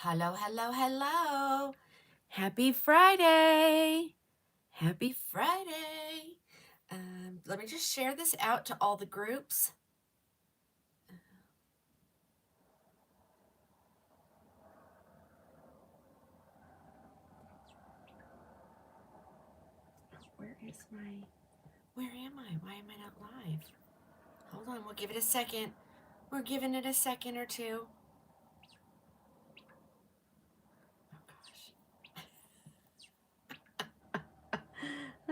Hello, hello, hello. Happy Friday. Happy Friday. Let me just share this out to all the groups. Where am I? Why am I not live? Hold on, we'll give it a second. We're giving it a second or two.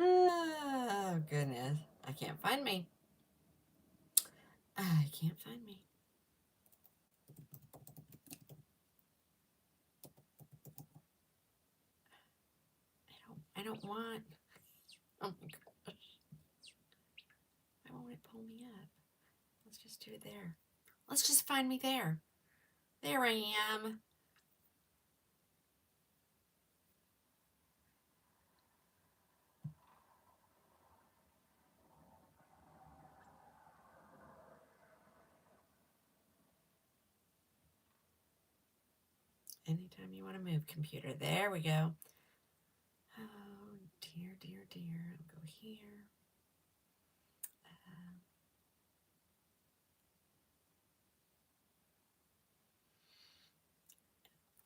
Oh, goodness. I can't find me. I can't find me. I don't want. Oh my gosh. Why won't it pull me up? Let's just do it there. Let's just find me there. There I am. Anytime you want to move, computer. There we go. Oh, dear, dear, dear. I'll go here.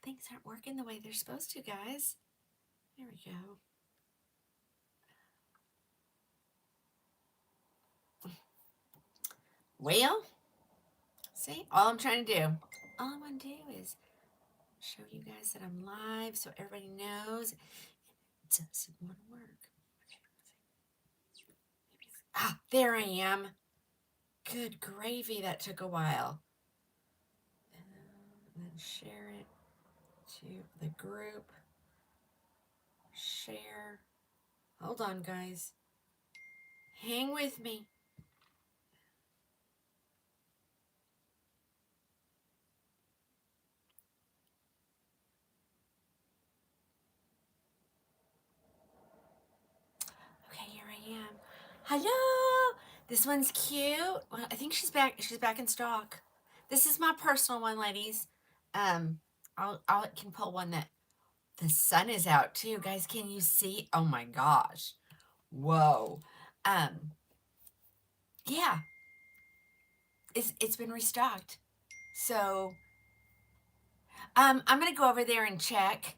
Things aren't working the way they're supposed to, guys. There we go. Well, see, all I'm trying to do, all I want to do is show you guys that I'm live so everybody knows it doesn't want to work. Ah, there I am. Good gravy, that took a while. And then share it to the group. Share. Hold on, guys. Hang with me. Okay, here I am. Hello. This one's cute. Well, I think she's back. She's back in stock. This is my personal one, ladies. I can pull one that the sun is out too, guys. Can you see? Oh my gosh. Whoa. Yeah. It's been restocked. So, I'm gonna go over there and check.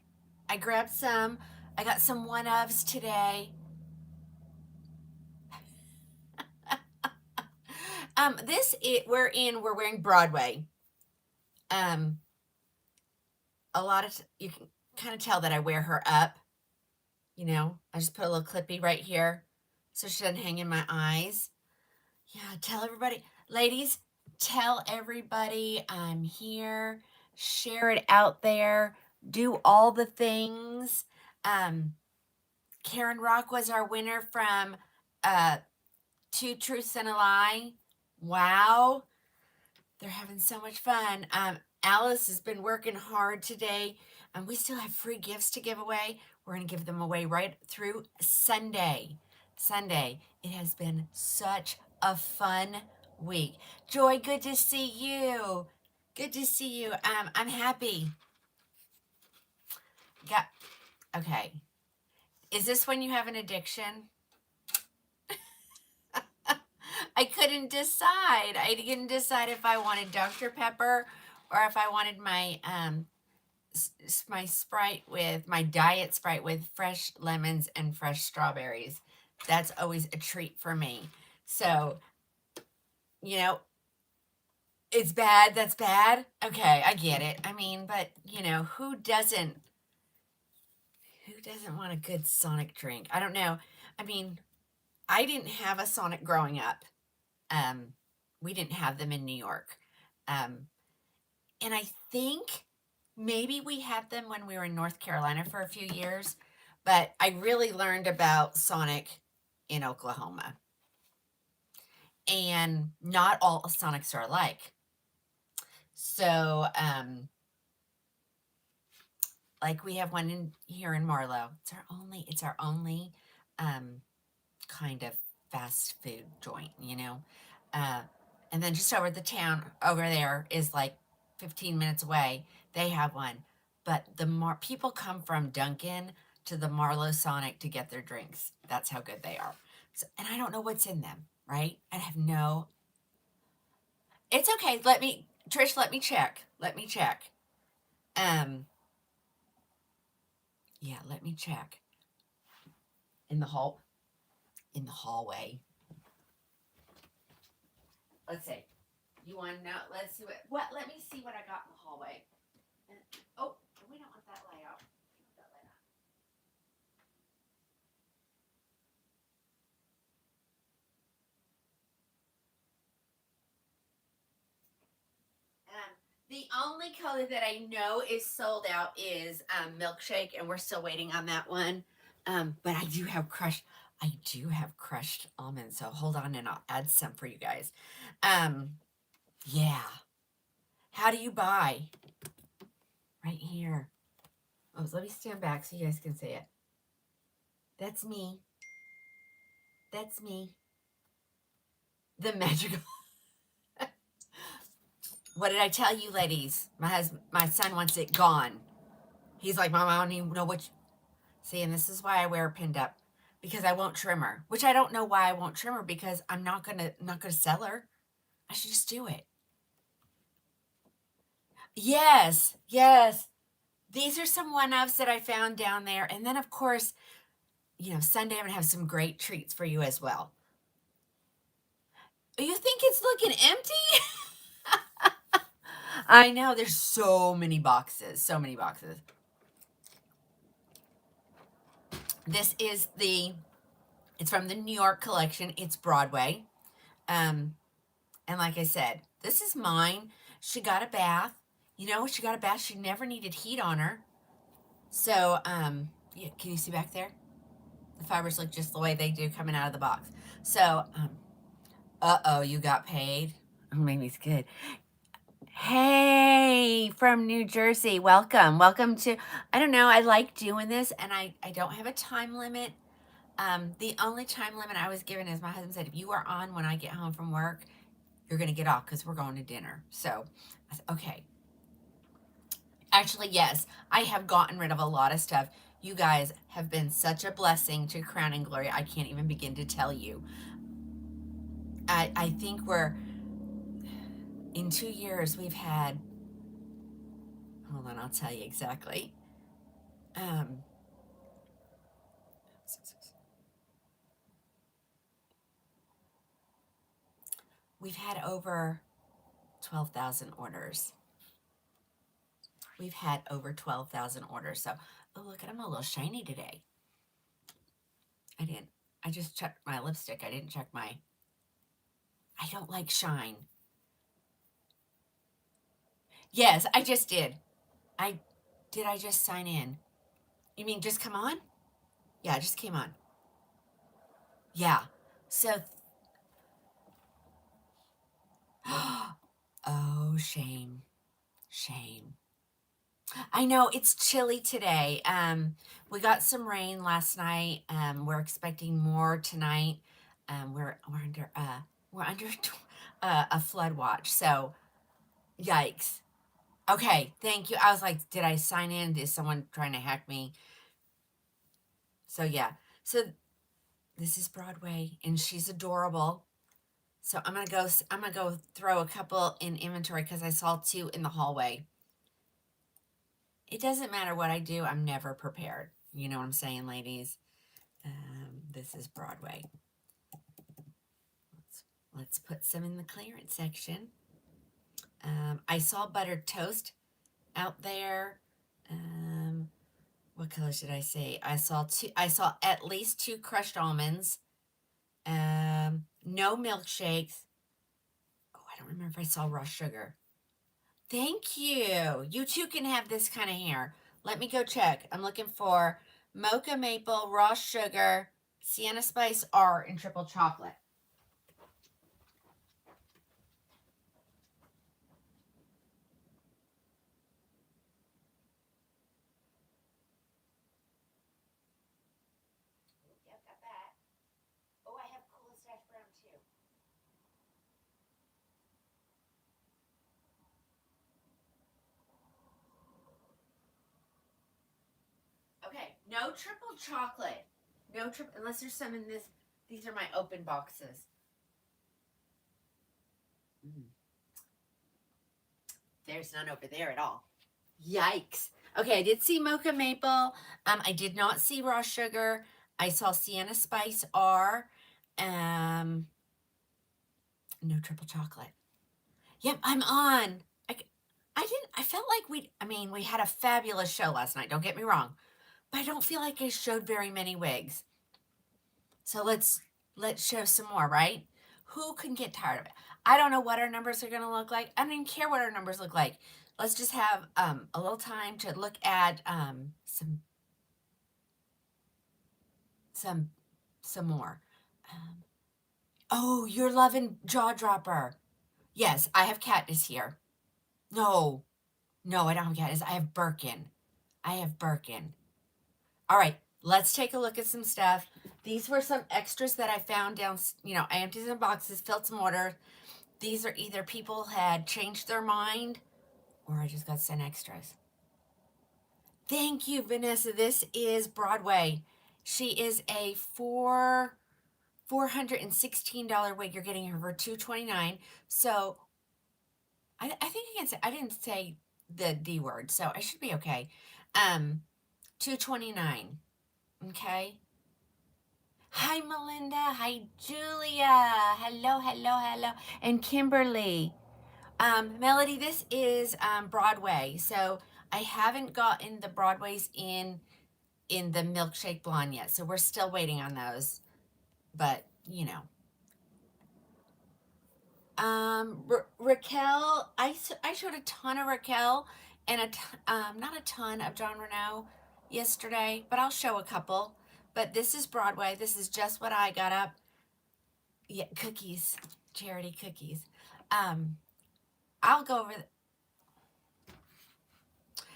I grabbed some. I got some one-ofs today. We're wearing Broadway. A lot of you can kind of tell that I wear her up. You know, I just put a little clippy right here so she doesn't hang in my eyes. Yeah, tell everybody, ladies, tell everybody I'm here. Share it out there. Do all the things. Karen Rock was our winner from Two Truths and a Lie. Wow. They're having so much fun. Alice has been working hard today, and we still have free gifts to give away. We're going to give them away right through Sunday. It has been such a fun week. Joy, good to see you. Good to see you. I'm happy. Okay. Is this when you have an addiction? I couldn't decide. I didn't decide if I wanted Dr. Pepper or if I wanted my Sprite with my diet Sprite with fresh lemons and fresh strawberries. That's always a treat for me. So, you know, it's bad. That's bad. Okay, I get it. I mean, but you know, who doesn't want a good Sonic drink? I don't know. I mean, I didn't have a Sonic growing up. We didn't have them in New York. And I think maybe we had them when we were in North Carolina for a few years, but I really learned about Sonic in Oklahoma. And not all Sonics are alike. So, like we have one in here in Marlow. It's our only kind of fast food joint, you know. And then just over the town over there is like 15 minutes away. They have one. but the people come from Dunkin' to the Marlowe Sonic to get their drinks. That's how good they are. So, and I don't know what's in them, right? I have no. It's okay. Trish, let me check. Let me check. Yeah, let me check. In the hallway. Let's see. You want to know? Let's see what. Let me see what I got in the hallway. Oh, we don't want that light out. The only color that I know is sold out is milkshake, and we're still waiting on that one. But I do have crushed almonds, so hold on, and I'll add some for you guys. Yeah. How do you buy? Right here. Oh, let me stand back so you guys can see it. That's me. That's me. The magical. What did I tell you, ladies? My son wants it gone. He's like, Mom, I don't even know what. See, and this is why I wear her pinned up, because I won't trim her. Which I don't know why I won't trim her, because I'm not gonna sell her. I should just do it. Yes, yes. These are some one-offs that I found down there, and then of course, Sunday I'm gonna have some great treats for you as well. You think it's looking empty? I know, there's so many boxes, so many boxes. This is it's from the New York collection. It's Broadway. And like I said, this is mine. She got a bath. She got a bath. She never needed heat on her. So, yeah, can you see back there? The fibers look just the way they do coming out of the box. So, uh-oh, you got paid. Oh, maybe it's good. Hey, from New Jersey. Welcome. Welcome to, I don't know, I like doing this, and I don't have a time limit. The only time limit I was given is my husband said, if you are on when I get home from work, you're going to get off because we're going to dinner. So I said, okay. Actually, yes, I have gotten rid of a lot of stuff. You guys have been such a blessing to Crowning Glory. I can't even begin to tell you. I think in 2 years, we've had, hold on, I'll tell you exactly. We've had over 12,000 orders. We've had over 12,000 orders. So, oh, look, I'm a little shiny today. I just checked my lipstick. I didn't check I don't like shine. Yes, I just did. I just sign in? You mean just come on? Yeah, just came on. Yeah. So, oh, shame. Shame. I know it's chilly today. We got some rain last night. We're expecting more tonight. We're under a flood watch. So, yikes. Okay, thank you. I was like, did I sign in? Is someone trying to hack me? So yeah. So this is Broadway, and she's adorable. So I'm gonna go throw a couple in inventory because I saw 2 in the hallway. It doesn't matter what I do, I'm never prepared. You know what I'm saying, ladies? This is Broadway. Let's put some in the clearance section. I saw buttered toast out there. What colors did I say? I saw at least 2 crushed almonds. No milkshakes. Oh, I don't remember if I saw raw sugar. Thank you. You too can have this kind of hair. Let me go check. I'm looking for mocha maple, raw sugar, sienna spice R, and triple chocolate. Yep, got that. Oh, I have cool stash brown too. No triple chocolate. No triple, unless there's some in this. These are my open boxes. There's none over there at all. Yikes. Okay, I did see mocha maple. I did not see raw sugar. I saw sienna spice R. No triple chocolate. Yep, I'm on. I didn't. I felt like we had a fabulous show last night. Don't get me wrong, but I don't feel like I showed very many wigs. So let's show some more, right? Who can get tired of it? I don't know what our numbers are going to look like. I don't even care what our numbers look like. Let's just have a little time to look at some more. Oh, you're loving Jaw Dropper. Yes, I have Katniss here. No, I don't have Katniss. I have Birkin. All right, let's take a look at some stuff. These were some extras that I found down, I emptied some boxes, filled some orders. These are either people had changed their mind or I just got sent extras. Thank you, Vanessa. This is Broadway. She is a $416 wig. You're getting her for $229. So I think I can say, I didn't say the D word, so I should be okay. $229. Okay. Hi, Melinda. Hi, Julia. Hello. And Kimberly. Melody, this is Broadway. So I haven't gotten the Broadways in the milkshake blonde yet. So we're still waiting on those. But, Raquel, I showed a ton of Raquel and not a ton of John Renault yesterday, but I'll show a couple. But this is Broadway. This is just what I got up. Yeah, cookies, charity cookies. I'll go over.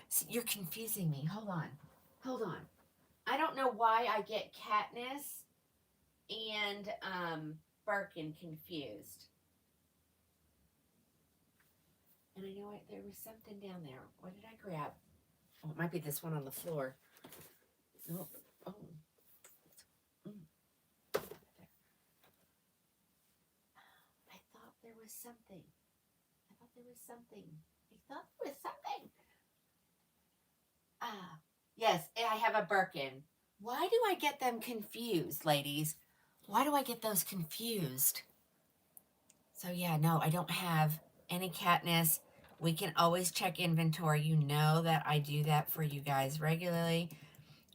See, you're confusing me. Hold on. I don't know why I get Katniss and Birkin confused. And I know there was something down there. What did I grab? Oh, it might be this one on the floor. Nope. Oh. I thought there was something. Yes, I have a Birkin. Why do I get them confused, ladies? Why do I get those confused? So yeah, no, I don't have any Katniss. We can always check inventory. You know that I do that for you guys regularly.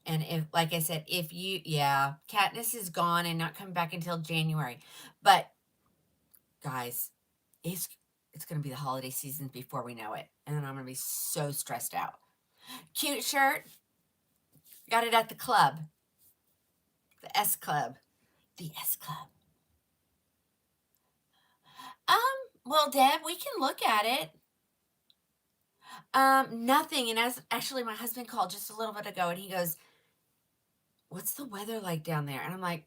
And if, like I said, Katniss is gone and not coming back until January. But guys, it's going to be the holiday season before we know it. And then I'm going to be so stressed out. Cute shirt. Got it at the club. The S Club. Well, Deb, we can look at it. Nothing. And actually my husband called just a little bit ago and he goes, "What's the weather like down there?" And I'm like,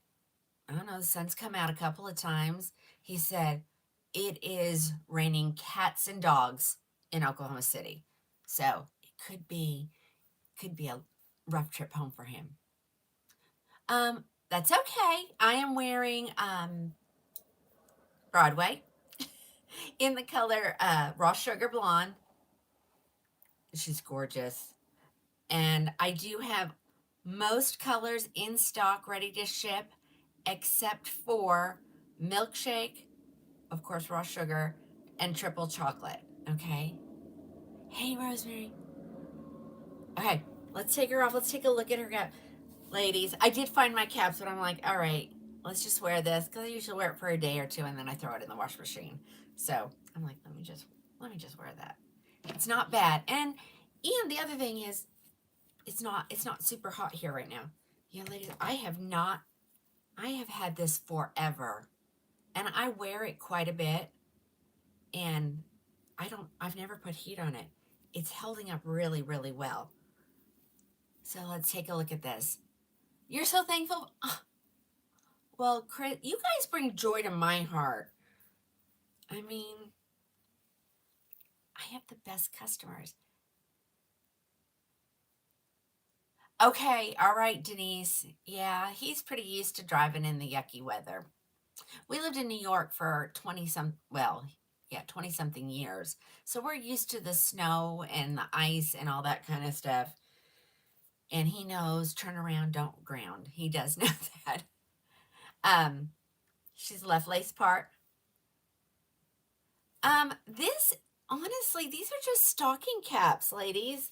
"I don't know, the sun's come out a couple of times." He said, "It is raining cats and dogs in Oklahoma City." So it could be a rough trip home for him. That's okay. I am wearing Broadway in the color raw sugar blonde. She's gorgeous. And I do have most colors in stock ready to ship except for milkshake, of course, raw sugar, and triple chocolate. Okay. Hey, Rosemary. Okay, let's take her off. Let's take a look at her cap. Ladies, I did find my caps, but I'm like, all right, let's just wear this because I usually wear it for a day or two and then I throw it in the wash machine. So I'm like, let me just wear that. It's not bad. And the other thing is, it's not super hot here right now. Yeah, ladies, I have had this forever, and I wear it quite a bit, and I've never put heat on it. It's holding up really, really well. So let's take a look at this. You're so thankful. Well, Chris, you guys bring joy to my heart. I mean, I have the best customers. Okay, all right, Denise. Yeah, he's pretty used to driving in the yucky weather. We lived in New York for 20 something years. So we're used to the snow and the ice and all that kind of stuff. And he knows turn around, don't ground. He does know that. Um, she's left lace part. This honestly, these are just stocking caps, ladies.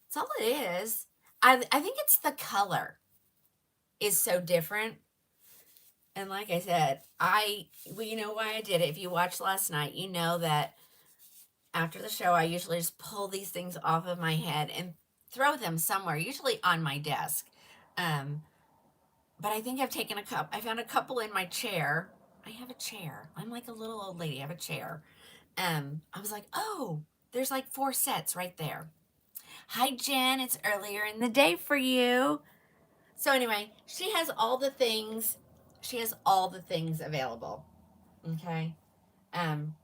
That's all it is. I think it's the color is so different. And like I said, well, you know why I did it. If you watched last night, you know that after the show, I usually just pull these things off of my head and throw them somewhere, usually on my desk. Um, but I think I've taken a cup. I found a couple in my chair. I have a chair. I'm like a little old lady. I have a chair. I was like, oh, there's like 4 sets right there. Hi, Jen. It's earlier in the day for you. So anyway, she has all the things. She has all the things available. Okay. Um,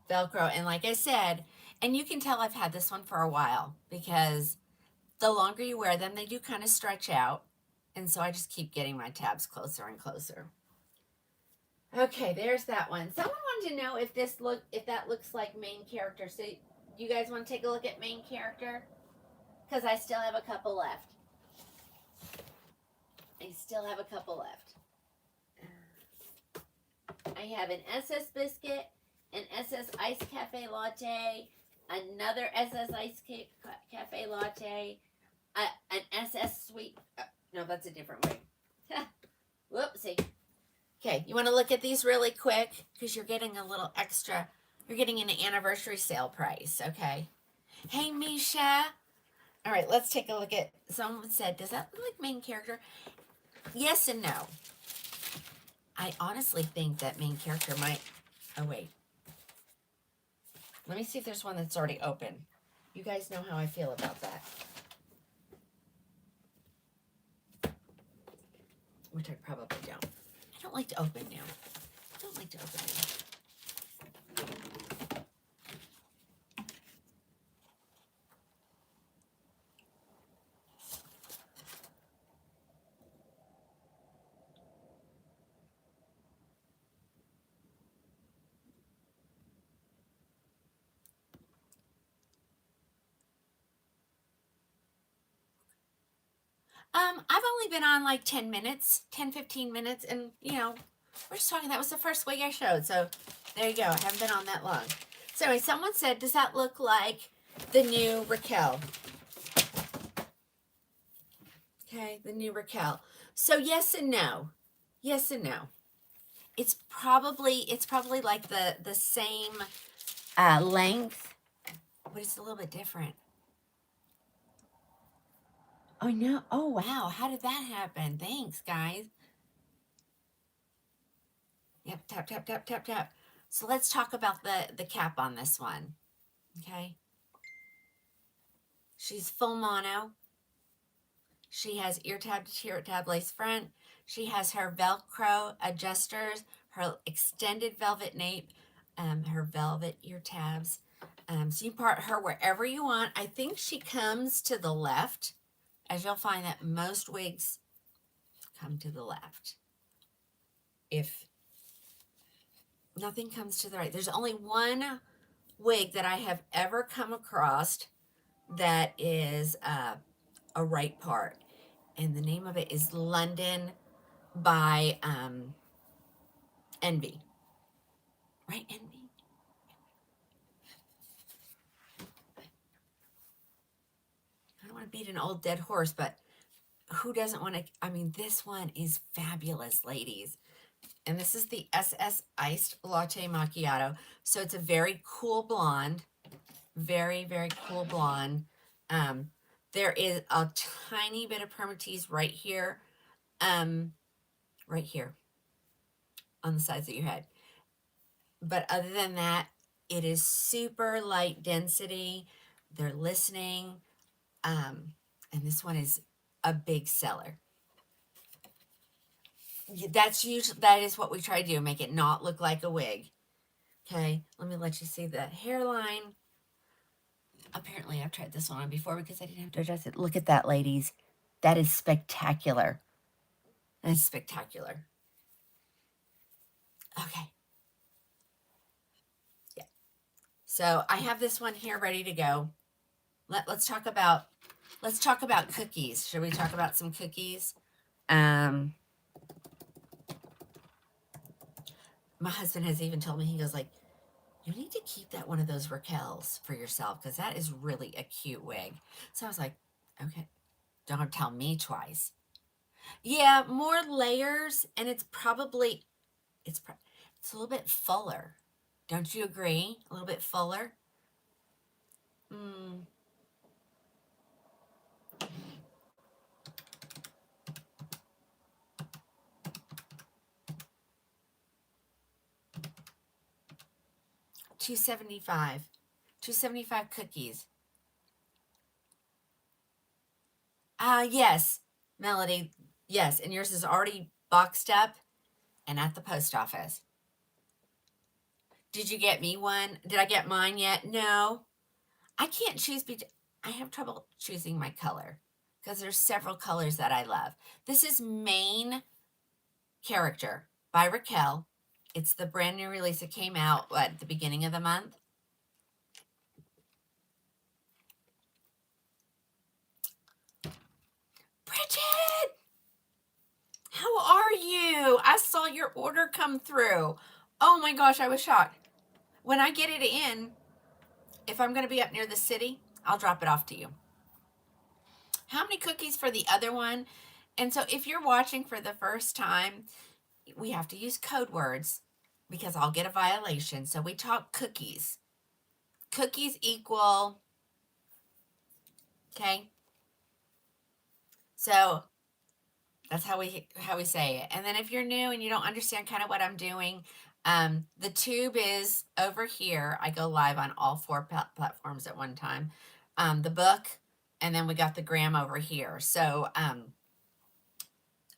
Velcro. And like I said, and you can tell I've had this one for a while because the longer you wear them, they do kind of stretch out. And so I just keep getting my tabs closer and closer. Okay, there's that one. Someone wanted to know if that looks like main character. So you guys want to take a look at main character? Because I still have a couple left. I still have a couple left. I have an SS biscuit, an SS iced cafe latte, another SS iced cafe latte, an SS sweet. No, that's a different way. Whoopsie. Okay, you want to look at these really quick because you're getting a little extra. You're getting an anniversary sale price. Okay. Hey, Misha. All right, let's take a look at. Someone said, "Does that look like main character?" Yes and no. I honestly think that main character might. Oh wait. Let me see if there's one that's already open. You guys know how I feel about that. Which I probably don't. I don't like to open now. I don't like to open now. I've only been on like 10 minutes, 10, 15 minutes, and we're just talking. That was the first wig I showed, so there you go. I haven't been on that long. So anyway, someone said, does that look like the new Raquel? Okay, the new Raquel. So yes and no. Yes and no. It's probably like the same length, but it's a little bit different. Oh no! Oh wow! How did that happen? Thanks, guys. Yep, tap, tap, tap, tap, tap. So let's talk about the cap on this one. Okay. She's full mono. She has ear tab to ear tab lace front. She has her Velcro adjusters, her extended velvet nape, her velvet ear tabs. So you part her wherever you want. I think she comes to the left, as you'll find that most wigs come to the left. If nothing comes to the right. There's only one wig that I have ever come across that is a right part, and the name of it is London by Envy. Right, Envy? I don't want to beat an old dead horse, but who doesn't want to? I mean, this one is fabulous, ladies. And this is the SS Iced Latte Macchiato. So it's a very cool blonde. Very, very cool blonde. There is a tiny bit of permatease right here. Right here on the sides of your head. But other than that, it is super light density. They're listening. And this one is a big seller. That is what we try to do, make it not look like a wig. Okay, let me let you see the hairline. Apparently I've tried this one on before because I didn't have to adjust it. Look at that, ladies. That is spectacular. That is spectacular. Okay. Yeah. So I have this one here ready to go. Let's talk about cookies. Should we talk about some cookies? My husband has even told me, he goes like, you need to keep that one of those Raquels for yourself because that is really a cute wig. So I was like, okay, don't tell me twice. Yeah, more layers, and it's probably it's a little bit fuller. Don't you agree? A little bit fuller. Mm, 275. 275 cookies. Yes, Melody. Yes, and yours is already boxed up and at the post office. Did you get me one? Did I get mine yet? No. I can't choose. I have trouble choosing my color because there's several colors that I love. This is Main Character by Raquel. It's the brand new release. It came out at the beginning of the month. Bridget, how are you? I saw your order come through. Oh my gosh, I was shocked. When I get it in, if I'm going to be up near the city, I'll drop it off to you. How many cookies for the other one? And so if you're watching for the first time, we have to use code words because I'll get a violation. So we talk cookies. Cookies equal, okay? So that's how we say it. And then if you're new and you don't understand kind of what I'm doing, the tube is over here. I go live on all 4 platforms at one time. The book, and then we got the gram over here. So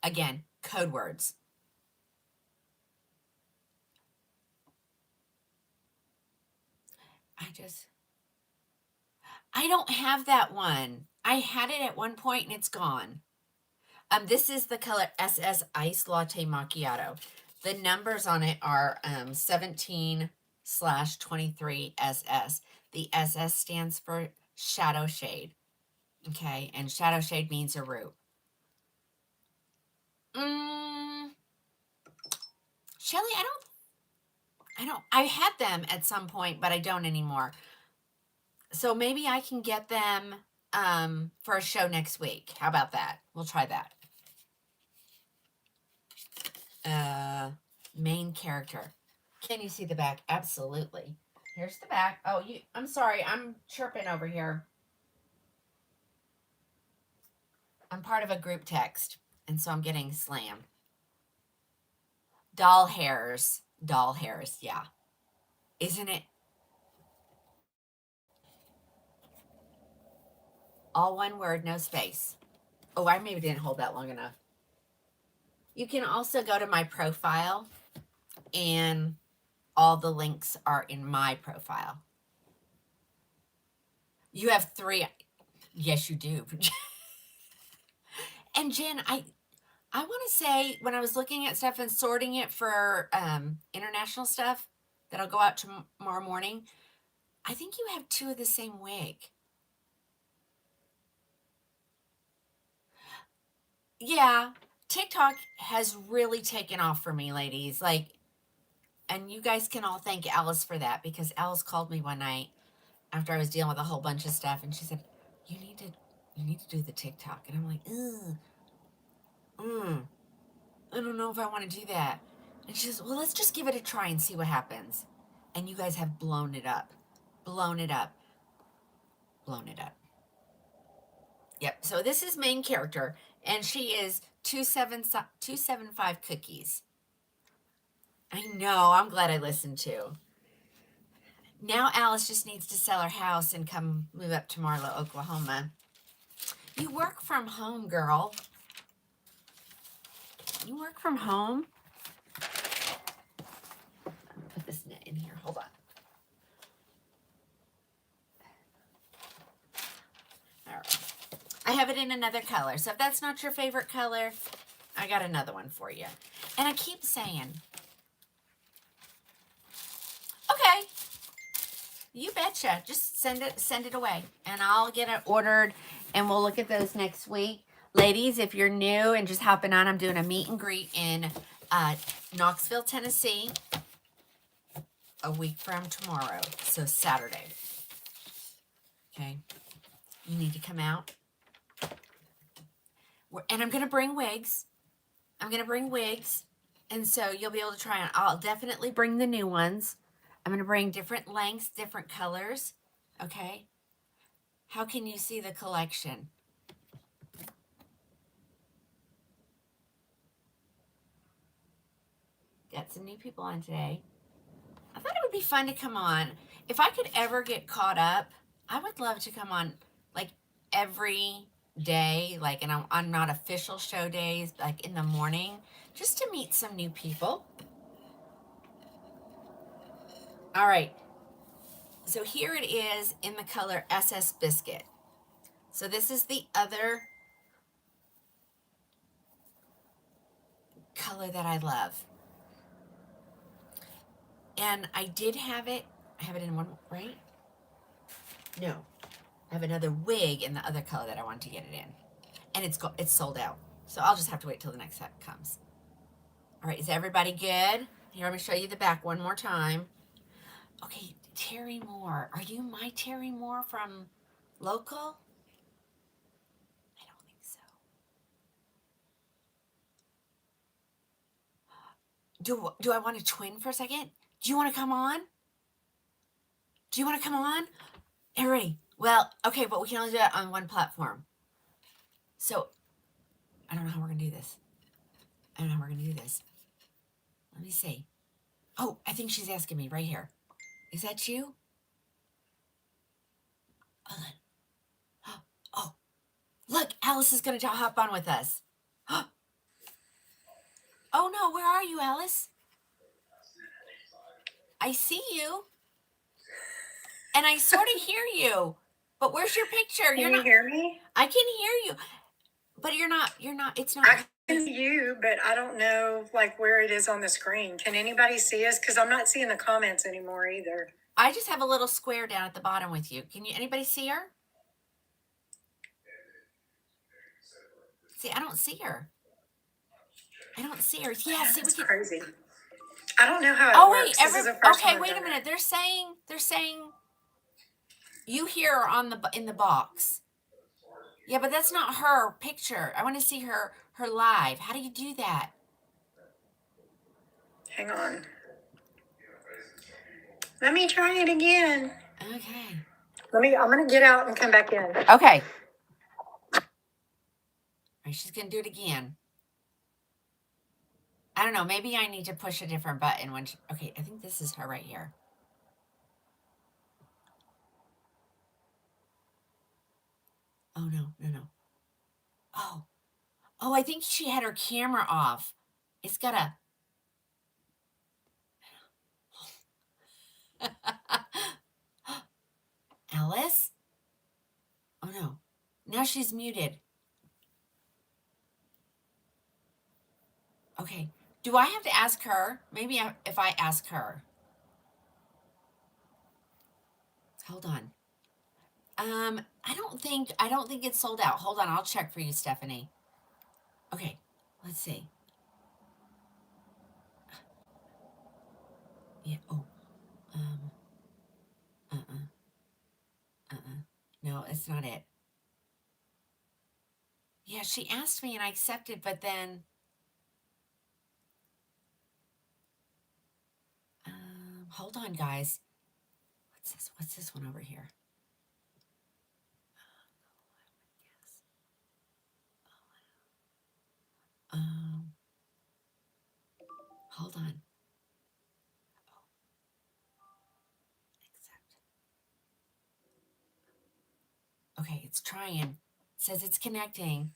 again, code words. I don't have that one. I had it at one point and it's gone. This is the color SS Ice Latte Macchiato. The numbers on it are 17/23SS. The SS stands for shadow shade. Okay, and shadow shade means a root. Shelly, I had them at some point, but I don't anymore. So maybe I can get them for a show next week. How about that? We'll try that. Main character. Can you see the back? Absolutely. Here's the back. Oh, I'm sorry. I'm chirping over here. I'm part of a group text, and so I'm getting slammed. Doll hairs. Doll hairs, yeah. Isn't it? All one word, no space. Oh, I maybe didn't hold that long enough. You can also go to my profile, and all the links are in my profile. You have 3. Yes, you do. And Jen, I want to say when I was looking at stuff and sorting it for international stuff that'll go out tomorrow morning, I think you have 2 of the same wig. Yeah, TikTok has really taken off for me, ladies. Like, and you guys can all thank Alice for that because Alice called me one night after I was dealing with a whole bunch of stuff, and she said, "You need to do the TikTok," and I'm like, I don't know if I want to do that. And she says, well, let's just give it a try and see what happens. And you guys have blown it up. Blown it up. Blown it up. Yep. So this is main character, and she is 275 cookies. I know. I'm glad I listened to. Now Alice just needs to sell her house and come move up to Marlow, Oklahoma. You work from home, girl. You work from home? Put this knit in here. Hold on. All right. I have it in another color. So if that's not your favorite color, I got another one for you. And I keep saying, okay, you betcha. Just send it away, and I'll get it ordered, and we'll look at those next week. Ladies, if you're new and just hopping on, I'm doing a meet and greet in Knoxville, Tennessee, a week from tomorrow, so Saturday. Okay, you need to come out. And I'm going to bring wigs. And so you'll be able to try on. I'll definitely bring the new ones. I'm going to bring different lengths, different colors. Okay. How can you see the collection? Got some new people on today. I thought it would be fun to come on. If I could ever get caught up, I would love to come on like every day, like, and on not official show days, like in the morning, just to meet some new people. All right. So here it is in the color SS Biscuit. So this is the other color that I love. And I did have it. I have it in one, right? No. I have another wig in the other color that I want to get it in. And it's sold out. So I'll just have to wait till the next set comes. All right, is everybody good? Here, let me show you the back one more time. Okay, Terry Moore. Are you my Terry Moore from local? I don't think so. Do I want to twin for a second? Do you want to come on? Do you want to come on? Everybody. Well, okay, but we can only do it on one platform. So, I don't know how we're going to do this. Let me see. Oh, I think she's asking me right here. Is that you? Hold on. Oh, look, Alice is going to hop on with us. Oh, no, where are you, Alice? I see you. And I sort of hear you. But where's your picture? Can you hear me? I can hear you. But you're not, it's not. I can see you, but I don't know like where it is on the screen. Can anybody see us? Because I'm not seeing the comments anymore either. I just have a little square down at the bottom with you. Anybody see her? See, I don't see her. Yeah, see, That's crazy. I don't know how it works. Wait, okay, wait a minute. They're saying you hear her in the box. Yeah, but that's not her picture. I want to see her live. How do you do that? Hang on. Let me try it again. Okay. I'm gonna get out and come back in. Okay. All right, she's gonna do it again. I don't know. Maybe I need to push a different button when okay, I think this is her right here. Oh, no. Oh, I think she had her camera off. It's got a... Alice? Oh, no. Now she's muted. Okay. Do I have to ask her? Maybe if I ask her. Hold on. I don't think it's sold out. Hold on, I'll check for you, Stephanie. Okay, let's see. Yeah. Oh. No, it's not it. Yeah, she asked me and I accepted, but then. Hold on, guys. What's this one over here? Hold on. Accept. Okay, it's trying. It says it's connecting.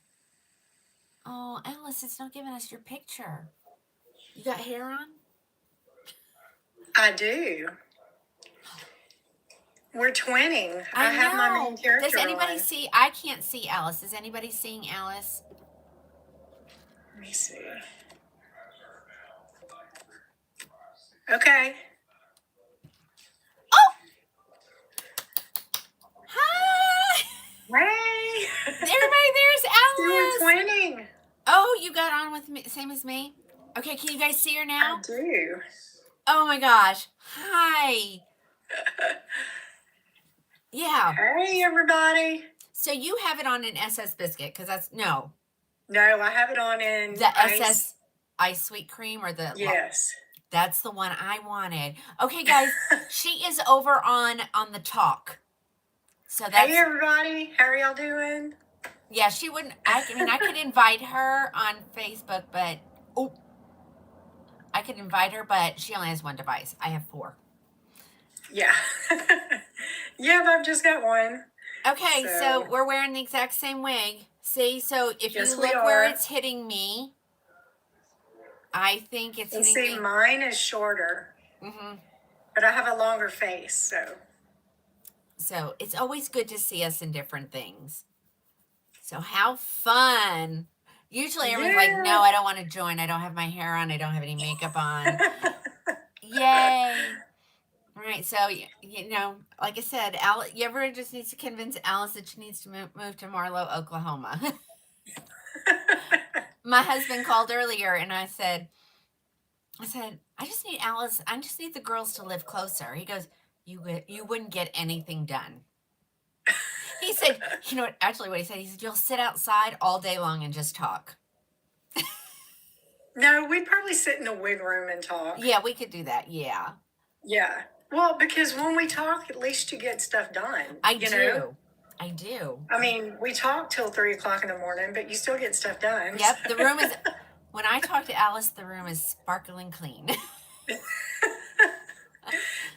Oh, Alice, it's not giving us your picture. You got hair on? I do. We're twinning. I I have my main know. character Does anybody on. see? I can't see Alice. Is anybody seeing Alice? Let me see. Okay. Oh, hi! Hey. Everybody, there's See, we're Alice. twinning. Oh, you got on with me, same as me. Okay, can you guys see her now? I do. Oh my gosh. Hi. Yeah. Hey, everybody. So you have it on an SS biscuit because that's no No, I have it on in the ice. SS ice sweet cream or the Yes. That's the one I wanted. Okay, guys, she is over on the talk. So that's Hey, everybody. How are y'all doing? yeah. She wouldn't. I mean, I could invite her on Facebook, but I could invite her, but she only has one device. I have 4. Yeah. Yeah, but I've just got one. Okay, so we're wearing the exact same wig. See, so if Yes, you we look where are. it's hitting me, I think it's And hitting see, me. mine is shorter, but I have a longer face, so. So it's always good to see us in different things. So how fun. Usually everyone's like, no, I don't want to join. I don't have my hair on. I don't have any makeup on. Yay. All right. So, you know, like I said, you ever just needs to convince Alice that she needs to move to Marlow, Oklahoma. My husband called earlier and I said, I just need Alice. I just need the girls to live closer. He goes, you wouldn't get anything done. He said, you know what, actually what he said, he said, you'll sit outside all day long and just talk. No, we'd probably sit in the wig room and talk. Yeah, we could do that. Yeah. Yeah. Well, because when we talk, at least you get stuff done. I you do. know? I do. I mean, we talk till 3:00 in the morning, but you still get stuff done. Yep. The room is, when I talk to Alice, the room is sparkling clean.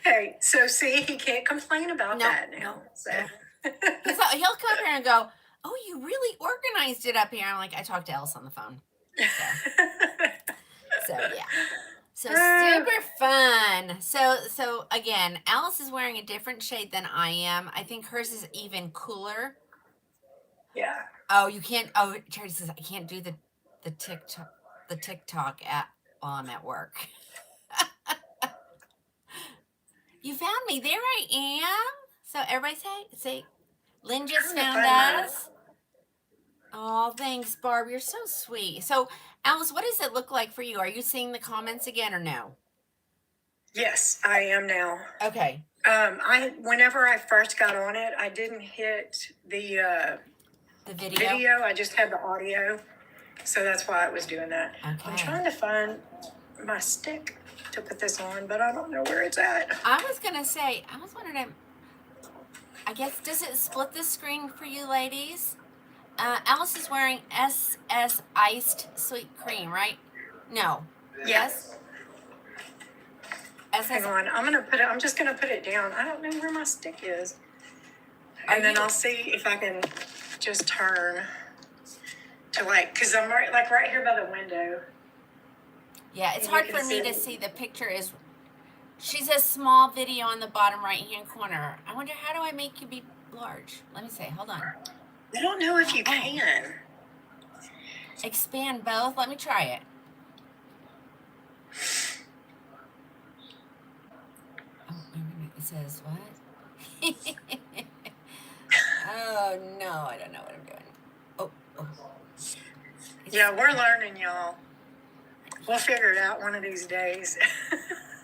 Hey, so see, he can't complain about that now. No, So. no. He'll come up here and go, oh, you really organized it up here. I'm like, I talked to Alice on the phone. So yeah. So super fun. So again, Alice is wearing a different shade than I am. I think hers is even cooler. Yeah. Oh, you can't. Oh, Teresa says I can't do the TikTok while I'm at work. You found me. There I am. So everybody say, Lynn just found us. Oh, thanks, Barb. You're so sweet. So, Alice, what does it look like for you? Are you seeing the comments again or no? Yes, I am now. Okay. Whenever I first got on it, I didn't hit the video. I just had the audio, so that's why I was doing that. Okay. I'm trying to find my stick to put this on, but I don't know where it's at. I was gonna say, I was wondering. I guess does it split the screen for you, ladies? Alice is wearing SS iced sweet cream, right? No. Yes. Hang on, I'm just gonna put it down. I don't know where my stick is. And then I'll see if I can just turn to cause I'm right here by the window. Yeah, it's hard for me to see. The picture is, she says small video on the bottom right hand corner. I wonder, how do I make you be large? Let me see, hold on. I don't know if you can. Expand both, let me try it. Oh, wait a minute, it says what? Oh no, I don't know what I'm doing. Oh. Yeah, we're learning, y'all. We'll figure it out one of these days.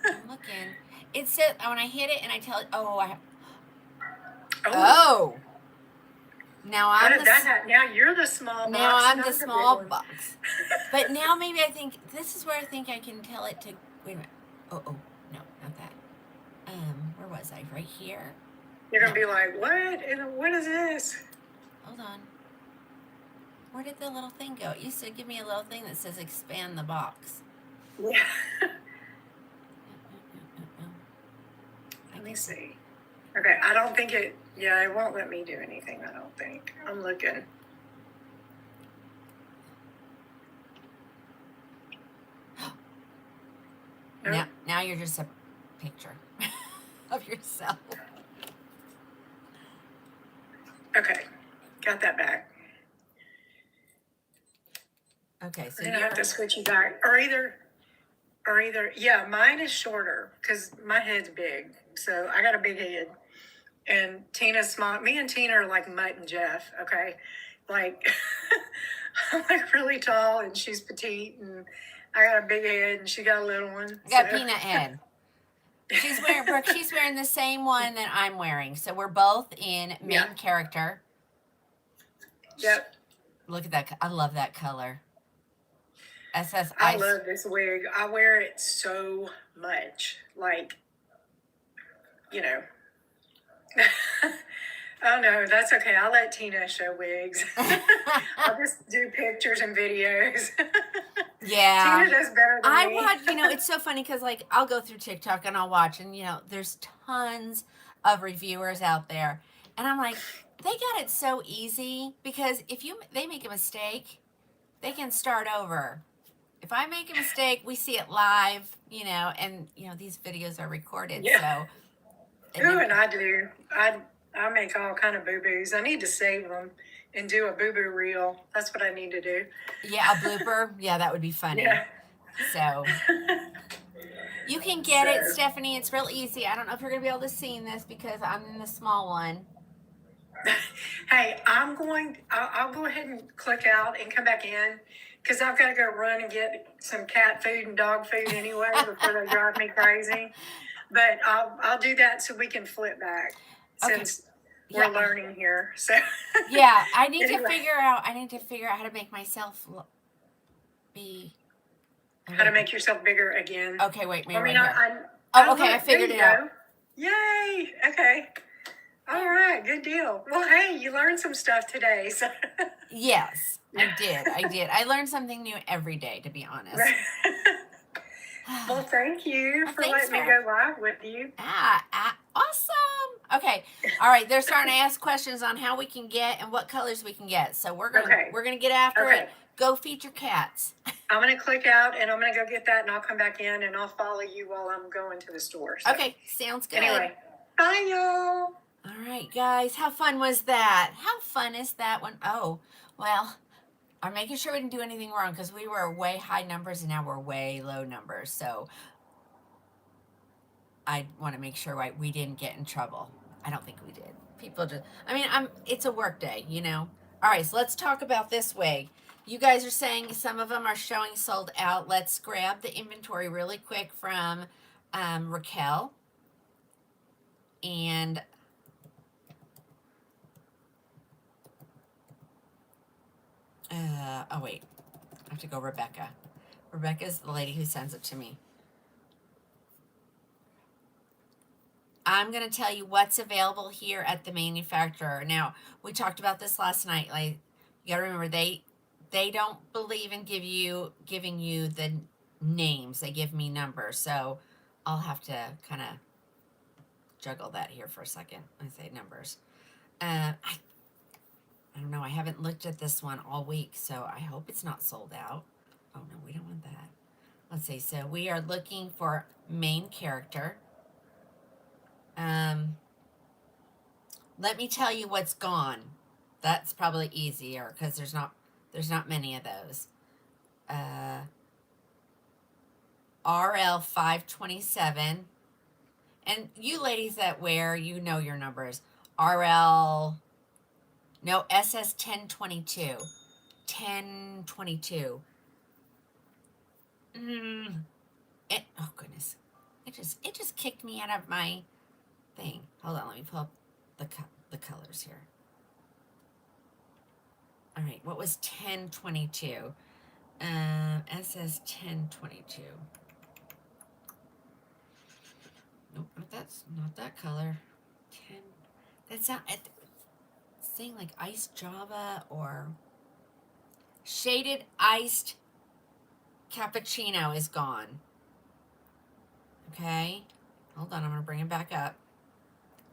I'm looking. It says when I hit it and I tell it. Oh. Now now you're the small box. Now I'm the small box. But now maybe I think this is where I think I can tell it to. Wait a minute. Oh no, not that. Where was I? Right here. You're gonna be like, what? What is this? Hold on. Where did the little thing go? It used to give me a little thing that says expand the box. Yeah. Let me see. Okay, I don't think it won't let me do anything, I don't think. I'm looking. Now you're just a picture of yourself. Got that back. Okay, so We're gonna have to switch you back, or either. Yeah, mine is shorter because my head's big, so I got a big head, and Tina's small. Me and Tina are like Mutt and Jeff. Okay, like I'm like really tall, and she's petite, and I got a big head, and she got a little one. I got peanut head. She's wearing Brooke. She's wearing the same one that I'm wearing, so we're both in main character. Yep. Look at that! I love that color. SS I Ice. love this wig. I wear it so much. Like, you know. Oh no, that's okay. I'll let Tina show wigs. I'll just do pictures and videos. Yeah. Tina does better than I me. watch, it's so funny because like I'll go through TikTok and I'll watch, and there's tons of reviewers out there. And I'm like, they got it so easy because if they make a mistake, they can start over. If I make a mistake, we see it live, and these videos are recorded. Yeah. So Ooh, and I do. I make all kind of boo-boos. I need to save them and do a boo-boo reel. That's what I need to do. Yeah, a blooper. Yeah, that would be funny. Yeah. So you can get it, Stephanie. It's real easy. I don't know if you're going to be able to see this because I'm in the small one. Hey, I'll go ahead and click out and come back in because I've got to go run and get some cat food and dog food anyway before they drive me crazy. But I'll do that so we can flip back since we're learning here. So yeah, I need to figure out how to make myself be. Okay. How to make yourself bigger again. Okay, wait, maybe okay, I figured it out. Yay! Okay. All right, good deal. Well, hey, you learned some stuff today. So. Yes, I did. I learned something new every day, to be honest. Well, thank you for letting me go live with you. Awesome. Okay. All right. They're starting to ask questions on how we can get and what colors we can get. So we're gonna get after it. Go feed your cats. I'm gonna click out and I'm gonna go get that, and I'll come back in and I'll follow you while I'm going to the store. So. Okay. Sounds good. Anyway, bye y'all. All right, guys. How fun was that? How fun is that one? Oh, well. I'm making sure we didn't do anything wrong because we were way high numbers and now we're way low numbers. So I want to make sure we didn't get in trouble. I don't think we did. People just, it's a work day, All right, so let's talk about this wig. You guys are saying some of them are showing sold out. Let's grab the inventory really quick from Raquel. And oh wait, I have to go Rebecca. Rebecca's the lady who sends it to me. I'm going to tell you what's available here at the manufacturer. Now, we talked about this last night. Like, you got to remember, they don't believe in giving you the names. They give me numbers. So I'll have to kind of juggle that here for a second. I say numbers. I don't know. I haven't looked at this one all week, so I hope it's not sold out. Oh, no, we don't want that. Let's see. So we are looking for main character. Let me tell you what's gone. That's probably easier because there's not many of those. RL 527. And you ladies that wear, know your numbers. SS 1022. 1022. Oh goodness. It just kicked me out of my thing. Hold on, let me pull up the colors here. All right, what was 1022? SS 1022. Nope, not that color. 10. That's not saying like iced Java or shaded iced cappuccino is gone. Okay, hold on, I'm gonna bring it back up.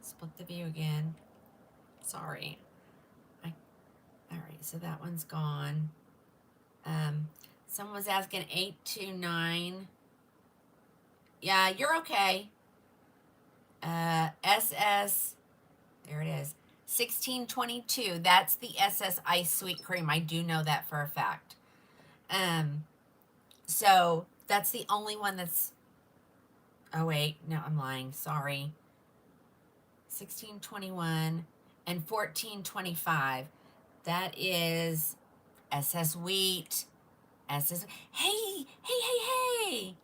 Split the view again. Sorry. All right, so that one's gone. Someone was asking 829. Yeah, you're okay. SS, there it is. 1622. That's the SS Ice Sweet Cream. I do know that for a fact. So that's the only one that's. Oh wait, no, I'm lying. Sorry. 1621 and 1425. That is SS Wheat. SS. Hey, hey, hey, hey.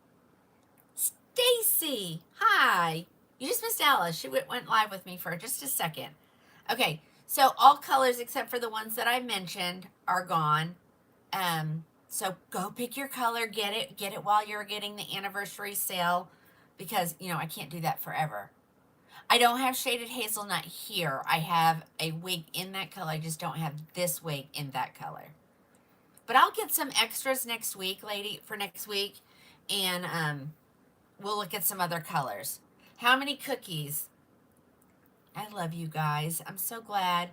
Stacy. Hi. You just missed Alice. She went live with me for just a second. Okay, so all colors except for the ones that I mentioned are gone. So go pick your color, get it while you're getting the anniversary sale, because I can't do that forever. I don't have shaded hazelnut here. I have a wig in that color. I just don't have this wig in that color. But I'll get some extras next week, for next week, and we'll look at some other colors. How many cookies? I love you guys. I'm so glad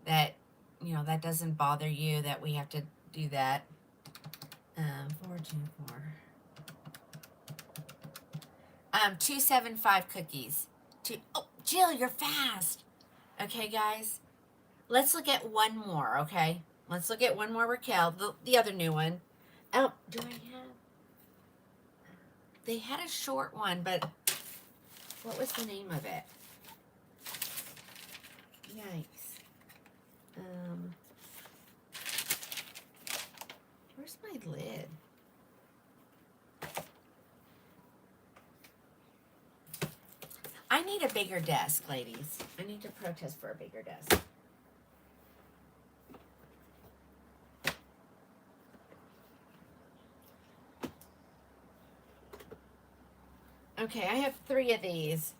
that that doesn't bother you that we have to do that. 424. 275 cookies. Oh, Jill, you're fast. Okay, guys. Let's look at one more, okay? Let's look at one more Raquel, the other new one. Oh, do I have? They had a short one, but what was the name of it? Yikes. Where's my lid? I need a bigger desk, ladies. I need to protest for a bigger desk. Okay, I have 3 of these.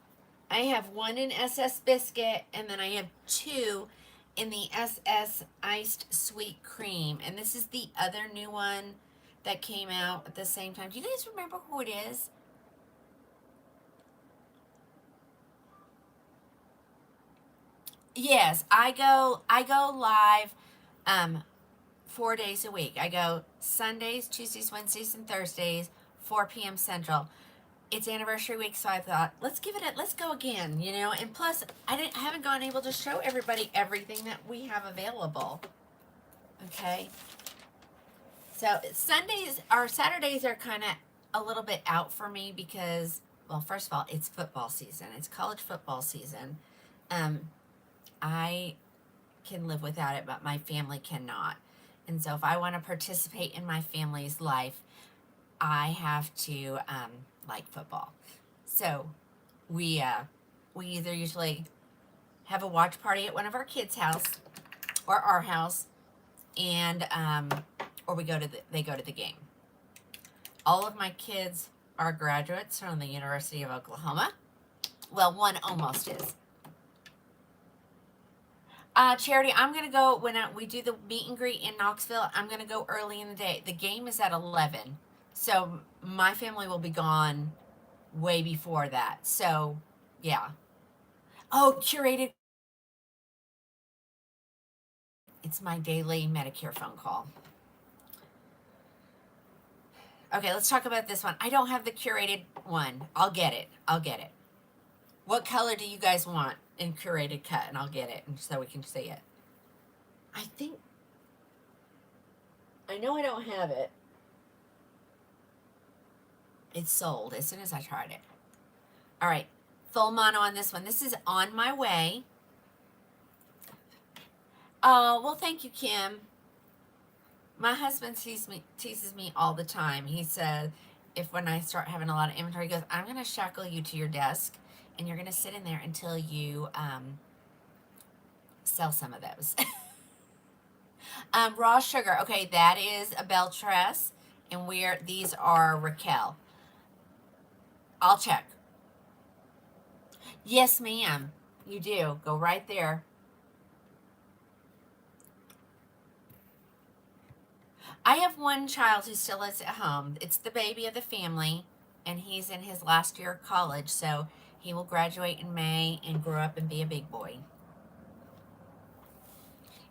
I have 1 in SS Biscuit, and then I have 2 in the SS Iced Sweet Cream. And this is the other new one that came out at the same time. Do you guys remember who it is? Yes, I go live 4 days a week. I go Sundays, Tuesdays, Wednesdays, and Thursdays, 4 p.m. Central. It's anniversary week, so I thought, let's go again, and plus I haven't gone able to show everybody everything that we have available. Okay, so Saturdays are kind of a little bit out for me because, well, first of all, it's football season. It's college football season. I can live without it, but my family cannot. And so if I want to participate in my family's life, I have to like football. So we either usually have a watch party at one of our kids' house or our house, and or they go to the game. All of my kids are graduates from the University of Oklahoma. Well, one almost is. Charity, I'm going to go when we do the meet and greet in Knoxville. I'm going to go early in the day. The game is at 11. So my family will be gone way before that. So, yeah. Oh, curated. It's my daily Medicare phone call. Okay, let's talk about this one. I don't have the curated one. I'll get it. What color do you guys want in curated cut? And I'll get it so we can see it. I know I don't have it. It's sold as soon as I tried it. All right, full mono on this one. This is on my way. Oh, well, thank you, Kim. My husband teases me all the time. He said, when I start having a lot of inventory, he goes, I'm going to shackle you to your desk, and you're going to sit in there until you sell some of those. Raw sugar. Okay, that is a Beltress, and these are Raquel. I'll check. Yes, ma'am. You do. Go right there. I have one child who still lives at home. It's the baby of the family, and he's in his last year of college, so he will graduate in May and grow up and be a big boy.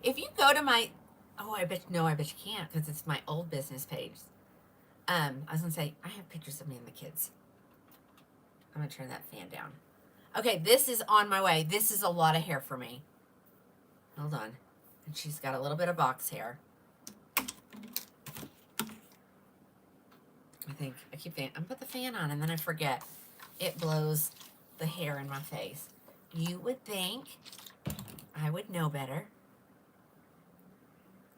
If you go to my, I bet you can't because it's my old business page. I was going to say, I have pictures of me and the kids. I'm going to turn that fan down. Okay, this is on my way. This is a lot of hair for me. Hold on. And she's got a little bit of box hair. I think I keep thinking, I'm put the fan on and then I forget. It blows the hair in my face. You would think I would know better.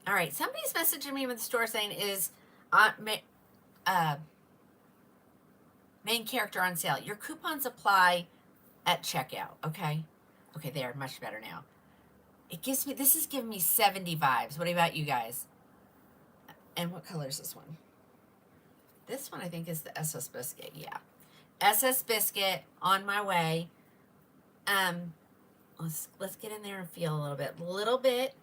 All right, somebody's messaging me with the store saying is main character on sale. Your coupons apply at checkout. Okay, okay, they are much better now. It gives me, this is giving me 70 vibes. What about you guys? And what color is this one? This one I think is the SS Biscuit. Yeah, SS Biscuit on my way. Let's get in there and feel a little bit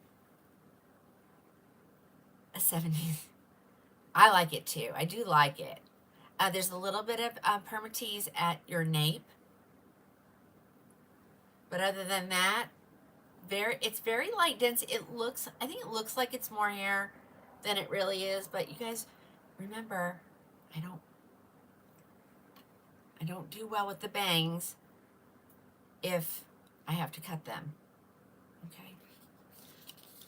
a 70s. I like it too. I do like it. There's a little bit of permatease at your nape, but other than that, it's very light dense. I think it looks like it's more hair than it really is. But you guys remember, I don't do well with the bangs if I have to cut them. Okay.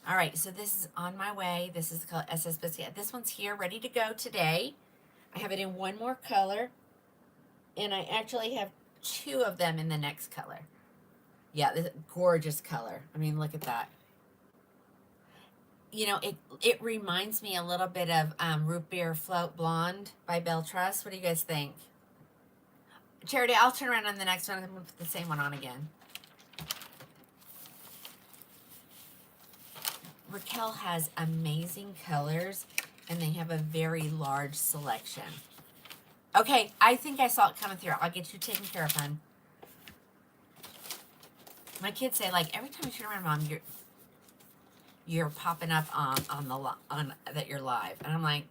All right, so this is on my way. This is the color SS Biscuit. This one's here, ready to go today. I have it in one more color, and I actually have 2 of them in the next color. Yeah, this gorgeous color. I mean, look at that. You know, it reminds me a little bit of Root Beer Float Blonde by Belle Trust. What do you guys think? Charity, I'll turn around on the next one and I'm going to put the same one on again. Raquel has amazing colors, and they have a very large selection. Okay, I think I saw it coming through. I'll get you taken care of, hon. My kids say, like, every time you turn around, Mom, you're popping up on that you're live. And I'm like,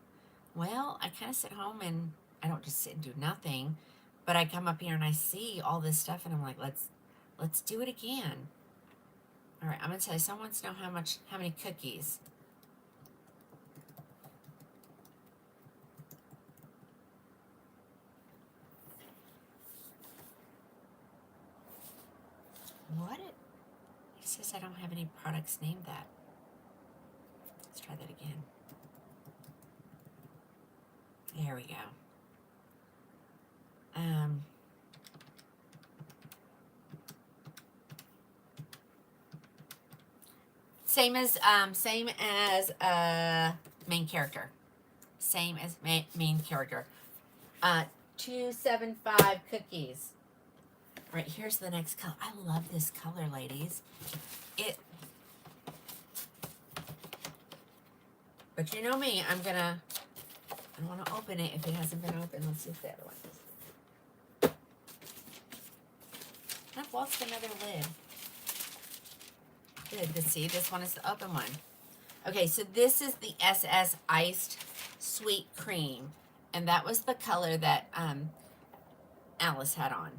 well, I kind of sit home and I don't just sit and do nothing, but I come up here and I see all this stuff and I'm like, let's do it again. All right, I'm gonna tell you, someone wants to know how many cookies. What? It says I don't have any products named that. Let's try that again. There we go. Same as main character. Same as main character. 275 cookies. All right, here's the next color. I love this color, ladies. But you know me, I want to open it if it hasn't been opened. Let's see if the other one is. I've lost another lid. Good to see. This one is the open one. Okay, so this is the SS Iced Sweet Cream. And that was the color that Alice had on.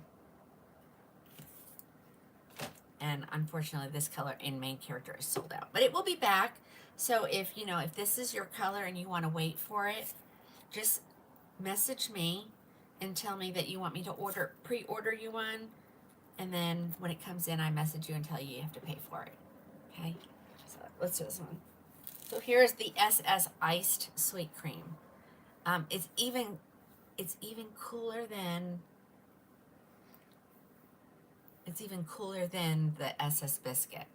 And unfortunately, this color in main character is sold out. But it will be back. So if this is your color and you want to wait for it, just message me and tell me that you want me to pre-order you one. And then when it comes in, I message you and tell you have to pay for it. Okay, so let's do this one. So here's the SS Iced Sweet Cream. It's even cooler than the SS Biscuit.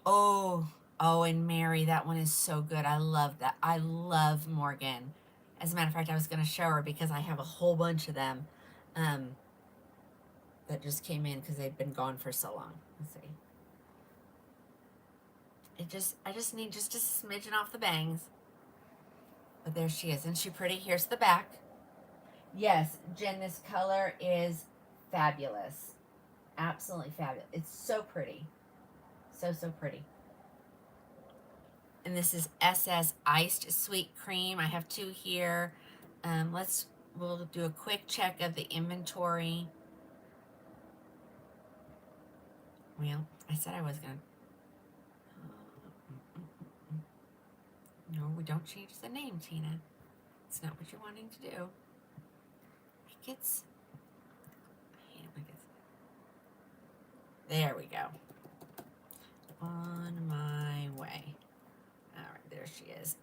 Oh, and Mary, that one is so good. I love that. I love Morgan. As a matter of fact, I was going to show her because I have a whole bunch of them that just came in because they've been gone for so long. Let's see. I just need just a smidgen off the bangs. But there she is. Isn't she pretty? Here's the back. Yes, Jen, this color is fabulous. Absolutely fabulous. It's so pretty. So pretty. And this is SS Iced Sweet Cream. I have 2 here. We'll do a quick check of the inventory. Well, I said I was going to. No, we don't change the name, Tina. It's not what you're wanting to do. I hate it when it gets. There we go. On my way. All right, there she is.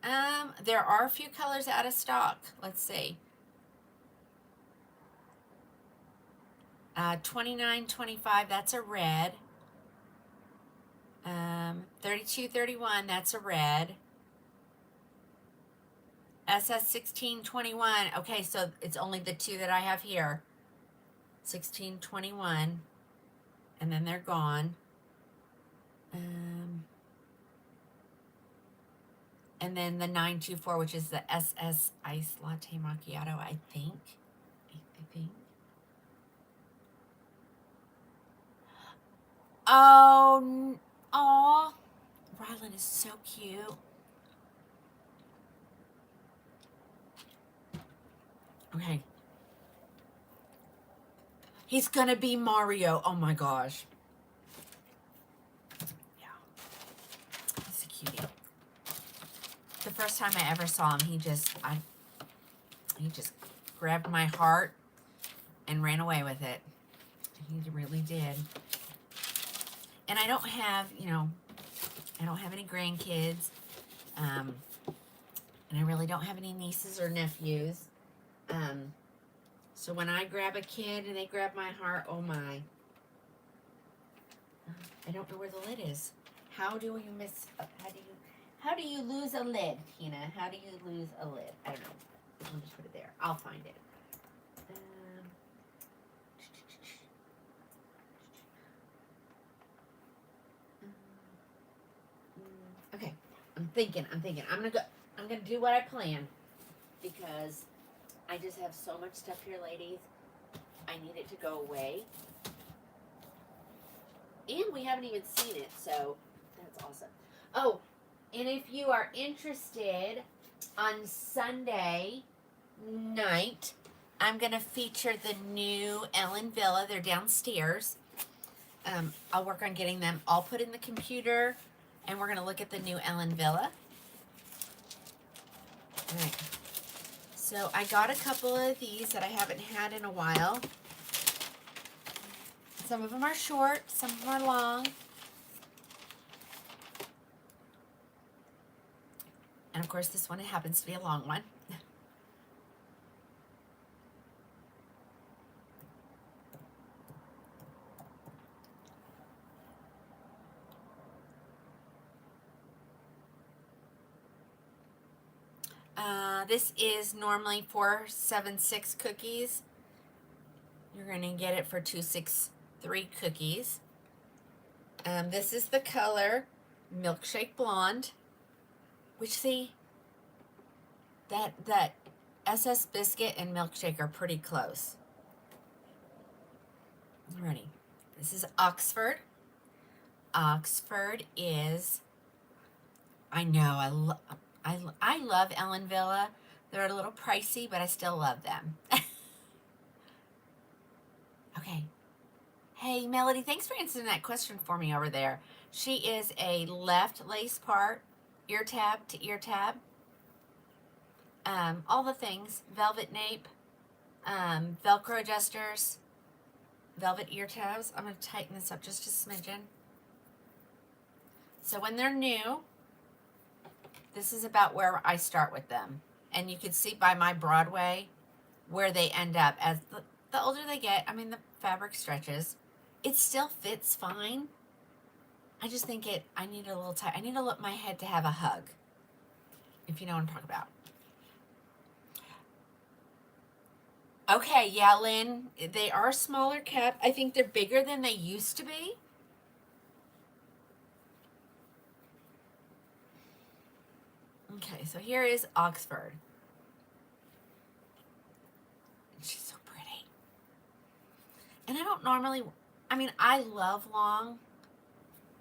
There are a few colors out of stock. Let's see. 29.25, that's a red. 32.31, that's a red. SS 16.21. Okay, so it's only the two that I have here. 16.21, and then they're gone. And then the 924, which is the SS Ice Latte Macchiato, I think. Oh, aw. Rylan is so cute. Okay. He's gonna be Mario. Oh my gosh. Yeah. He's a cutie. The first time I ever saw him, he just grabbed my heart and ran away with it. He really did. And I don't have, I don't have any grandkids. And I really don't have any nieces or nephews. So when I grab a kid and they grab my heart, oh my. I don't know where the lid is. How do you lose a lid, Tina? How do you lose a lid? I don't know. I'll just put it there. I'll find it. Okay. I'm thinking. I'm gonna do what I plan because I just have so much stuff here, ladies. I need it to go away. And we haven't even seen it, so that's awesome. Oh, and if you are interested, on Sunday night, I'm going to feature the new Ellen Villa. They're downstairs. I'll work on getting them all put in the computer, and we're going to look at the new Ellen Villa. All right. So I got a couple of these that I haven't had in a while. Some of them are short, some of them are long. And of course, this one happens to be a long one. This is normally 476 cookies. You're going to get it for 263 cookies. This is the color Milkshake Blonde, which see, that SS Biscuit and Milkshake are pretty close. Alrighty. This is Oxford. Oxford is, I know, I love Ellen Villa. They're a little pricey, but I still love them. Okay. Hey, Melody, thanks for answering that question for me over there. She is a left lace part, ear tab to ear tab. All the things, velvet nape, Velcro adjusters, velvet ear tabs. I'm going to tighten this up just a smidgen. So when they're new, this is about where I start with them. And you can see by my Broadway where they end up. As the older they get, I mean, the fabric stretches. It still fits fine. I just think I need a little tight. I need my head to have a hug, if you know what I'm talking about. Okay, yeah, Lynn, they are smaller cap. I think they're bigger than they used to be. Okay, so here is Oxford. She's so pretty. And I don't normally, I mean, I love long.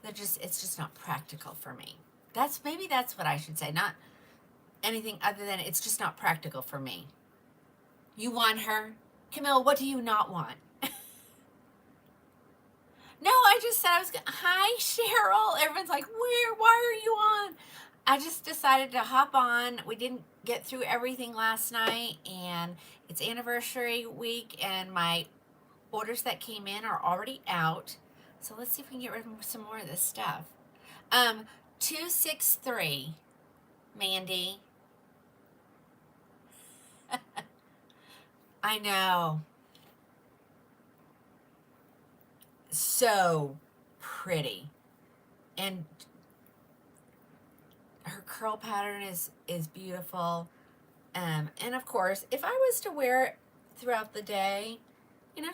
It's just not practical for me. Maybe that's what I should say. Not anything other than it's just not practical for me. You want her? Camille, what do you not want? No, I just said hi, Cheryl. Everyone's like, why are you on? I just decided to hop on. We didn't get through everything last night, and it's anniversary week, and my orders that came in are already out. So let's see if we can get rid of some more of this stuff. 263, Mandy. I know. So pretty. And her curl pattern is beautiful. And of course, if I was to wear it throughout the day,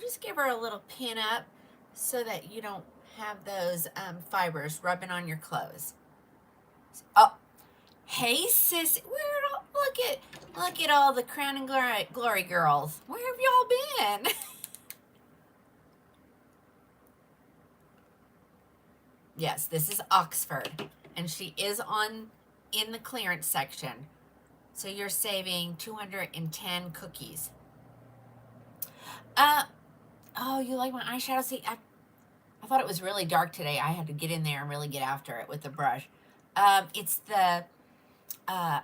just give her a little pin up so that you don't have those fibers rubbing on your clothes. Oh, hey sis, look at all the Crowning Glory girls. Where have y'all been? Yes, this is Oxford, and she is in the clearance section. So you're saving 210 cookies. Oh, you like my eyeshadow? See, I thought it was really dark today. I had to get in there and really get after it with the brush. It's the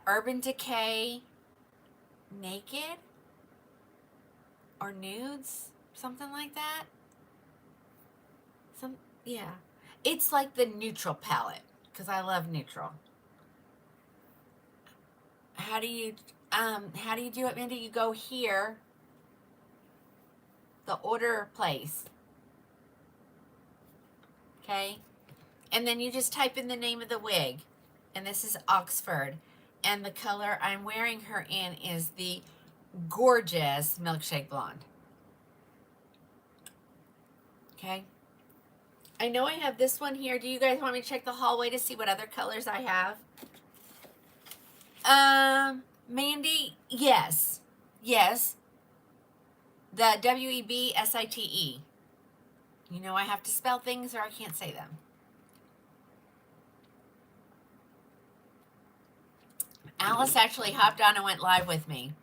Urban Decay Naked or Nudes, something like that. Yeah. It's like the neutral palette because I love neutral. How do you do it, Mindy? You go here, the order place. Okay? And then you just type in the name of the wig. And this is Oxford. And the color I'm wearing her in is the gorgeous Milkshake Blonde. Okay? I know I have this one here. Do you guys want me to check the hallway to see what other colors I have? Mandy, yes. Yes. The WEBSITE. I have to spell things or I can't say them. Alice actually hopped on and went live with me.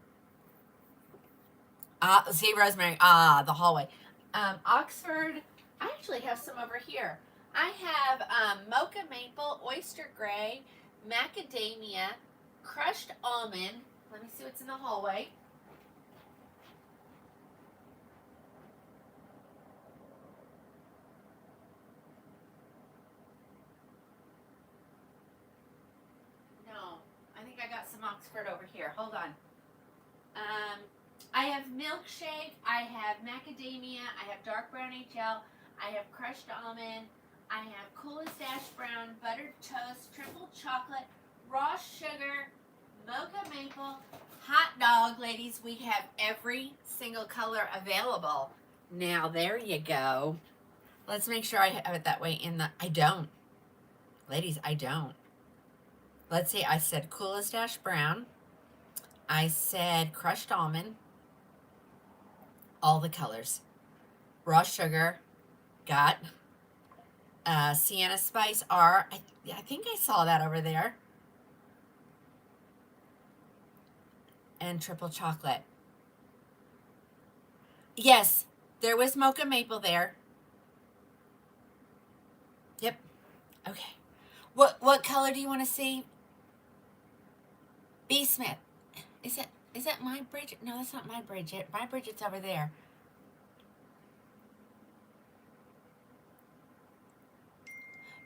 See, Rosemary. The hallway. Oxford. I actually have some over here. I have Mocha Maple, Oyster Gray, Macadamia, Crushed Almond. Let me see what's in the hallway. No, I think I got some Oxford over here. Hold on. I have Milkshake, I have Macadamia, I have Dark Brown HL, I have Crushed Almond, I have Coolest Dash Brown, Buttered Toast, Triple Chocolate, Raw Sugar, Mocha Maple, Hot Dog. Ladies, we have every single color available. Now, there you go. Let's make sure I have it that way I don't. Ladies, I don't. Let's see, I said Coolest Dash Brown. I said Crushed Almond. All the colors. Raw Sugar. Got. Sienna Spice R. I think I saw that over there. And Triple Chocolate. Yes, there was Mocha Maple there. Yep. Okay. What color do you want to see? B. Smith. Is that my Bridget? No, that's not my Bridget. My Bridget's over there.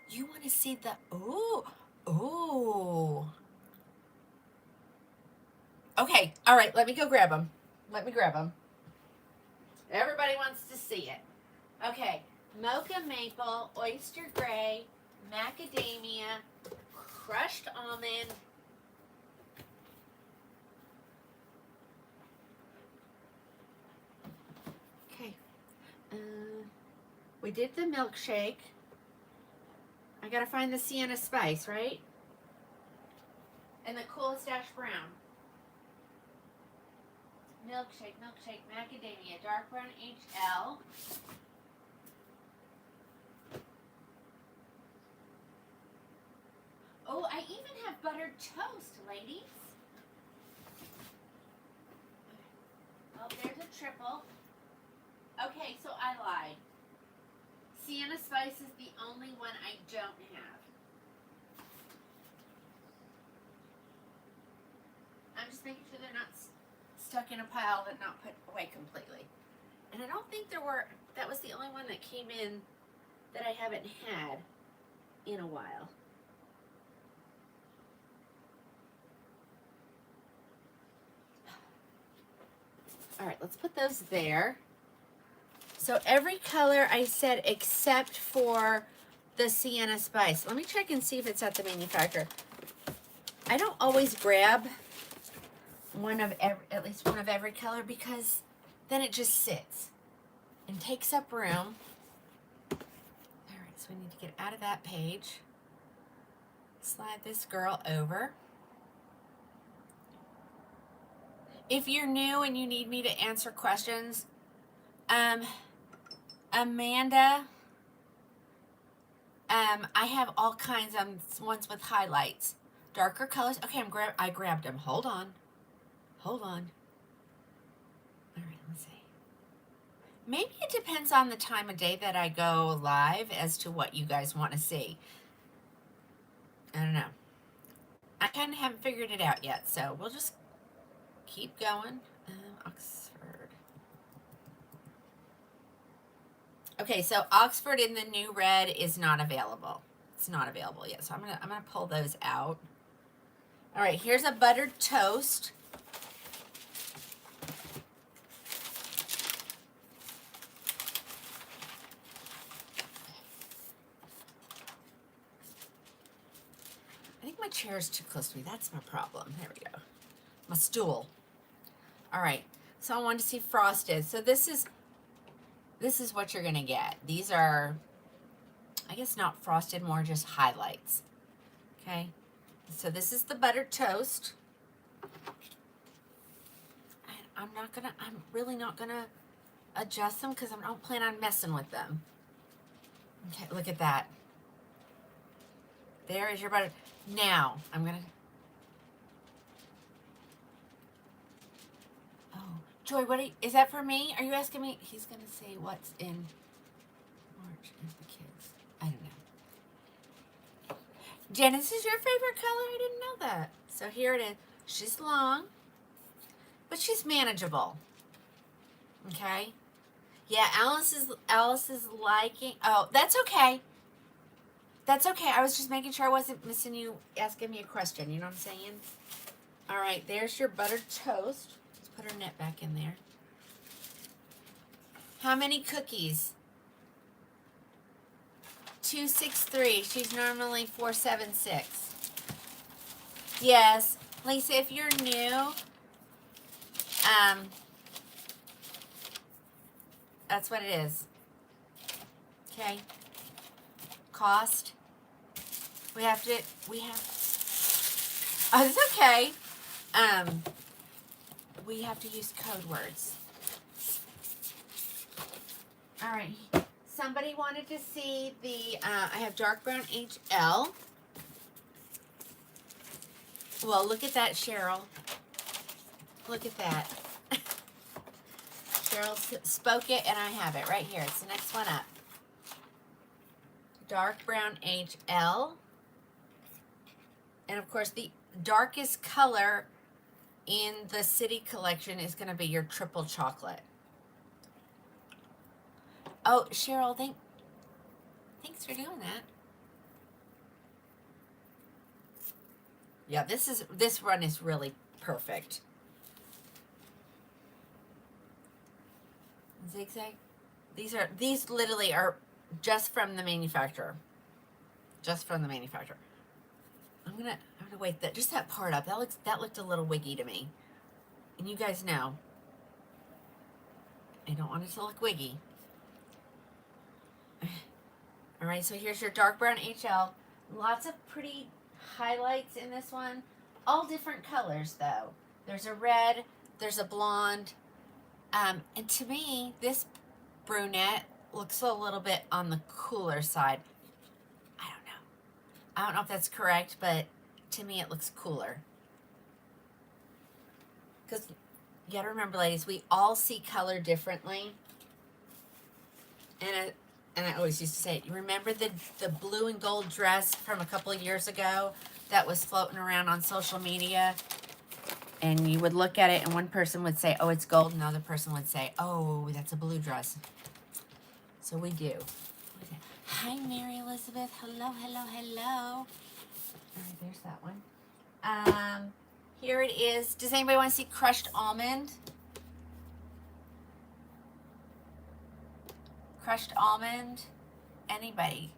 You want to see the ooh. Okay, all right, let me go grab them. Everybody wants to see it. Okay, Mocha Maple, Oyster Gray, Macadamia, Crushed Almond. Okay, we did the Milkshake. I gotta find the Sienna Spice, right? And the Coolest Dash Brown. Milkshake, Macadamia, Dark Brown HL. Oh, I even have Buttered Toast, ladies. Oh, there's a triple. Okay, so I lied. Sienna Spice is the only one I don't have. I'm just making sure they're not stuck in a pile and not put away completely. And I don't think that was the only one that came in that I haven't had in a while. All right, let's put those there. So every color I said except for the Sienna Spice. Let me check and see if it's at the manufacturer. I don't always grab at least one of every color, because then it just sits and takes up room. All right, so we need to get out of that page. Slide this girl over. If you're new and you need me to answer questions, Amanda, I have all kinds of ones with highlights, darker colors. Okay, I grabbed them. Hold on. All right, let's see. Maybe it depends on the time of day that I go live as to what you guys want to see. I don't know. I kind of haven't figured it out yet, so we'll just keep going. Oxford. Okay, so Oxford in the new red is not available. It's not available yet, so I'm gonna pull those out. All right, here's a buttered toast. I think my chair is too close to me. That's my problem. There we go. My stool. All right, so I wanted to see frosted. So this is what you're gonna get. These are, I guess, not frosted, more just highlights. Okay, so this is the buttered toast. I'm really not gonna adjust them because I don't plan on messing with them. Okay, look at that. There is your butter. Now I'm gonna. Oh, Joy, is that for me? Are you asking me? He's gonna say what's in March and the kids. I don't know. Jen, this is your favorite color? I didn't know that. So here it is. She's long, but she's manageable. Okay. Yeah, Alice is liking. Oh, that's okay. That's okay. I was just making sure I wasn't missing you asking me a question. You know what I'm saying? All right, there's your buttered toast. Let's put her net back in there. How many cookies? 263. She's normally 476. Yes, Lisa, if you're new, that's what it is. Okay. Cost. We have. Oh, it's okay. We have to use code words. All right. Somebody wanted to see the, I have dark brown HL. Well, look at that, Cheryl. Look at that. Cheryl spoke it, and I have it right here. It's the next one up. Dark brown HL. And, of course, the darkest color in the City collection is going to be your triple chocolate. Oh, Cheryl, thanks for doing that. Yeah, this run is really perfect. Zigzag. These literally are just from the manufacturer. Just from the manufacturer. I'm gonna wait just that part up. That looked a little wiggy to me. And you guys know, I don't want it to look wiggy. All right, so here's your dark brown HL. Lots of pretty highlights in this one. All different colors, though. There's a red, there's a blonde. And to me, this brunette looks a little bit on the cooler side. I don't know if that's correct, but to me it looks cooler. Because you gotta remember, ladies, we all see color differently. And I always used to say, you remember the blue and gold dress from a couple of years ago that was floating around on social media? And you would look at it and one person would say, oh, it's gold. And the other person would say, oh, that's a blue dress. So we do. Hi, Mary Elizabeth. Hello, hello, hello. All right, there's that one. Here it is. Does anybody want to see crushed almond? crushed almond. Anybody?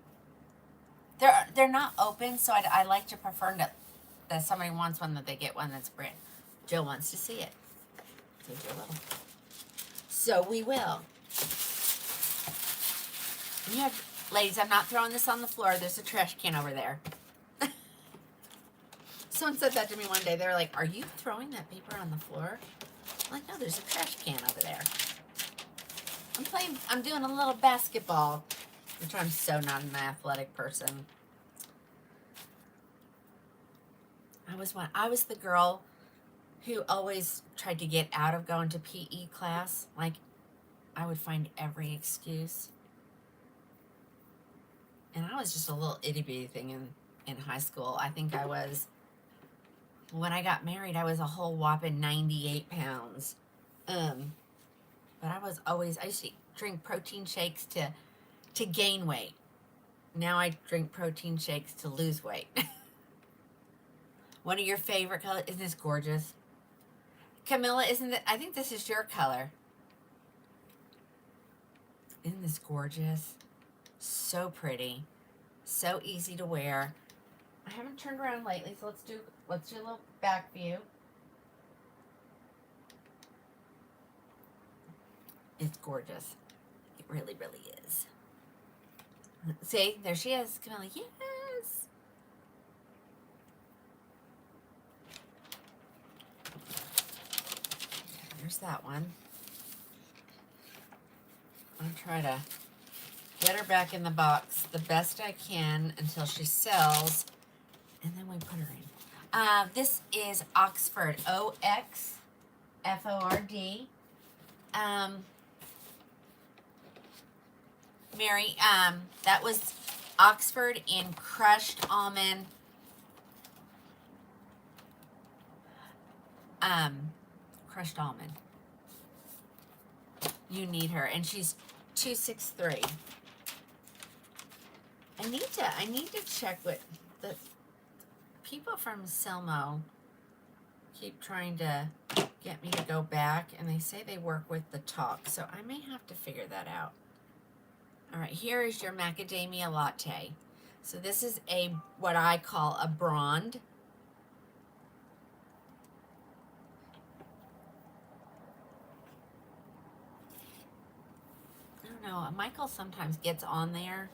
They're not open, so I like to prefer that somebody wants one, that they get one that's brand. Jill wants to see it. So Jill will. So we will. You have, ladies, I'm not throwing this on the floor. There's a trash can over there. Someone said that to me one day. They were like, "Are you throwing that paper on the floor?" I'm like, "No, there's a trash can over there." I'm doing a little basketball, which I'm so not an athletic person. I was the girl who always tried to get out of going to PE class. Like, I would find every excuse. And I was just a little itty bitty thing in high school. I think I was, when I got married, I was a whole whopping 98 pounds. But I used to drink protein shakes to gain weight. Now I drink protein shakes to lose weight. One of your favorite colors, isn't this gorgeous? Camilla, I think this is your color. Isn't this gorgeous? So pretty. So easy to wear. I haven't turned around lately, so let's do a little back view. It's gorgeous. It really, really is. See, there she is. Camilla, yes. There's that one. I'll try to get her back in the box the best I can until she sells, and then we put her in. This is Oxford, OXFORD. Mary, that was Oxford in crushed almond. Crushed almond. You need her, and she's 263. I need to check what the people from Selmo keep trying to get me to go back, and they say they work with the talk, so I may have to figure that out. All right, here is your macadamia latte. So this is what I call a blonde. I don't know. Michael sometimes gets on there.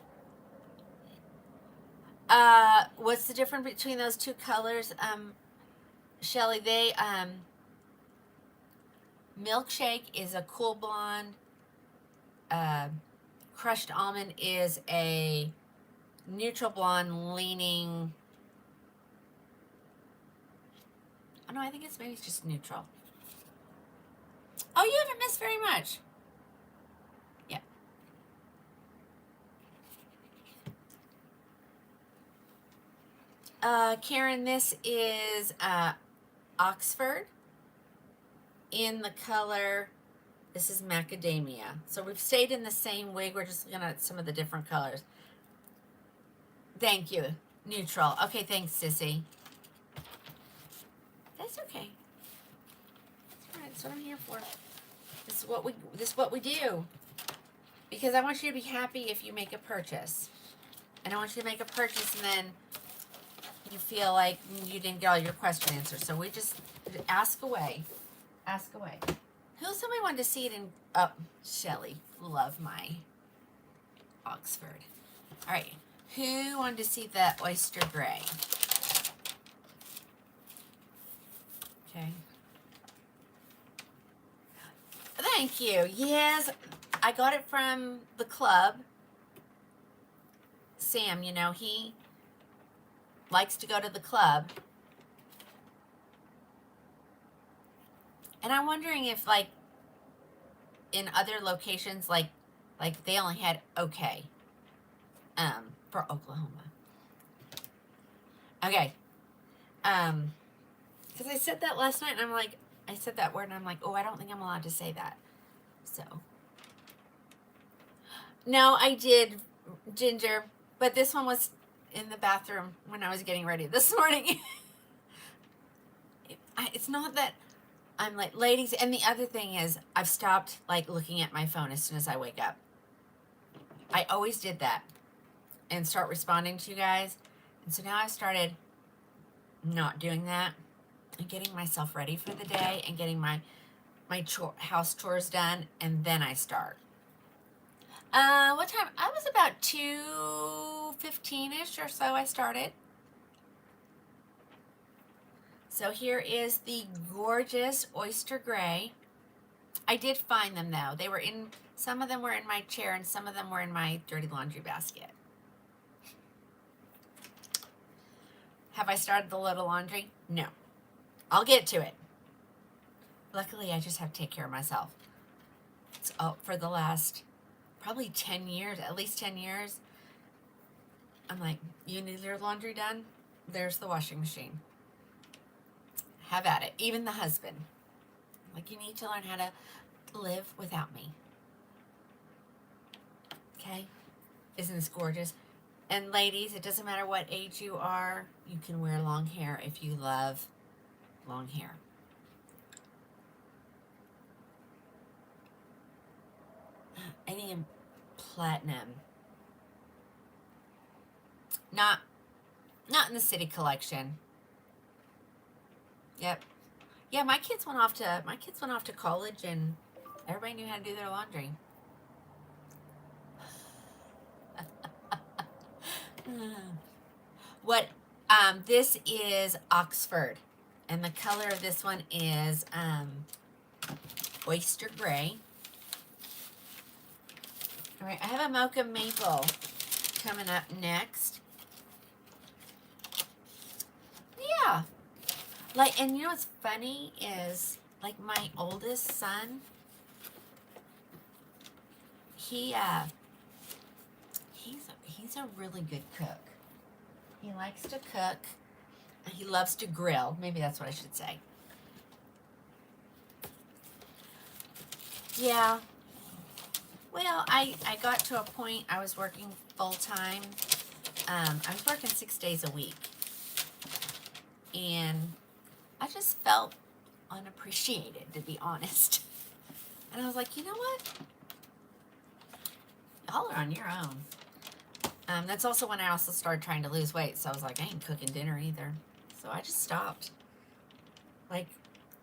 What's the difference between those two colors? Shelly, milkshake is a cool blonde. Crushed almond is a neutral blonde leaning. Oh no, I think it's maybe just neutral. Oh, you haven't missed very much. Karen, this is Oxford in the color, this is macadamia. So we've stayed in the same wig. We're just looking at some of the different colors. Thank you. Neutral. Okay, thanks, Sissy. That's okay. That's all right. That's what I'm here for. This is what we do. Because I want you to be happy if you make a purchase. And I want you to make a purchase and then you feel like you didn't get all your question answered. So we just ask away. Ask away. Somebody wanted to see it in, oh, Shelly. Love my Oxford. All right. Who wanted to see the oyster gray? Okay. Thank you. Yes, I got it from the club. Sam, you know, he likes to go to the club. And I'm wondering if, like, in other locations, like they only had okay, for Oklahoma. Okay. Because I said that last night, and I'm like, I said that word, and I'm like, oh, I don't think I'm allowed to say that. So. No, I did, Ginger, but this one was in the bathroom when I was getting ready this morning. It's not that I'm like, ladies, and the other thing is I've stopped like looking at my phone as soon as I wake up. I always did that and start responding to you guys. And so now I started not doing that and getting myself ready for the day and getting my house chores done, and then I start. What time? I was about 2:15ish or so I started. So here is the gorgeous oyster gray. I did find them though. They were in, some of them were in my chair and some of them were in my dirty laundry basket. Have I started the load of laundry? No. I'll get to it. Luckily, I just have to take care of myself. So for the last probably 10 years, at least 10 years, I'm like, you need your laundry done? There's the washing machine. Have at it. Even the husband. Like, you need to learn how to live without me. Okay? Isn't this gorgeous? And ladies, it doesn't matter what age you are, you can wear long hair if you love long hair. Any in platinum. Not in the city collection. Yep. Yeah, my kids went off to college and everybody knew how to do their laundry. What this is Oxford, and the color of this one is oyster gray. All right, I have a mocha maple coming up next. Yeah. Like, and you know what's funny is, like, my oldest son, he's a really good cook. He likes to cook. He loves to grill. Maybe that's what I should say. Yeah. Well, I got to a point, I was working full-time. I was working 6 days a week. And I just felt unappreciated, to be honest. And I was like, you know what? Y'all are on your own. That's also when I also started trying to lose weight. So I was like, I ain't cooking dinner either. So I just stopped. Like,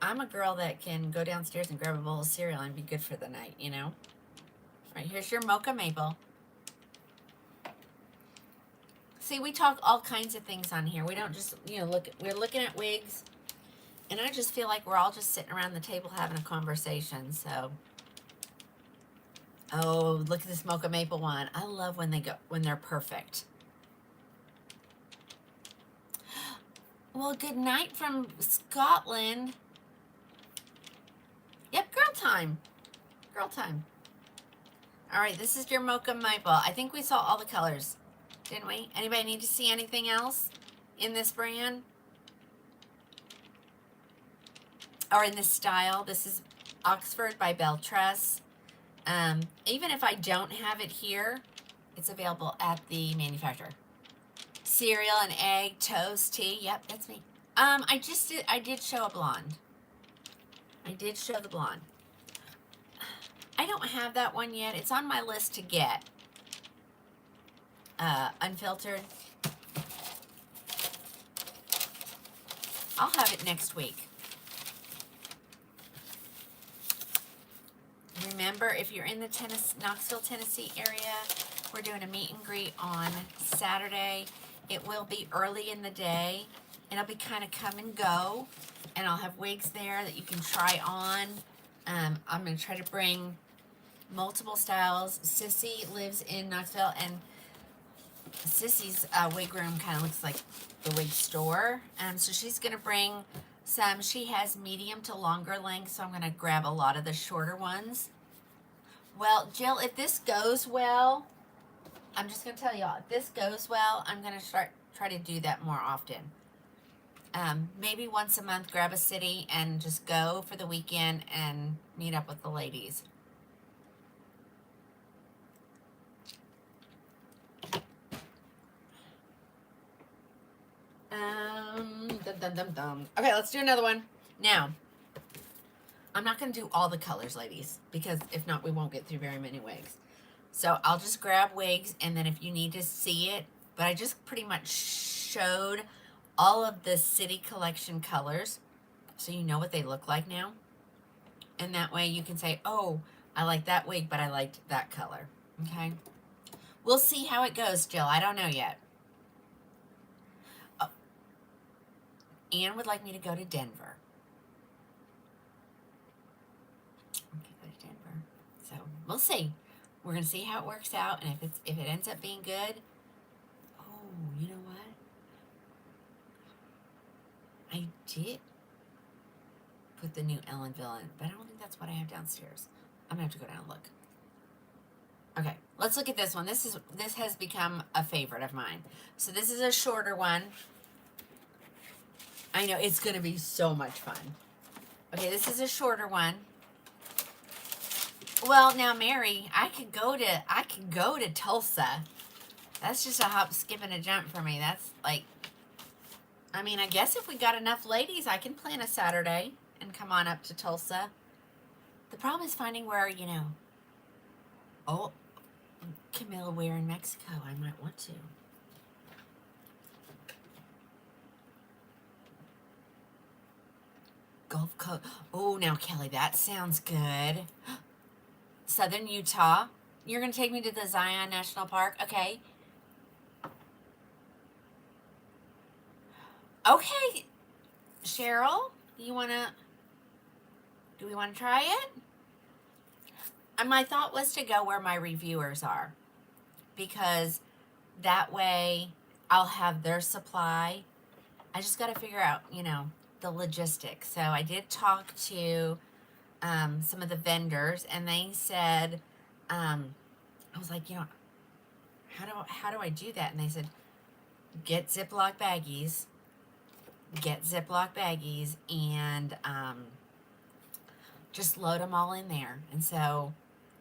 I'm a girl that can go downstairs and grab a bowl of cereal and be good for the night, you know? All right, here's your mocha maple. See, we talk all kinds of things on here. We don't just, you know, we're looking at wigs. And I just feel like we're all just sitting around the table having a conversation, so. Oh, look at this mocha maple one. I love when they're perfect. Well, good night from Scotland. Yep, girl time. Girl time. All right, this is your mocha maple. I think we saw all the colors, didn't we? Anybody need to see anything else in this brand? Or in this style? This is Oxford by Beltress. Even if I don't have it here, it's available at the manufacturer. Cereal and egg, toast, tea. Yep, that's me. I did show a blonde. I did show the blonde. I don't have that one yet. It's on my list to get. Unfiltered. I'll have it next week. Remember, if you're in the Knoxville, Tennessee area, we're doing a meet and greet on Saturday. It will be early in the day, and it'll be kind of come and go, and I'll have wigs there that you can try on. I'm going to try to bring multiple styles. Sissy lives in Knoxville, and Sissy's wig room kind of looks like the wig store. So she's going to bring some. She has medium to longer length, so I'm going to grab a lot of the shorter ones. Well, Jill, if this goes well, I'm just going to tell y'all, if this goes well, I'm going to try to do that more often. Maybe once a month, grab a city and just go for the weekend and meet up with the ladies. Okay, let's do another one. Now, I'm not going to do all the colors, ladies, because if not, we won't get through very many wigs. So I'll just grab wigs, and then if you need to see it, but I just pretty much showed all of the City Collection colors so you know what they look like now. And that way you can say, oh, I like that wig, but I liked that color. Okay? We'll see how it goes, Jill. I don't know yet. Oh, Anne would like me to go to Denver. Okay, go to Denver. So we'll see. We're gonna see how it works out, and if it ends up being good, oh, you know what? I did put the new Ellenville in, but I don't think that's what I have downstairs. I'm gonna have to go down and look. Okay, let's look at this one. This has become a favorite of mine. So this is a shorter one. I know it's gonna be so much fun. Okay, this is a shorter one. Well, now, Mary, I could go to Tulsa. That's just a hop, skip, and a jump for me. That's like, I mean, I guess if we got enough ladies, I can plan a Saturday and come on up to Tulsa. The problem is finding where, you know, oh, Camilla, where in Mexico? I might want to. Gulf Coast. Oh, now, Kelly, that sounds good. Southern Utah. You're going to take me to the Zion National Park? Okay. Okay. Cheryl, do we want to try it? And my thought was to go where my reviewers are, because that way I'll have their supply. I just got to figure out, you know, the logistics. So I did talk to some of the vendors, and they said, I was like, you know, how do I do that? And they said, get Ziploc baggies, and just load them all in there. And so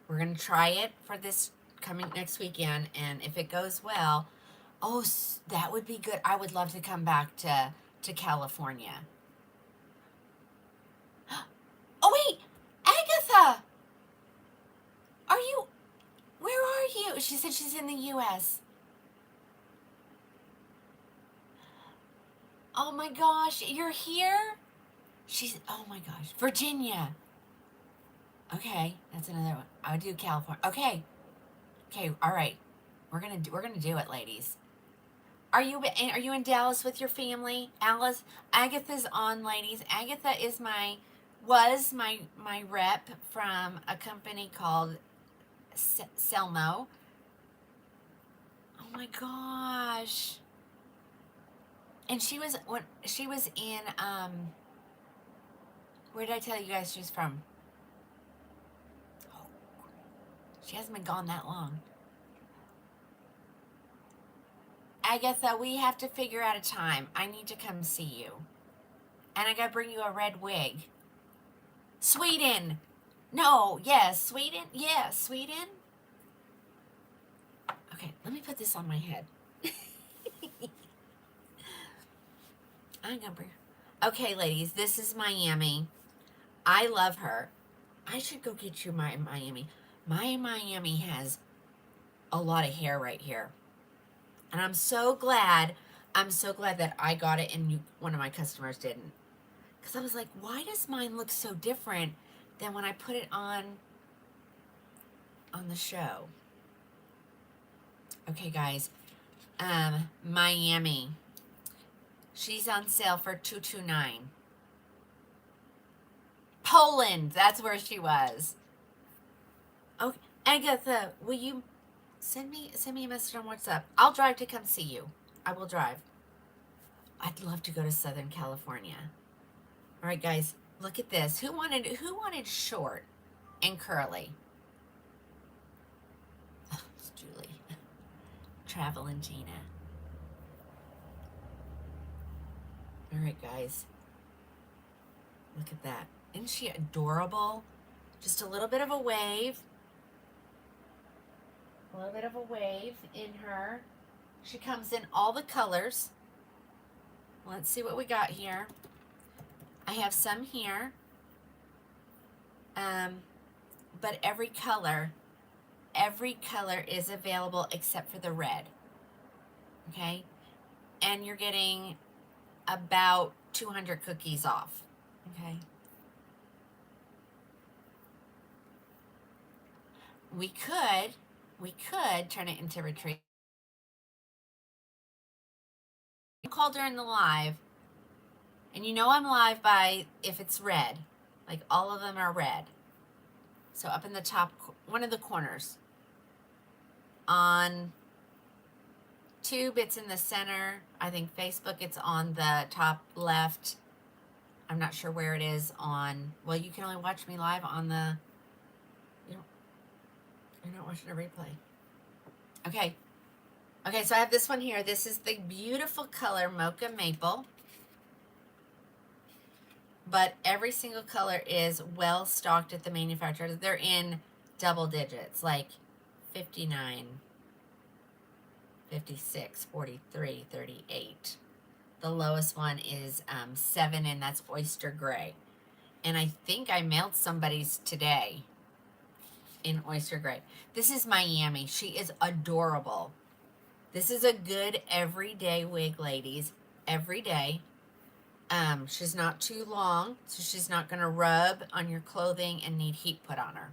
we're gonna try it for this coming next weekend, and if it goes well, oh, that would be good. I would love to come back to California. Oh wait, Agatha, where are you? She said she's in the U.S. Oh my gosh, you're here? Oh my gosh, Virginia. Okay, that's another one. I would do California. Okay, all right. We're gonna do it, ladies. Are you in Dallas with your family, Alice? Agatha's on, ladies. Agatha was my rep from a company called Selmo. Oh my gosh. And she was in where did I tell you guys she's from? Oh, she hasn't been gone that long. Agatha, we have to figure out a time. I need to come see you. And I gotta bring you a red wig. Sweden. No, yes, Sweden. Yes, Sweden. Okay, let me put this on my head. I'm gonna bring her. Okay, ladies, this is Miami. I love her. I should go get you my Miami. My Miami has a lot of hair right here. And I'm so glad that I got it and one of my customers didn't. Because I was like, why does mine look so different than when I put it on the show? Okay, guys. Miami. She's on sale for $229. Poland. That's where she was. Okay, Agatha, will you send me a message on WhatsApp? I'll drive to come see you. I will drive. I'd love to go to Southern California. All right, guys, look at this. Who wanted short and curly? Oh, it's Julie. Travel and Gina. All right, guys. Look at that. Isn't she adorable? Just a little bit of a wave. A little bit of a wave in her. She comes in all the colors. Let's see what we got here. I have some here. But every color every color is available except for the red. Okay? And you're getting about 200 cookies off. Okay? We could turn it into retreat. Call during the live, and you know I'm live by if it's red, like all of them are red. So up in the top, one of the corners. On Tube, it's in the center. I think Facebook, it's on the top left. I'm not sure where it is on. Well, you can only watch me live on the. You're not watching a replay. Okay. Okay, so I have this one here. This is the beautiful color Mocha Maple. But every single color is well stocked at the manufacturer. They're in double digits, like 59, 56, 43, 38. The lowest one is 7, and that's Oyster Gray. And I think I mailed somebody's today in Oyster Gray. This is Miami. She is adorable. This is a good everyday wig, ladies. Every day. She's not too long, so she's not going to rub on your clothing and need heat put on her.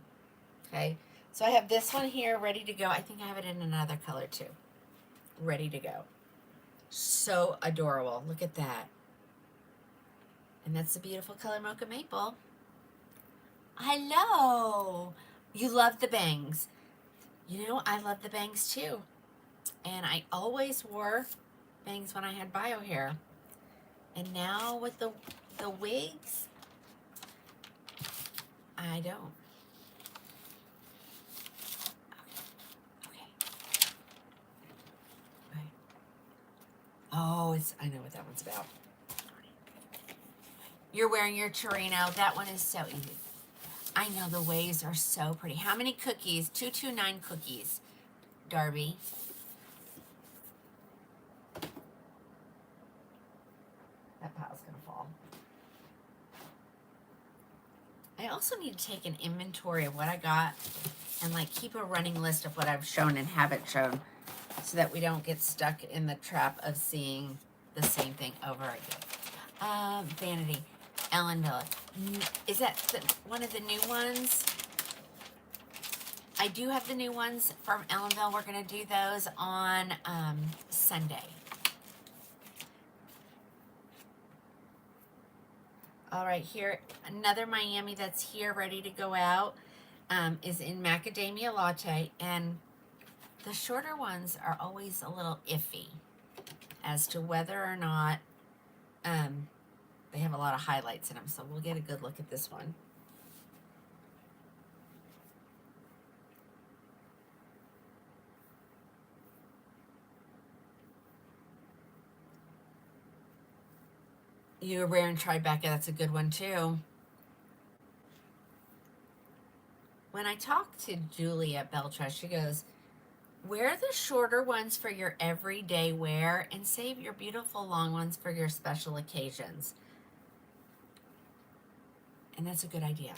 Okay? So I have this one here ready to go. I think I have it in another color too. Ready to go. So adorable. Look at that. And that's the beautiful color Mocha Maple. Hello. You love the bangs. You know, I love the bangs too. And I always wore bangs when I had bio hair. And now with the wigs, I don't. Okay. Oh, I know what that one's about. You're wearing your Torino. That one is so easy. I know the waves are so pretty. How many cookies? 229 cookies, Darby. That pile's gonna fall. I also need to take an inventory of what I got and like keep a running list of what I've shown and haven't shown so that we don't get stuck in the trap of seeing the same thing over again. Vanity, Ellenville. Is that one of the new ones? I do have the new ones from Ellenville. We're gonna do those on Sunday. All right, here, another Miami that's here ready to go out is in Macadamia Latte. And the shorter ones are always a little iffy as to whether or not they have a lot of highlights in them. So we'll get a good look at this one. You're wearing Tribeca, that's a good one too. When I talked to Julie at Beltra, she goes, wear the shorter ones for your everyday wear and save your beautiful long ones for your special occasions. And that's a good idea.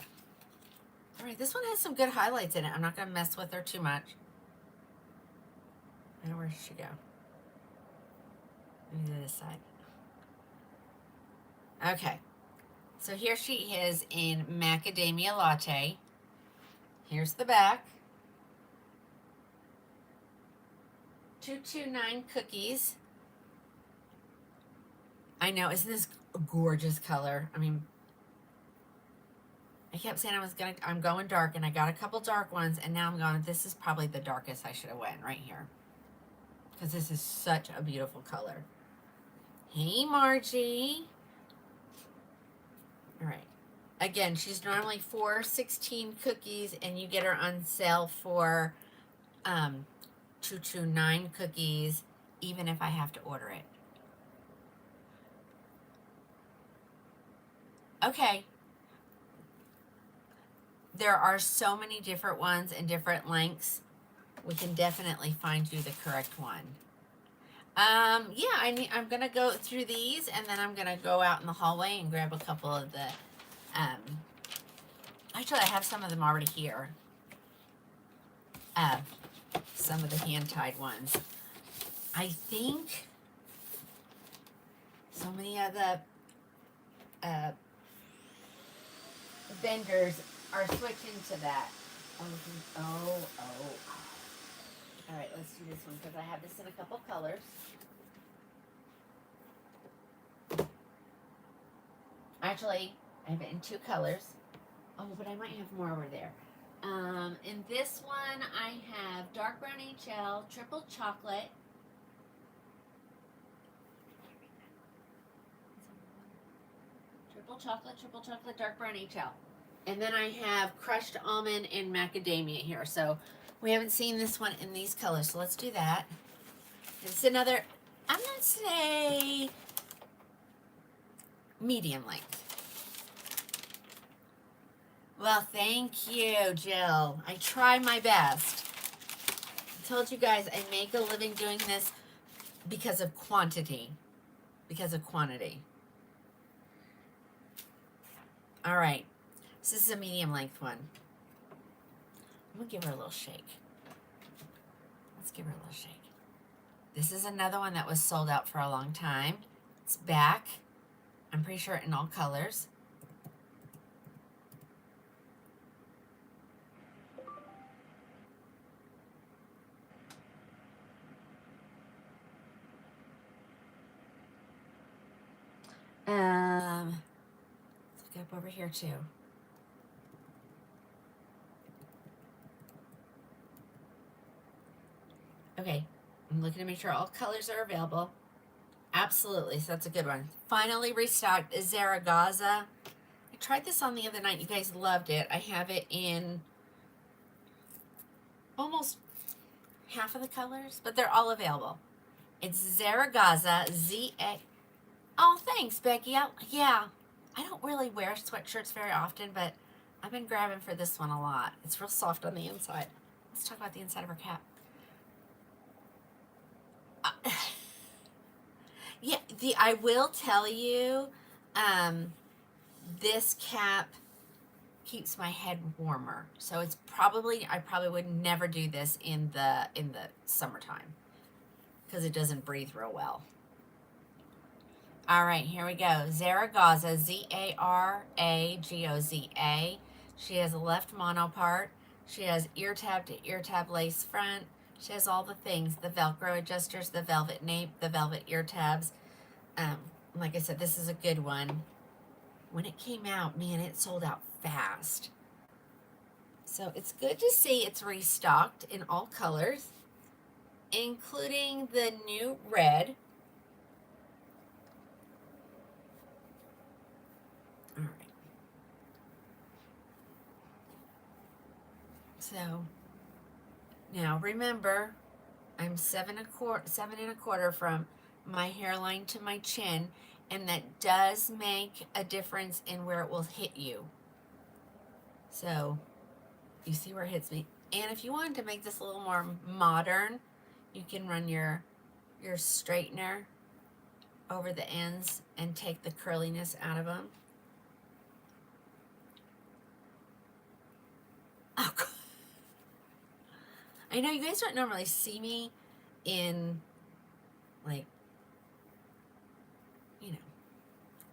All right, this one has some good highlights in it. I'm not going to mess with her too much. And where did she go? Maybe this side. Okay, so here she is in Macadamia Latte. Here's the back. 229 cookies. I know, isn't this a gorgeous color? I mean, I kept saying I'm going dark, and I got a couple dark ones, and now I'm going, this is probably the darkest I should have went right here. Because this is such a beautiful color. Hey, Margie. All right. Again, she's normally $4.16 cookies, and you get her on sale for $229 cookies, even if I have to order it. Okay. There are so many different ones and different lengths. We can definitely find you the correct one. Yeah, I'm going to go through these, and then I'm going to go out in the hallway and grab a couple of the, actually, I have some of them already here. some of the hand-tied ones. I think so many of the vendors are switching to that. Oh. All right, let's do this one because I have this in a couple colors. Actually, I have it in 2 colors. Oh, but I might have more over there. In this one, I have dark brown HL, triple chocolate. Triple chocolate, dark brown HL. And then I have crushed almond and macadamia here. So we haven't seen this one in these colors. So let's do that. It's another, I'm going to say medium length. Well, thank you, Jill. I try my best. I told you guys I make a living doing this because of quantity. All right. So this is a medium length one. I'm going to give her a little shake. Let's give her a little shake. This is another one that was sold out for a long time. It's back. I'm pretty sure in all colors. Let's look up over here too. Okay, I'm looking to make sure all colors are available. Absolutely, so that's a good one. Finally restocked is Zeragaza. I tried this on the other night. You guys loved it. I have it in almost half of the colors, but they're all available. It's Zeragaza, Z-A. Oh, thanks, Becky. Yeah, I don't really wear sweatshirts very often, but I've been grabbing for this one a lot. It's real soft on the inside. Let's talk about the inside of her cap. Yeah, I will tell you, this cap keeps my head warmer. So it's probably, I probably would never do this in the summertime because it doesn't breathe real well. All right, here we go. Zeragaza, Z-A-R-A-G-O-Z-A. She has a left mono part. She has ear tab to ear tab lace front. She has all the things, the Velcro adjusters, the velvet nape, the velvet ear tabs. Like I said, this is a good one. When it came out, man, it sold out fast. So it's good to see it's restocked in all colors, including the new red. All right. So now remember, I'm 7.25 from my hairline to my chin, and that does make a difference in where it will hit you. So you see where it hits me. And if you wanted to make this a little more modern, you can run your straightener over the ends and take the curliness out of them. Oh, God. I know you guys don't normally see me in, like, you know,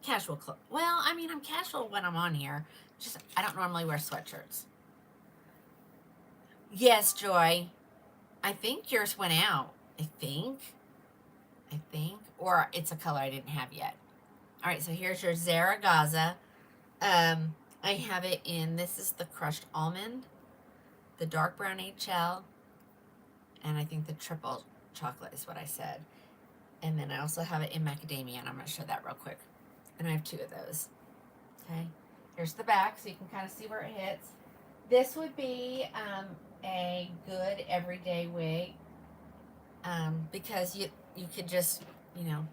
casual clothes. Well, I mean, I'm casual when I'm on here. Just, I don't normally wear sweatshirts. Yes, Joy. I think yours went out. I think. Or it's a color I didn't have yet. All right, so here's your Zeragaza. I have it in, this is the crushed almond, the dark brown HL, and I think the triple chocolate is what I said. And then I also have it in macadamia, and I'm going to show that real quick. And I have 2 of those. Okay, here's the back, so you can kind of see where it hits. This would be a good everyday wig, because you could just, you know.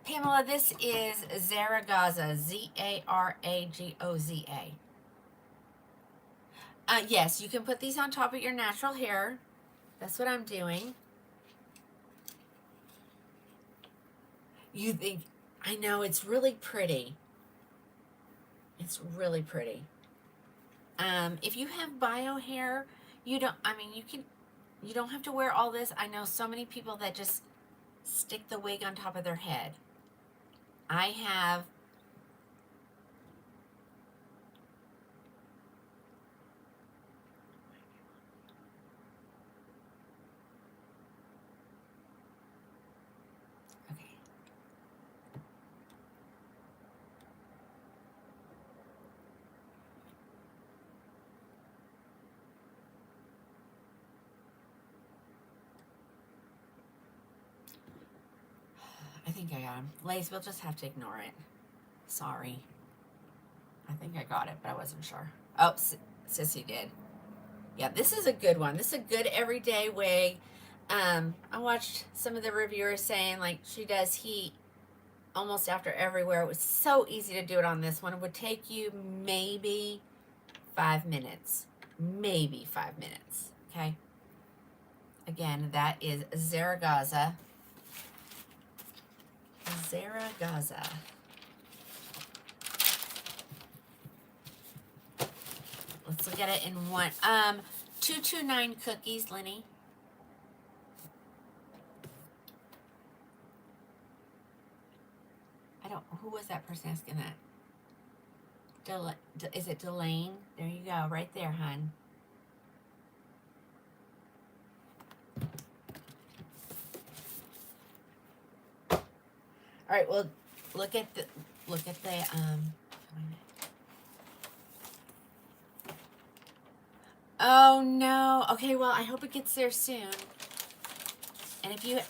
Pamela, this is Zeragaza, Z-A-R-A-G-O-Z-A. Yes, you can put these on top of your natural hair. That's what I'm doing. You think, I know, it's really pretty. It's really pretty. If you have bio hair, you don't, I mean, you don't have to wear all this. I know so many people that just stick the wig on top of their head. I have, okay. I think I got him. Lace, we'll just have to ignore it. Sorry. I think I got it, but I wasn't sure. Oh, Sissy did. Yeah, this is a good one. This is a good everyday wig. I watched some of the reviewers saying like she does heat almost after everywhere. It was so easy to do it on this one. It would take you maybe 5 minutes. Maybe 5 minutes. Okay. Again, that is Zeragaza. Zeragaza. Let's look at it in one. 229 cookies, Lenny. I don't, who was that person asking that? Is it Delane? There you go, right there, hon. All right, well, look at the, oh no. Okay, well, I hope it gets there soon. And if you,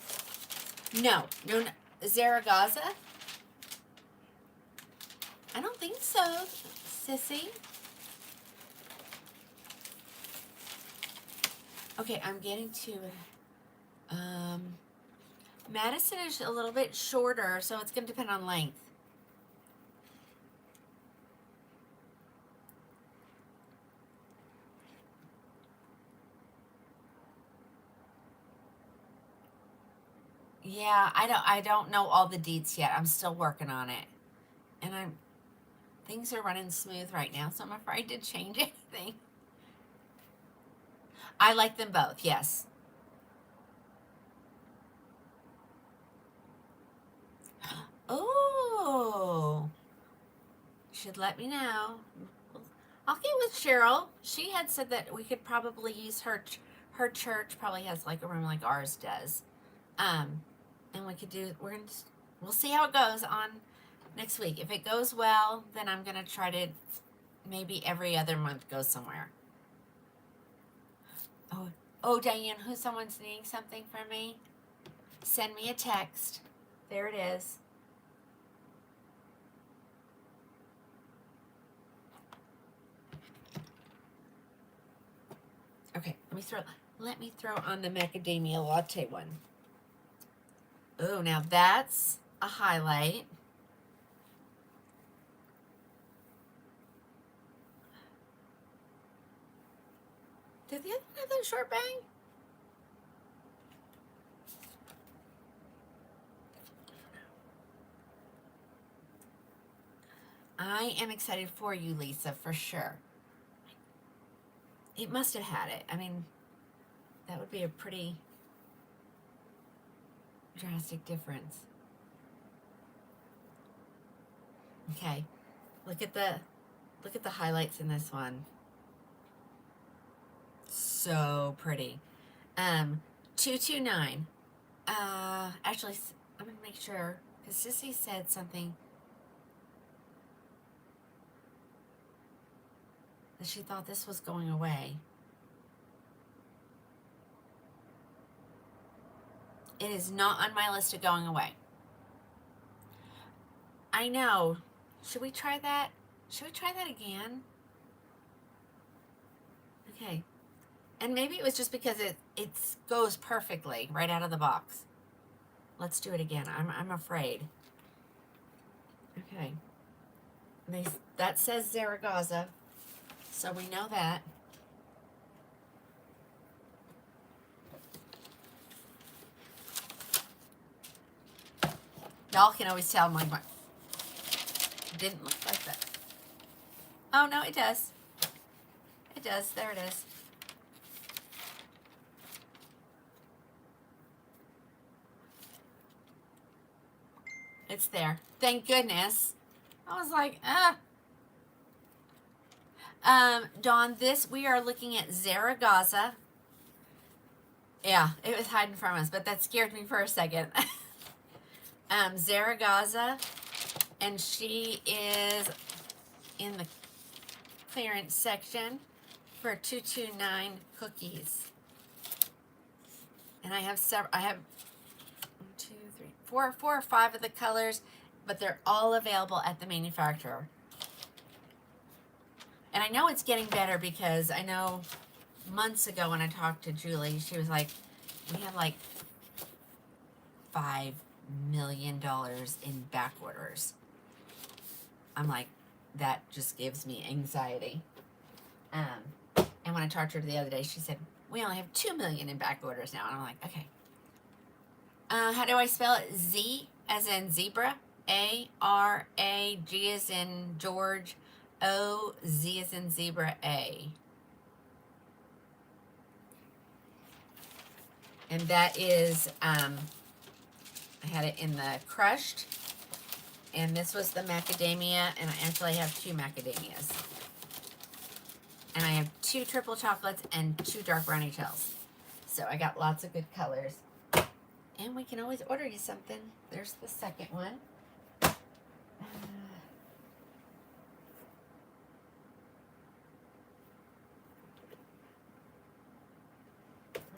no, Zeragaza? I don't think so, Sissy. Okay, I'm getting to Madison is a little bit shorter, so it's going to depend on length. Yeah, I don't know all the deets yet. I'm still working on it. And things are running smooth right now, so I'm afraid to change anything. I like them both, yes. Oh, should let me know. I'll get with Cheryl. She had said that we could probably use her church probably has like a room like ours does. And we could do, we'll see how it goes on next week. If it goes well, then I'm going to try to maybe every other month go somewhere. Oh, Diane, someone's needing something from me? Send me a text. There it is. Okay, let me throw on the macadamia latte one. Oh, now that's a highlight. Did the other one have that short bang? I am excited for you, Lisa, for sure. It must have had it. I mean, that would be a pretty drastic difference. Okay, look at the highlights in this one. So pretty. 229. Actually, I'm gonna make sure because Sissy said something that she thought this was going away. It is not on my list of going away. I know. Should we try that? Should we try that again? Okay. And maybe it was just because it goes perfectly right out of the box. Let's do it again. I'm afraid. Okay. That says Zeragaza, so we know that. Y'all can always tell my didn't look like that. Oh no, it does. does. There it is. It's there. Thank goodness. I was like, Dawn, we are looking at Zeragaza. Yeah, it was hiding from us, but that scared me for a second. Zeragaza, and she is in the clearance section for $229 cookies. And I have several. I have 1, 2, 3, 4 or 5 of the colors, but they're all available at the manufacturer. And I know it's getting better because I know months ago when I talked to Julie, she was like, we have like $5 million in back orders. I'm like, that just gives me anxiety. And when I talked to her the other day, she said, we only have 2 million in back orders now. And I'm like, okay. How do I spell it? Z as in zebra, A-R-A, G as in George, O, Z as in zebra, A. And that is, I had it in the crushed, and this was the macadamia, and I actually have 2 macadamias. And I have 2 triple chocolates and 2 dark brownie shells. So I got lots of good colors. And we can always order you something. There's the second one.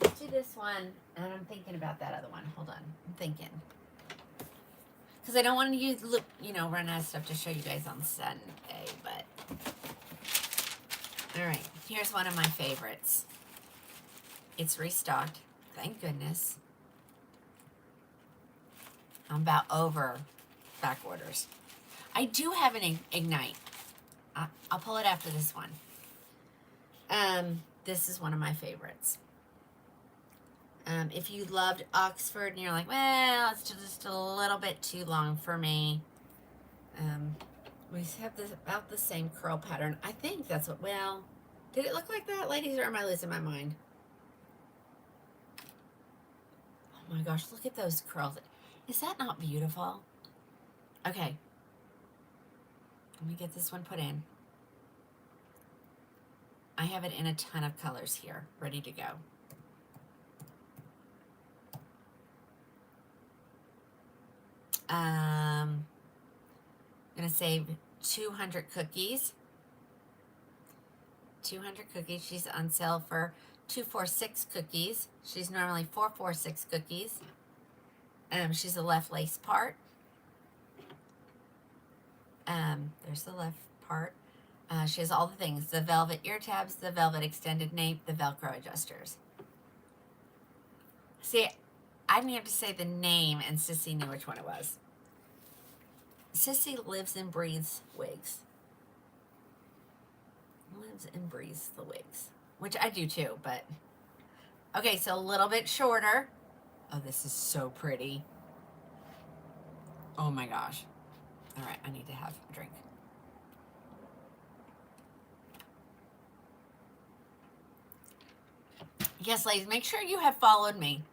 Let's do this one. And I'm thinking about that other one. Hold on. I'm thinking. Because I don't want to use, run out of stuff to show you guys on Sunday. But, all right. Here's one of my favorites. It's restocked. Thank goodness. I'm about over back orders. I do have an Ignite. I'll pull it after this one. This is one of my favorites. If you loved Oxford and you're like, well, it's just a little bit too long for me. We have about the same curl pattern. I think that's what, well, did it look like that, ladies, or am I losing my mind? Oh my gosh, look at those curls. Is that not beautiful? Okay. Let me get this one put in. I have it in a ton of colors here, ready to go. I'm going to save 200 cookies. 200 cookies. She's on sale for $246 cookies. She's normally $446 cookies. She's the left lace part. There's the left part. She has all the things. The velvet ear tabs, the velvet extended nape, the Velcro adjusters. See, I didn't have to say the name and Sissy knew which one it was. Sissy lives and breathes wigs. Lives and breathes the wigs. Which I do too, but... Okay, so a little bit shorter. Oh, this is so pretty. Oh my gosh. All right, I need to have a drink. Yes, ladies, make sure you have followed me.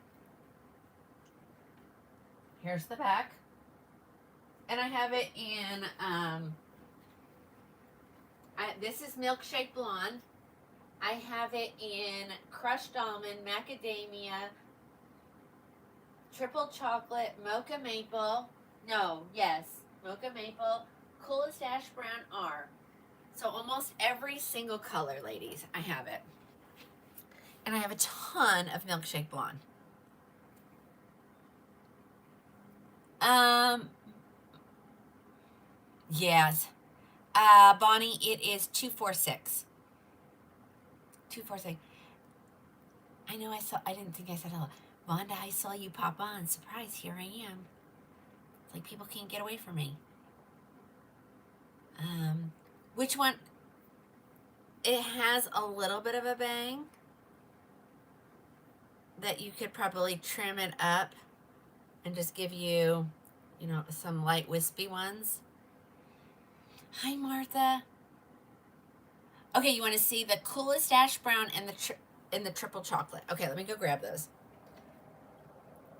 Here's the back. And I have it in, this is Milkshake Blonde. I have it in crushed almond, macadamia, triple chocolate, mocha maple. No, yes, mocha maple, coolest ash brown R. So almost every single color, ladies, I have it. And I have a ton of Milkshake Blonde. Yes. Bonnie, it is 246. 246. I know I didn't think I said hello. Vonda, I saw you pop on. Surprise, here I am. It's like people can't get away from me. Which one? It has a little bit of a bang that you could probably trim it up and just give you, some light wispy ones. Hi, Martha. Okay, you want to see the coolest ash brown and the triple chocolate. Okay, let me go grab those.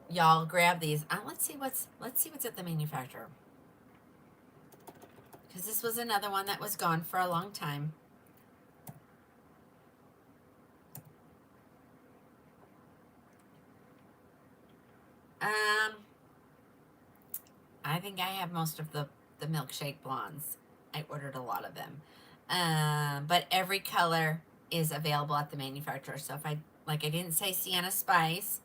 Y'all grab these. Let's see what's at the manufacturer. Because this was another one that was gone for a long time. I think I have most of the milkshake blondes. I ordered a lot of them. But every color is available at the manufacturer. So if I didn't say Sienna Spice,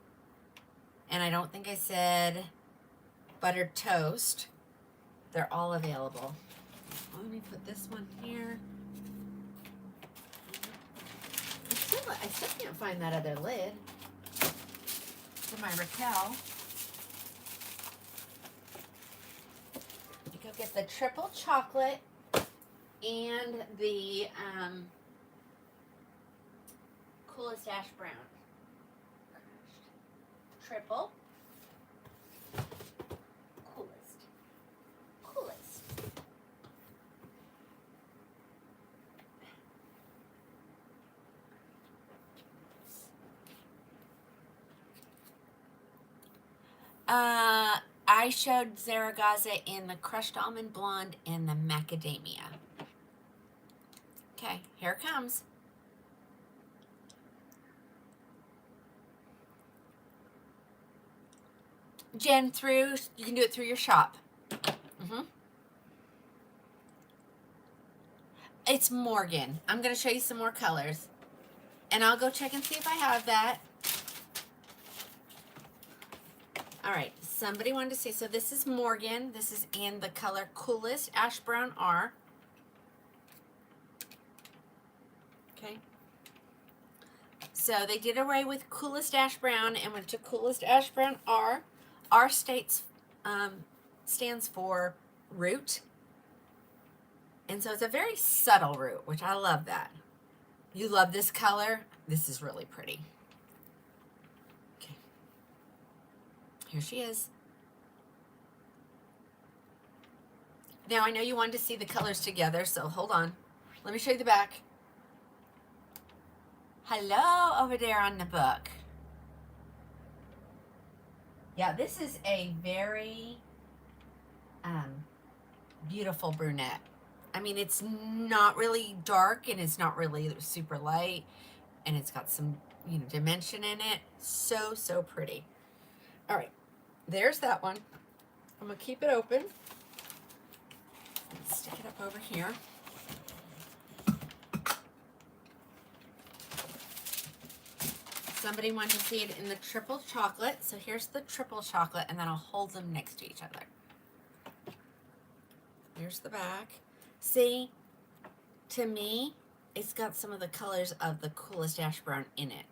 and I don't think I said buttered toast, they're all available. Let me put this one here. I still can't find that other lid for my Raquel. You go get the triple chocolate and the coolest ash brown. Triple. Coolest. I showed Zeragaza in the crushed almond blonde and the macadamia. Okay, here it comes. Jen, you can do it through your shop. It's Morgan. I'm going to show you some more colors. And I'll go check and see if I have that. All right, somebody wanted to say, so this is Morgan. This is in the color Coolest Ash Brown R. Okay. So they did away with Coolest Ash Brown and went to Coolest Ash Brown R. R stands for root. And so it's a very subtle root, which I love that. You love this color? This is really pretty. Okay. Here she is. Now I know you wanted to see the colors together, so hold on. Let me show you the back. Hello over there on the book. Yeah, this is a very beautiful brunette. I mean, it's not really dark and it's not really super light, and it's got some, dimension in it. So, so pretty. All right, there's that one. I'm gonna keep it open. Let's stick it up over here. Somebody wanted to see it in the triple chocolate, so here's the triple chocolate, and then I'll hold them next to each other. Here's the back. See, to me, it's got some of the colors of the Coolest Ash Brown in it.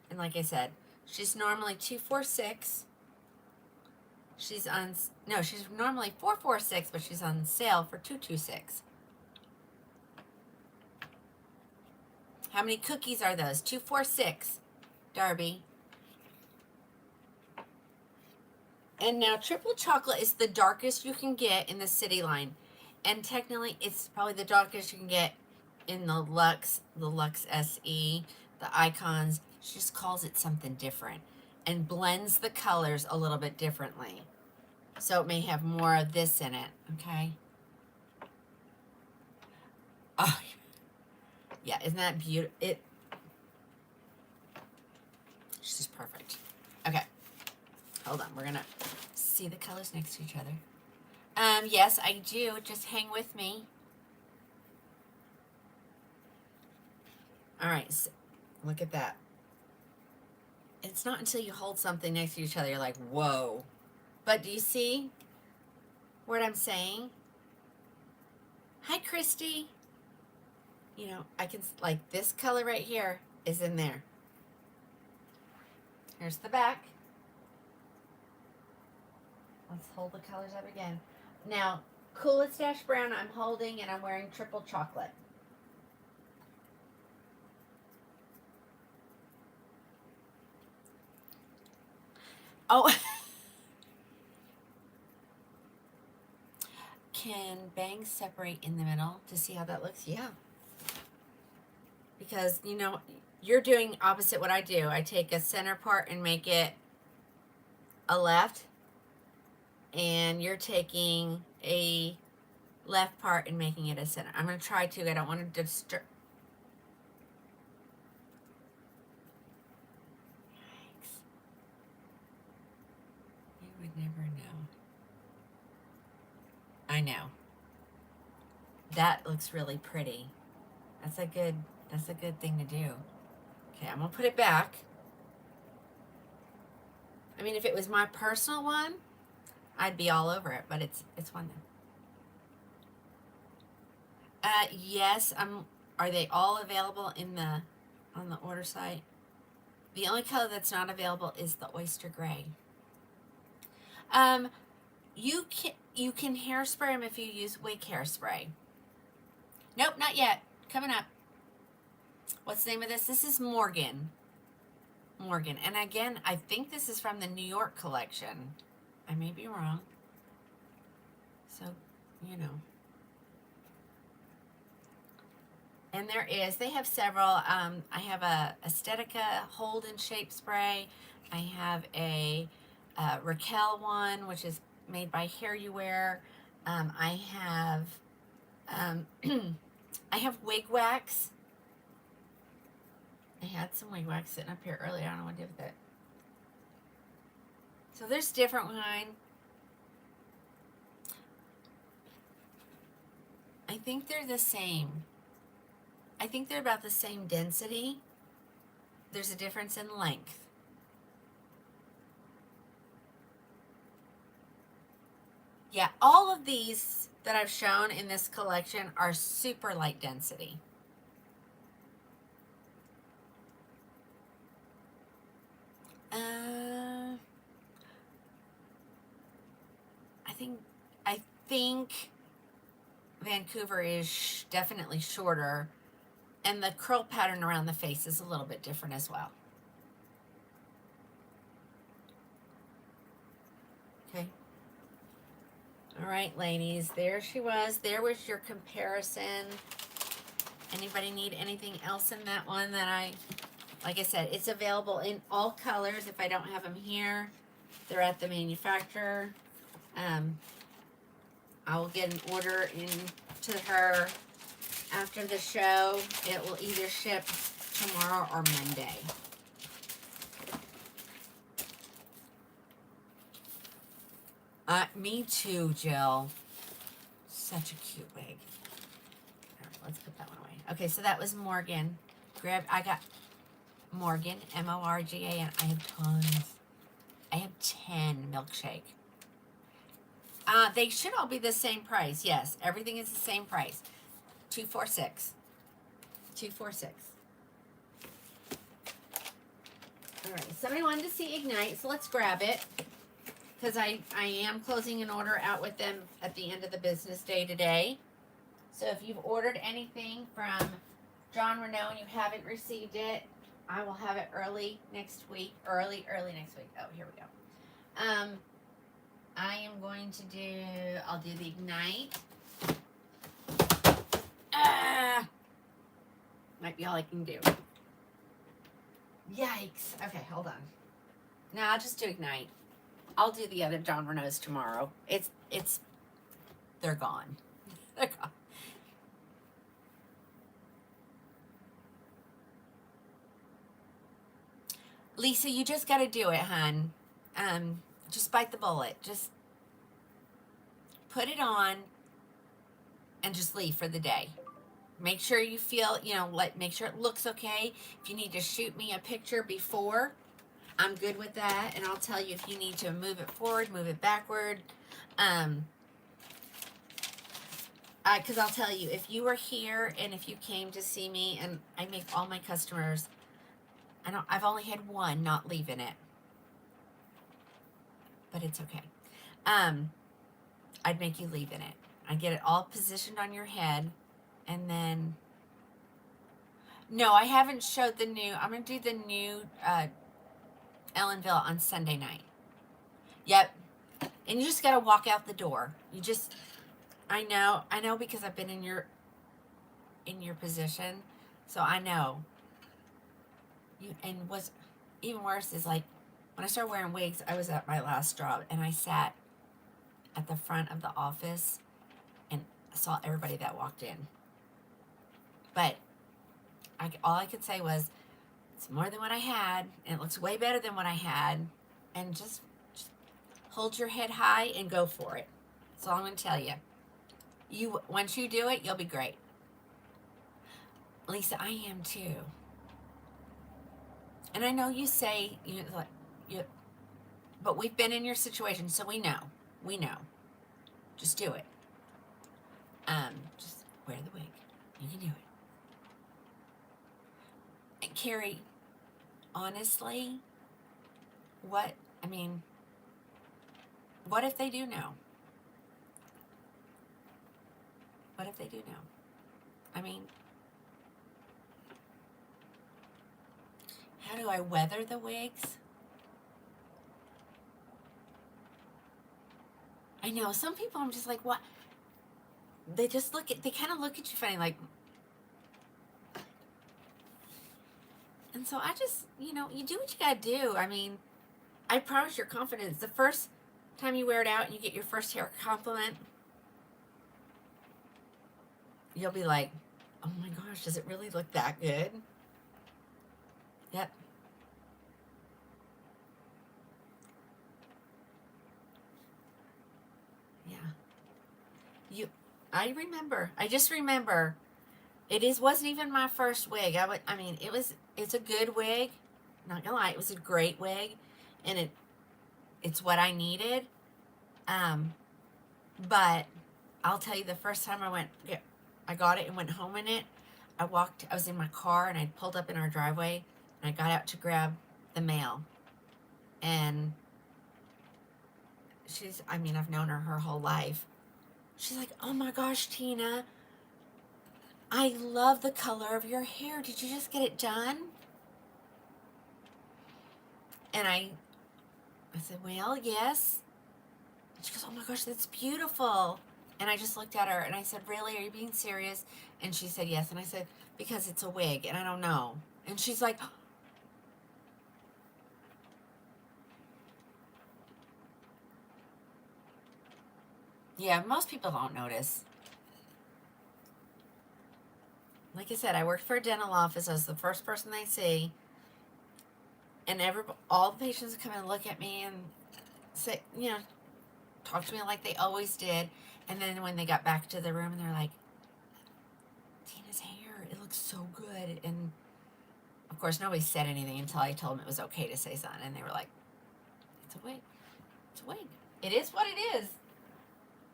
And like I said, she's normally $246. She's normally $446, but she's on sale for $226. How many cookies are those? 246, Darby. And now triple chocolate is the darkest you can get in the City line. And technically, it's probably the darkest you can get in the Luxe SE, the Icons. She just calls it something different and blends the colors a little bit differently. So it may have more of this in it, okay? Oh, yeah, isn't that beautiful? It's just perfect. Okay, hold on. We're going to see the colors next to each other. Yes, I do. Just hang with me. All right, so look at that. It's not until you hold something next to each other you're like, whoa. But do you see what I'm saying? Hi, Christy. I can, like, this color right here is in there. Here's the back. Let's hold the colors up again. Now, Coolest Ash Brown I'm holding, and I'm wearing triple chocolate. Oh. can bangs separate in the middle to see how that looks? Yeah. Because, you know, you're doing opposite what I do. I take a center part and make it a left, and you're taking a left part and making it a center. I'm going to try to. I don't want to disturb. Yikes. You would never know. I know. That looks really pretty. That's a good thing to do. Okay, I'm going to put it back. I mean, if it was my personal one, I'd be all over it, but it's one thing. Yes, are they all available on the order site? The only color that's not available is the oyster gray. You can hairspray them if you use wig hairspray. Nope, not yet. Coming up. What's the name of this? This is Morgan. And again, I think this is from the New York collection. I may be wrong. So, you know. And they have several. I have a Estetica hold and shape spray. I have a Raquel one, which is made by Hair You Wear. I have I have wig wax. I had some wig wax sitting up here earlier. I don't know what to do with it. So there's different kind. I think they're the same. I think they're about the same density. There's a difference in length. Yeah, all of these that I've shown in this collection are super light density. I think Vancouver is definitely shorter, and the curl pattern around the face is a little bit different as well. Okay. All right, ladies, there she was. There was your comparison. Anybody need anything else in that one that like I said, it's available in all colors. If I don't have them here, they're at the manufacturer. I will get an order into her after the show. It will either ship tomorrow or Monday. Me too, Jill. Such a cute wig. All right, let's put that one away. Okay, so that was Morgan. I got Morgan, Morgan. I have tons. I have 10 milkshake. They should all be the same price. Yes, everything is the same price. $246. $246. All right, somebody wanted to see Ignite, so let's grab it. Because I am closing an order out with them at the end of the business day today. So if you've ordered anything from John Renault and you haven't received it, I will have it early next week. Early next week. Oh, here we go. I am going to I'll do the Ignite. Might be all I can do. Yikes. Okay, hold on. No, I'll just do Ignite. I'll do the other John Renault's tomorrow. They're gone. They're gone. Lisa, you just got to do it, hun. Just bite the bullet. Just put it on and just leave for the day. Make sure you feel, make sure it looks okay. If you need to shoot me a picture before, I'm good with that. And I'll tell you if you need to move it forward, move it backward. Because I'll tell you, if you were here and if you came to see me, and I make all my customers, I've only had one not leaving it. But it's okay. I'd make you leave in it. I get it all positioned on your head, and then no, I haven't showed the new. I'm gonna do the new Ellenville on Sunday night. Yep, and you just gotta walk out the door. I know because I've been in your position, so I know. And what's even worse is like when I started wearing wigs, I was at my last job and I sat at the front of the office and saw everybody that walked in. But all I could say was, it's more than what I had, and it looks way better than what I had, and just hold your head high and go for it. That's all I'm going to tell you. Once you do it, you'll be great. Lisa, I am too. And I know you say but we've been in your situation, so we know. We know. Just do it. Just wear the wig. You can do it. And Carrie, honestly, what if they do know? What if they do know? How do I weather the wigs? I know some people, I'm just like, what? They kind of look at you funny, like. And so I just, you do what you gotta do. I promise your confidence. The first time you wear it out and you get your first hair compliment, you'll be like, oh my gosh, does it really look that good? Yep. Yeah. I just remember, wasn't even my first wig. It's a good wig. Not gonna lie, it was a great wig, and it's what I needed. But I'll tell you, the first time I got it and went home in it. I was in my car and I pulled up in our driveway and I got out to grab the mail. And I've known her whole life. She's like, oh my gosh, Tina, I love the color of your hair. Did you just get it done? And I said, well, yes. And she goes, oh my gosh, that's beautiful. And I just looked at her and I said, really, are you being serious? And she said, yes. And I said, because it's a wig and I don't know. And she's like, yeah, most people don't notice. Like I said, I worked for a dental office. I was the first person they see. And all the patients come and look at me and say, talk to me like they always did. And then when they got back to the room, they're like, Tina's hair, it looks so good. And of course, nobody said anything until I told them it was okay to say something. And they were like, it's a wig. It's a wig. It is what it is.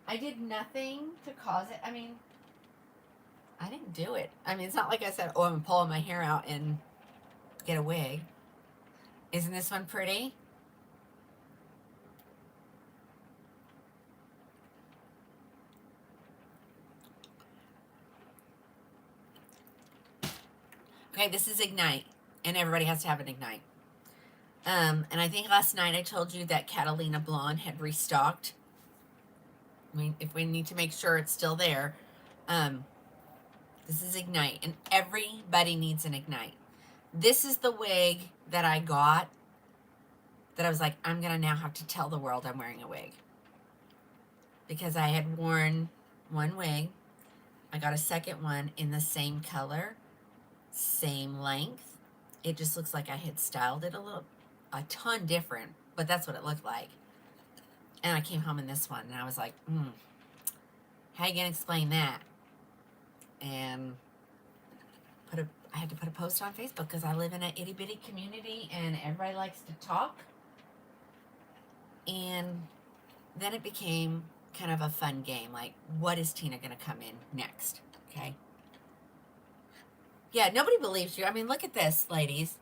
I did nothing to cause it. I didn't do it. It's not like I said, oh, I'm pulling my hair out and get a wig. Isn't this one pretty? Okay, this is Ignite, and everybody has to have an Ignite. And I think last night I told you that Catalina Blonde had restocked. If we need to make sure it's still there, this is Ignite, and everybody needs an Ignite. This is the wig that I got that I was like, I'm going to now have to tell the world I'm wearing a wig. Because I had worn one wig. I got a second one in the same color, same length. It just looks like I had styled it a ton different, but that's what it looked like. And I came home in this one, and I was like, how you going to explain that? And I had to put a post on Facebook because I live in an itty-bitty community, and everybody likes to talk. And then it became kind of a fun game, like, what is Tina going to come in next? Okay. Yeah, nobody believes you. Look at this, ladies.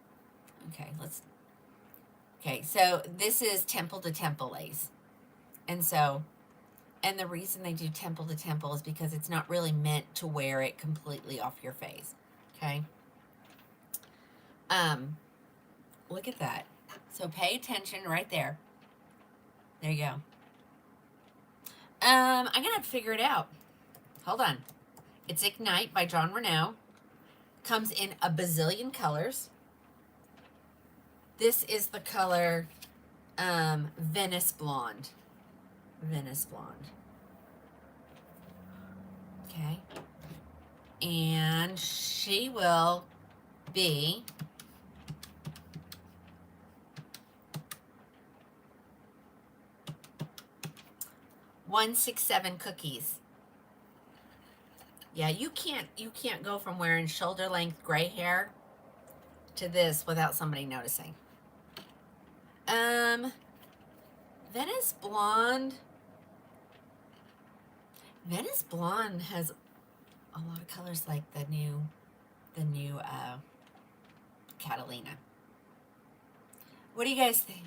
Okay, so this is temple to temple lace. And the reason they do temple to temple is because it's not really meant to wear it completely off your face. Okay. Look at that. So pay attention right there. There you go. I'm gonna have to figure it out. Hold on. It's Ignite by John Renault. Comes in a bazillion colors. This is the color Venice Blonde. Venice Blonde. Okay. And she will be $167 cookies. Yeah, you can't go from wearing shoulder length gray hair to this without somebody noticing. Venice Blonde. Venice Blonde has a lot of colors like the new Catalina. What do you guys think?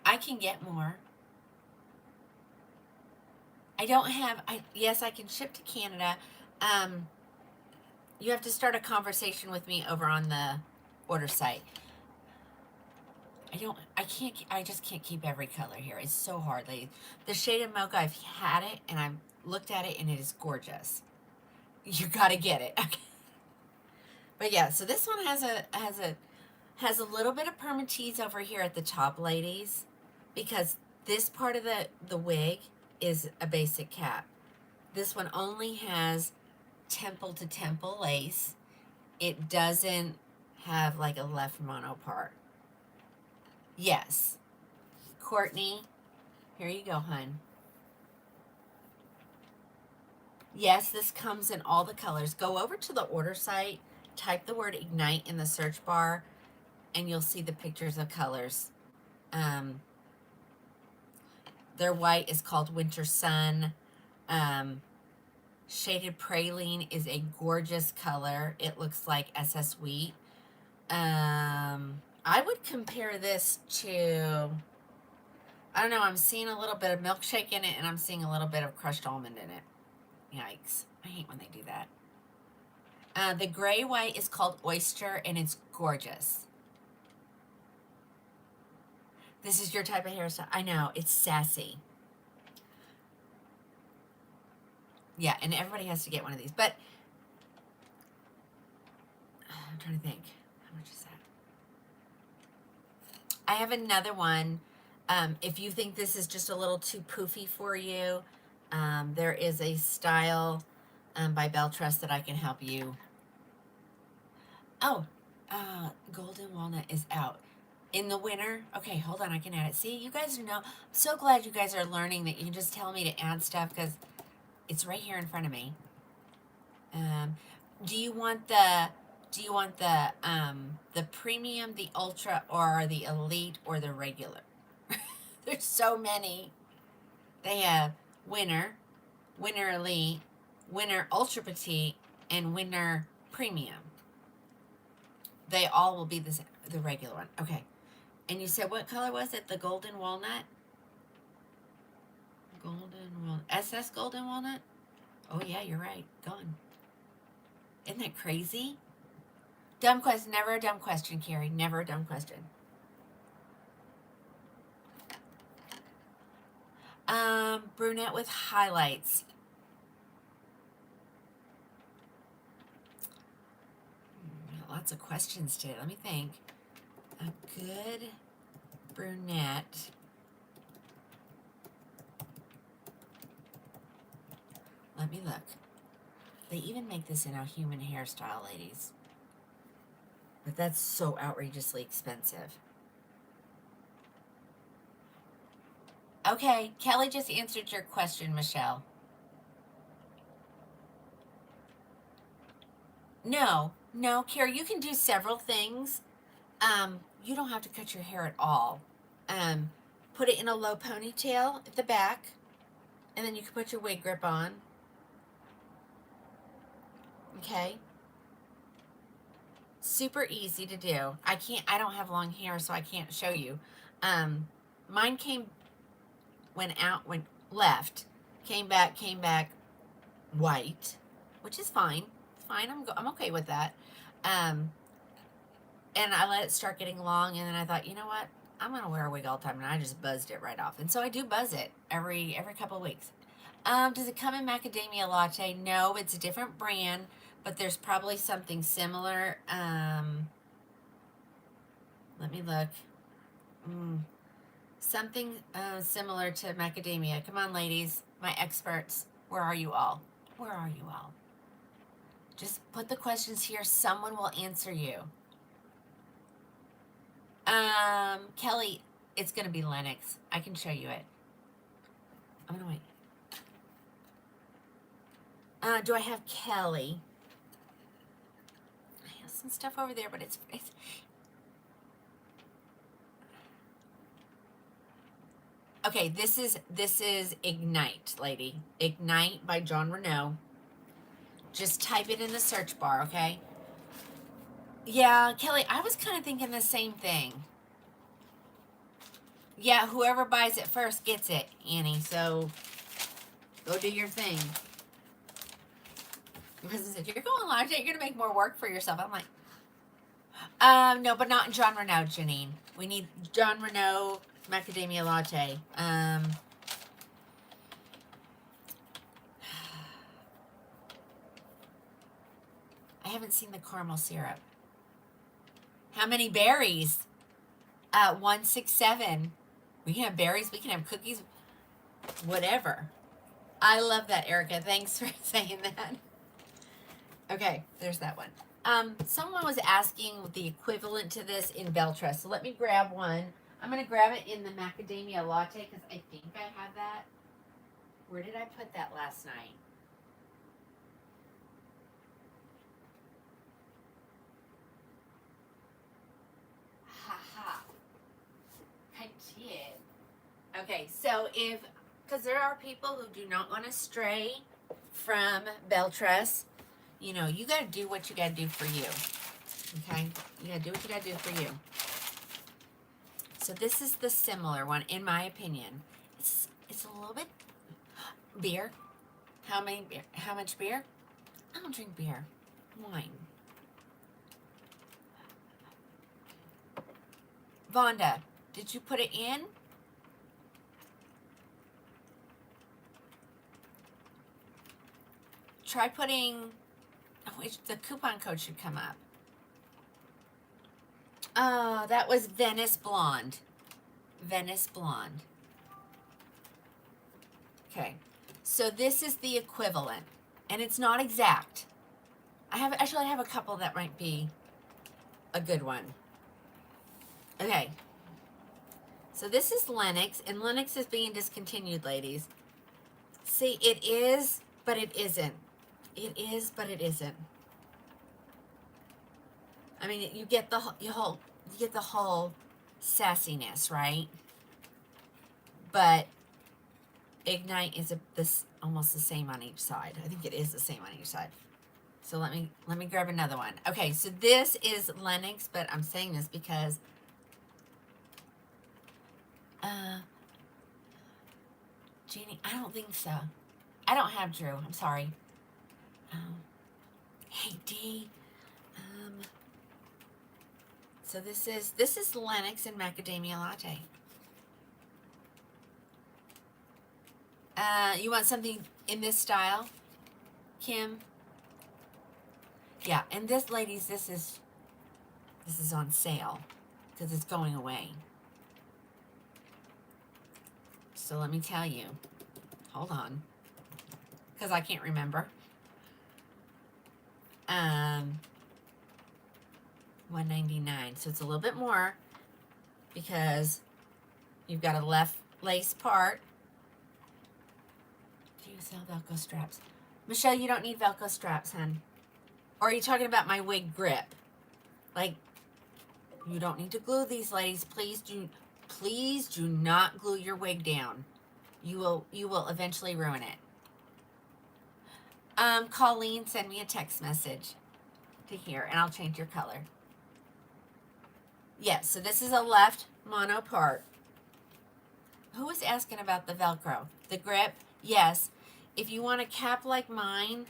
I can get more. I don't have, yes, I can ship to Canada. You have to start a conversation with me over on the order site. I just can't keep every color here. It's so hard, ladies. The shade of mocha, I've had it and I've looked at it and it is gorgeous. You gotta get it. Okay. But yeah, so this one has a little bit of permatease over here at the top, ladies, because this part of the wig is a basic cap. This one only has temple to temple lace. It doesn't have like a left mono part. Yes. Courtney, here you go, hun. Yes, this comes in all the colors. Go over to the order site, type the word Ignite in the search bar, and you'll see the pictures of colors. Their white is called Winter Sun. Shaded Praline is a gorgeous color. It looks like SS Wheat. I would compare this to, I don't know, I'm seeing a little bit of milkshake in it, and I'm seeing a little bit of crushed almond in it. Yikes. I hate when they do that. The gray white is called Oyster, and it's gorgeous. This is your type of hairstyle. I know, it's sassy. Yeah, and everybody has to get one of these. But I'm trying to think. How much is that? I have another one. If you think this is just a little too poofy for you, there is a style by Beltrust that I can help you. Oh, Golden Walnut is out. In the winter? Okay, hold on, I can add it. See, you guys know. I'm so glad you guys are learning that you can just tell me to add stuff because it's right here in front of me. Do you want the premium, the ultra, or the elite, or the regular? There's so many. They have winter, winter elite, winter ultra petite, and winter premium. They all will be the regular one. Okay. And you said what color was it? The golden walnut? Golden walnut. SS golden walnut? Oh yeah, you're right. Gone. Isn't that crazy? Dumb question. Never a dumb question, Carrie. Never a dumb question. Brunette with highlights. Lots of questions today. Let me think. A good brunette. Let me look. They even make this in a human hairstyle, ladies. But that's so outrageously expensive. Okay, Kelly just answered your question, Michelle. No, Carrie, you can do several things. You don't have to cut your hair at all. Put it in a low ponytail at the back, and then you can put your wig grip on. Okay. Super easy to do. I don't have long hair, so I can't show you. Mine went left, came back white, which is fine. It's fine. I'm okay with that. And I let it start getting long, and then I thought, you know what? I'm gonna wear a wig all the time, and I just buzzed it right off. And so I do buzz it every couple of weeks. Does it come in macadamia latte? No, it's a different brand, but there's probably something similar. Let me look. Something similar to macadamia. Come on, ladies, my experts. Where are you all? Where are you all? Just put the questions here. Someone will answer you. Kelly, it's going to be Lennox. I can show you it. I'm going to wait. Do I have Kelly? I have some stuff over there, but it's okay. This is Ignite, lady. Ignite by John Renault. Just type it in the search bar, okay? Yeah, Kelly, I was kind of thinking the same thing. Yeah, whoever buys it first gets it, Annie. So go do your thing. Because if you're going live, you're gonna make more work for yourself. I'm like, no, but not John Renault, Janine. We need John Renault macadamia latte. I haven't seen the caramel syrup. How many berries? 167. We can have berries. We can have cookies. Whatever. I love that, Erica. Thanks for saying that. Okay, there's that one. Someone was asking the equivalent to this in Beltress. So let me grab one. I'm going to grab it in the macadamia latte because I think I have that. Where did I put that last night? Ha. I did. Okay, so because there are people who do not want to stray from Beltress, you know, you got to do what you got to do for you. Okay? You got to do what you got to do for you. So this is the similar one, in my opinion. It's a little bit beer. How much beer? I don't drink beer. Wine. Vonda, did you put it in? Try putting, the coupon code should come up. Oh, that was Venice Blonde. Venice Blonde. Okay, so this is the equivalent, and it's not exact. I have a couple that might be a good one. Okay, so this is Lennox, and Lennox is being discontinued, ladies. See, it is, but it isn't. It is, but it isn't. I mean, you get the whole sassiness, right? But Ignite is almost the same on each side. I think it is the same on each side. So let me grab another one. Okay, so this is Lennox, but I'm saying this because Jeannie, I don't think so. I don't have Drew. I'm sorry. Hey D. So this is Lennox and macadamia latte. You want something in this style, Kim? Yeah, and this, ladies, this is on sale because it's going away. So let me tell you. Hold on, because I can't remember. $199. So it's a little bit more because you've got a left lace part. Do you sell Velcro straps? Michelle, you don't need Velcro straps, hon. Or are you talking about my wig grip? Like, you don't need to glue these, ladies. Please do not glue your wig down. You will eventually ruin it. Colleen, send me a text message to here, and I'll change your color. Yes, so this is a left mono part. Who was asking about the Velcro? The grip? Yes. If you want a cap like mine,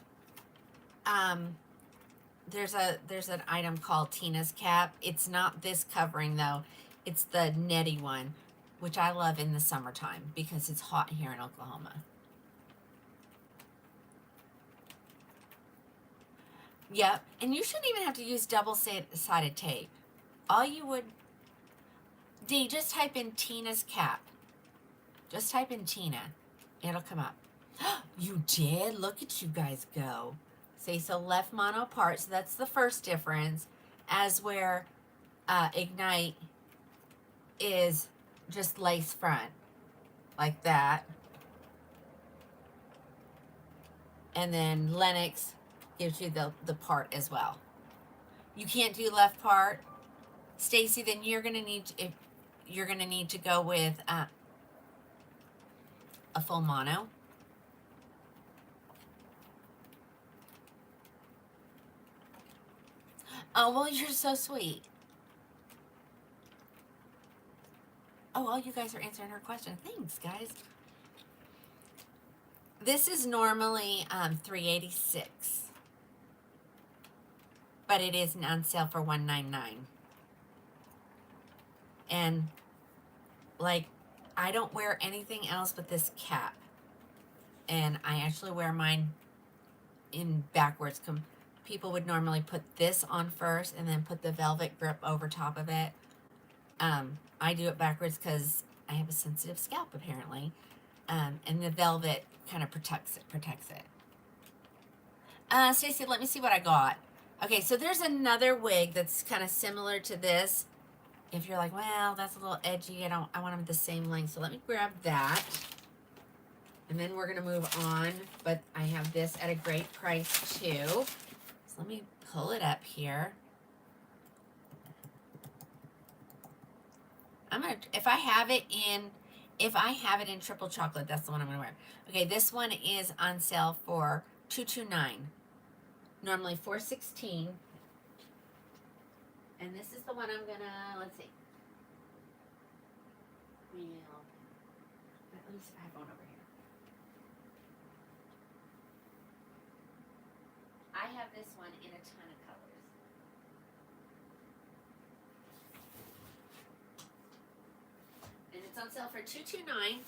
there's an item called Tina's cap. It's not this covering though. It's the netty one, which I love in the summertime because it's hot here in Oklahoma. Yep, and you shouldn't even have to use double-sided tape. All you would... D, just type in Tina's cap. Just type in Tina. It'll come up. You did? Look at you guys go. See, so left mono part, so that's the first difference, as where Ignite is just lace front, like that. And then Lennox gives you the part as well. You can't do left part. Stacy, then you're gonna need to go with a full mono. Oh, well, you're so sweet. Oh, all you guys are answering her question. Thanks, guys. This is normally $386, but it is on sale for $199. And like, I don't wear anything else but this cap, and I actually wear mine in backwards. People would normally put this on first and then put the velvet grip over top of it. I do it backwards because I have a sensitive scalp apparently, and the velvet kind of protects it. Stacey, let me see what I got. Okay, so there's another wig that's kind of similar to this. If you're like, well, that's a little edgy, I want them the same length, so let me grab that. And then we're gonna move on, but I have this at a great price too. So let me pull it up here. If I have it in triple chocolate, that's the one I'm gonna wear. Okay, this one is on sale for $229. Normally $416. And this is the one I'm gonna, let's see. Well, let me see, I have one over here. I have this one in a ton of colors. And it's on sale for $229.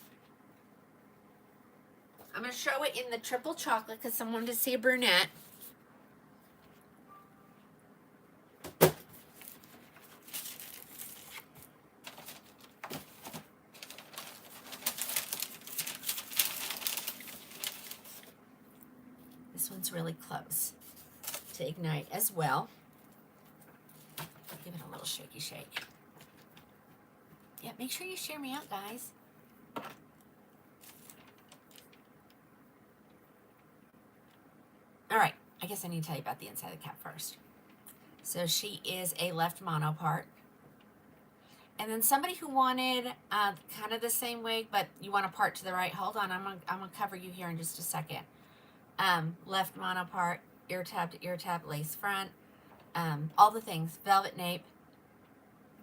I'm gonna show it in the triple chocolate because someone wanted to see a brunette. This one's really close to Ignite as well. Give it a little shaky shake. Yeah, make sure you share me out, guys. All right, I guess I need to tell you about the inside of the cap first. So she is a left mono part. And then somebody who wanted kind of the same wig, but you want a part to the right. Hold on, I'm gonna cover you here in just a second. Left mono part, ear tab to ear tab, lace front, all the things, velvet nape,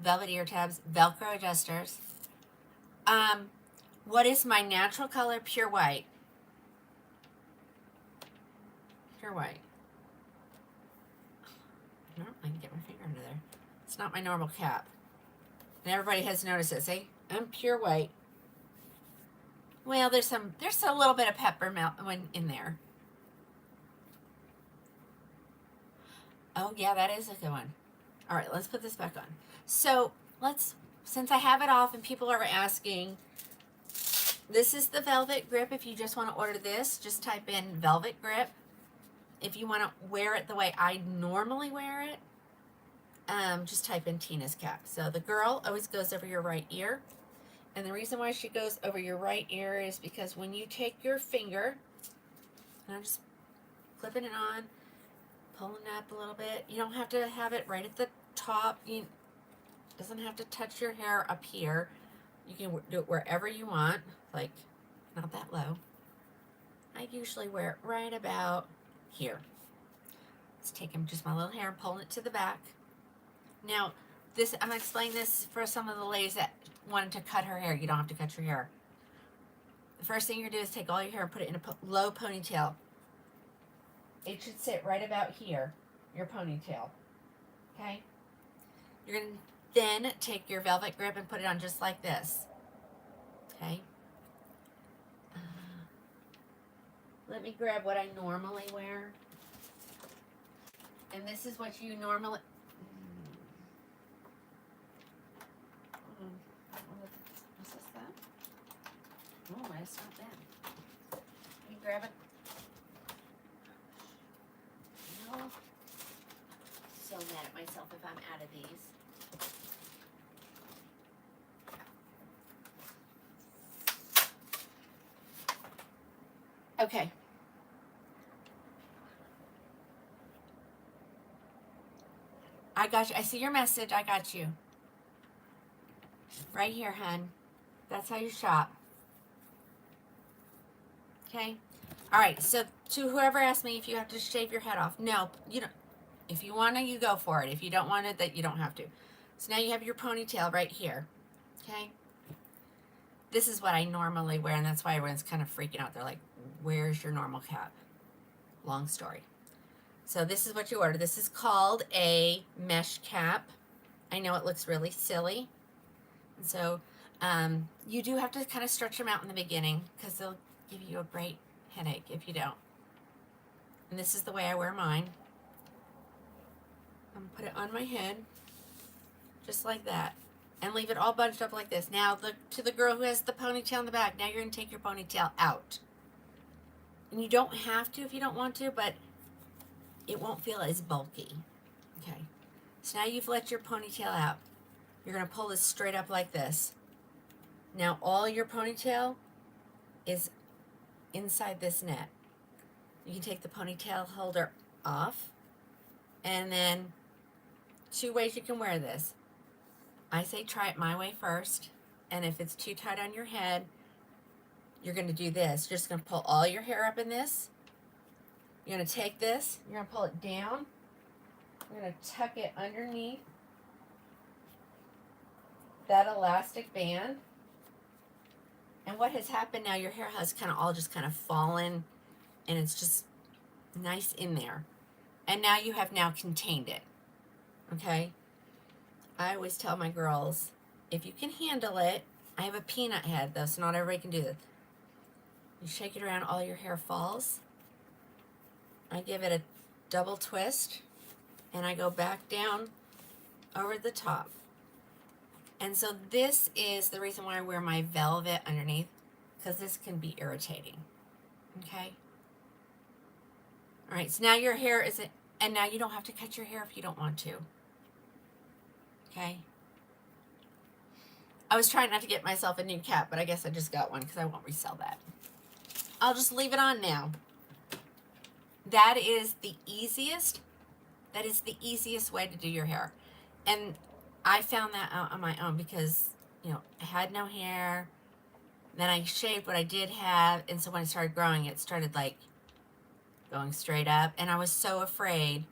velvet ear tabs, Velcro adjusters. What is my natural color? Pure white. Pure white. No, I can get my finger under there. It's not my normal cap. And everybody has noticed it. See, I'm pure white. Well, there's a little bit of peppermint in there. Oh yeah, that is a good one. All right, let's put this back on. So since I have it off and people are asking, this is the velvet grip. If you just want to order this, just type in velvet grip. If you want to wear it the way I normally wear it, just type in Tina's cap. So the girl always goes over your right ear. And the reason why she goes over your right ear is because when you take your finger, and I'm just clipping it on, pulling up a little bit. You don't have to have it right at the top. It doesn't have to touch your hair up here. You can do it wherever you want, like not that low. I usually wear it right about here. Let's take just my little hair and pulling it to the back. Now, I'm gonna explain this for some of the ladies that wanted to cut her hair. You don't have to cut your hair. The first thing you're gonna do is take all your hair and put it in a low ponytail. It should sit right about here, your ponytail. Okay? You're gonna Then take your velvet grip and put it on just like this. Okay. Let me grab what I normally wear. And this is what you normally... What's this then? Oh, it's not that. Let me grab it. No. So mad at myself if I'm out of these. Okay. I got you. I see your message. I got you. Right here, hun. That's how you shop. Okay? All right. So to whoever asked me if you have to shave your head off. No, you don't. If you want to, you go for it. If you don't want it, that you don't have to. So now you have your ponytail right here. Okay? This is what I normally wear, and that's why everyone's kind of freaking out. They're like, where's your normal cap? Long story. So this is what you order. This is called a mesh cap. I know it looks really silly. And so you do have to kind of stretch them out in the beginning because they'll give you a great headache if you don't. And this is the way I wear mine. I'm going to put it on my head just like that. And leave it all bunched up like this. Now, to the girl who has the ponytail in the back, now you're going to take your ponytail out. And you don't have to if you don't want to, but it won't feel as bulky. Okay. So now you've let your ponytail out. You're going to pull this straight up like this. Now, all your ponytail is inside this net. You can take the ponytail holder off. And then, 2 ways you can wear this. I say try it my way first, and if it's too tight on your head, you're going to do this. You're just going to pull all your hair up in this. You're going to take this, you're going to pull it down. You're going to tuck it underneath that elastic band. And what has happened now, your hair has kind of all just kind of fallen, and it's just nice in there. And now you have now contained it. Okay? I always tell my girls, if you can handle it, I have a peanut head though, so not everybody can do this. You shake it around, all your hair falls. I give it a double twist, and I go back down over the top. And so this is the reason why I wear my velvet underneath, because this can be irritating. Okay? All right, so now your hair isn't, and now you don't have to cut your hair if you don't want to. Okay. I was trying not to get myself a new cap, but I guess I just got one because I won't resell that. I'll just leave it on now. That is the easiest. That is the easiest way to do your hair. And I found that out on my own because, you know, I had no hair. Then I shaved what I did have. And so when I started growing, it started like going straight up. And I was so afraid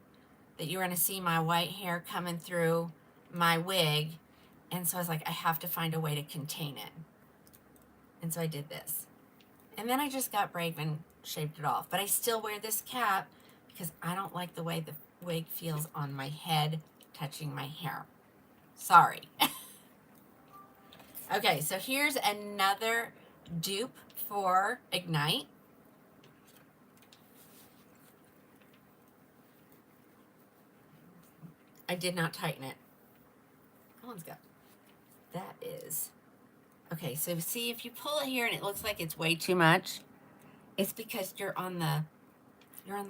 that you were going to see my white hair coming through my wig, and so I was like, I have to find a way to contain it. And so I did this. And then I just got brave and shaved it off. But I still wear this cap because I don't like the way the wig feels on my head touching my hair. Sorry. Okay, so here's another dupe for Ignite. I did not tighten it. That one's got, that is, okay, so see if you pull it here and it looks like it's way too much, it's because you're on the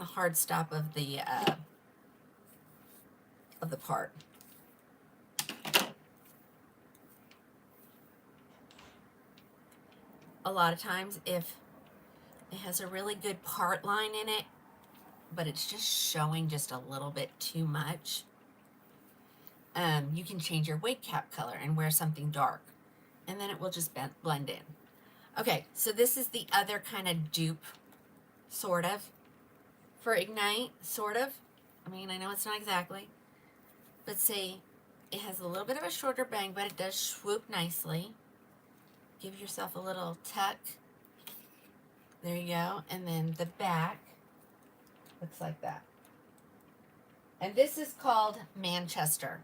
hard stop of the part. A lot of times if it has a really good part line in it, but it's just showing just a little bit too much, you can change your wig cap color and wear something dark, and then it will just blend in. Okay, so this is the other kind of dupe, sort of, for Ignite, sort of. I mean, I know it's not exactly, but see, it has a little bit of a shorter bang, but it does swoop nicely. Give yourself a little tuck. There you go, and then the back looks like that. And this is called Manchester.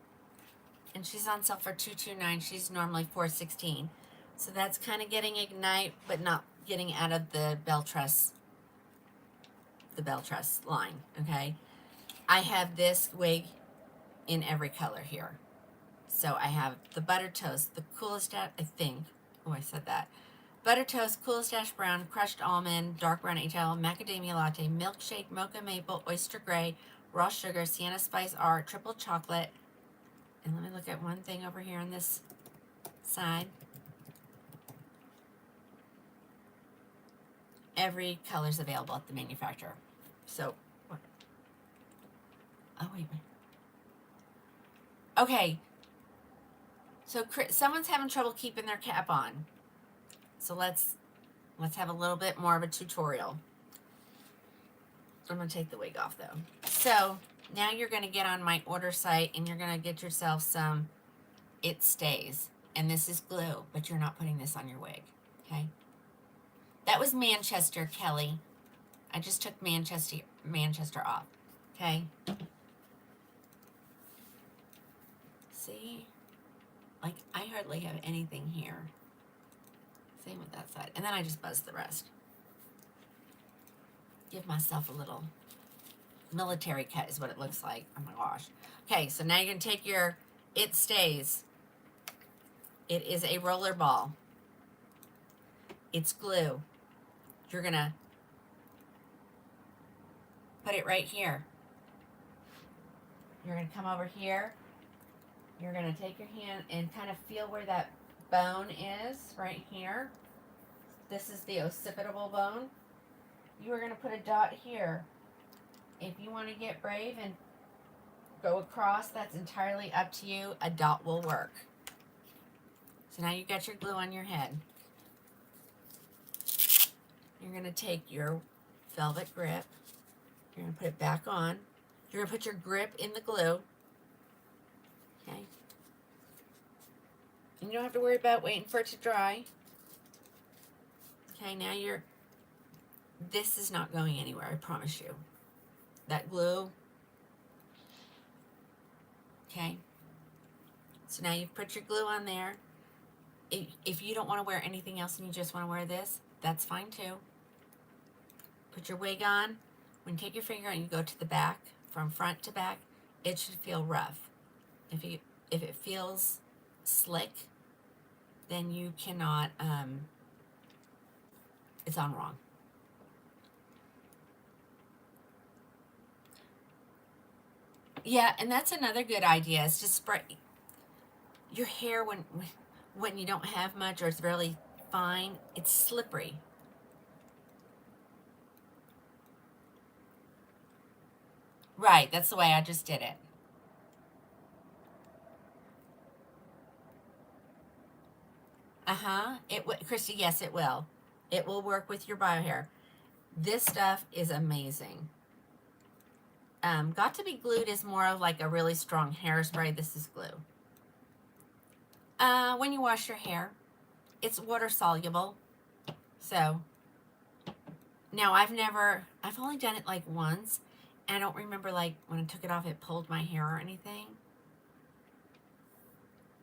and she's on sale for $229. She's normally $416. So that's kind of getting Ignite, but not getting out of the bell truss line, okay? I have this wig in every color here. So I have the Butter Toast, the coolest, I think. Oh, I said that. Butter Toast, Coolest Ash Brown, Crushed Almond, Dark Brown HL, Macadamia Latte, Milkshake, Mocha Maple, Oyster Gray, Raw Sugar, Sienna Spice Art, Triple Chocolate. And let me look at one thing over here on this side. Every color's available at the manufacturer. So, what? Oh, wait. Okay. So someone's having trouble keeping their cap on. So let's have a little bit more of a tutorial. I'm going to take the wig off though. So now you're going to get on my order site and you're going to get yourself some It Stays. And this is glue, but you're not putting this on your wig. Okay. That was Manchester, Kelly. I just took Manchester off. Okay. See? Like, I hardly have anything here. Same with that side. And then I just buzz the rest. Give myself a little military cut is what it looks like. Oh my gosh. Okay, so now you're going to take your It Stays. It is a roller ball. It's glue. You're going to put it right here. You're going to come over here. You're going to take your hand and kind of feel where that bone is right here. This is the occipital bone. You are going to put a dot here. If you want to get brave and go across, that's entirely up to you. A dot will work. So now you've got your glue on your head. You're going to take your velvet grip. You're going to put it back on. You're going to put your grip in the glue. Okay. And you don't have to worry about waiting for it to dry. Okay, now this is not going anywhere, I promise you. That glue. Okay. So now you've put your glue on there. If you don't want to wear anything else and you just want to wear this, that's fine too. Put your wig on. When you take your finger and you go to the back, from front to back, it should feel rough. If it feels slick, then you cannot, it's on wrong. Yeah, and that's another good idea, is to spray your hair when you don't have much or it's really fine, it's slippery. Right, that's the way I just did it. Christy, yes, it will. It will work with your bio hair. This stuff is amazing. Got to Be Glued is more of like a really strong hairspray. This is glue. When you wash your hair, it's water soluble. So, now I've only done it like once. And I don't remember like when I took it off, it pulled my hair or anything.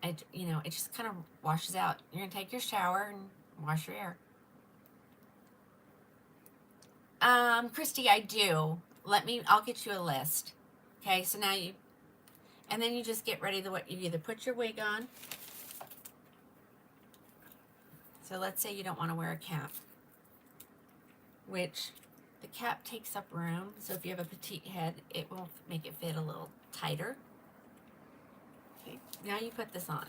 It just kind of washes out. You're going to take your shower and wash your hair. Christy, I do. I'll get you a list. Okay, so now and then you just get ready you either put your wig on. So let's say you don't want to wear a cap, which the cap takes up room. So if you have a petite head, it will make it fit a little tighter. Okay, now you put this on.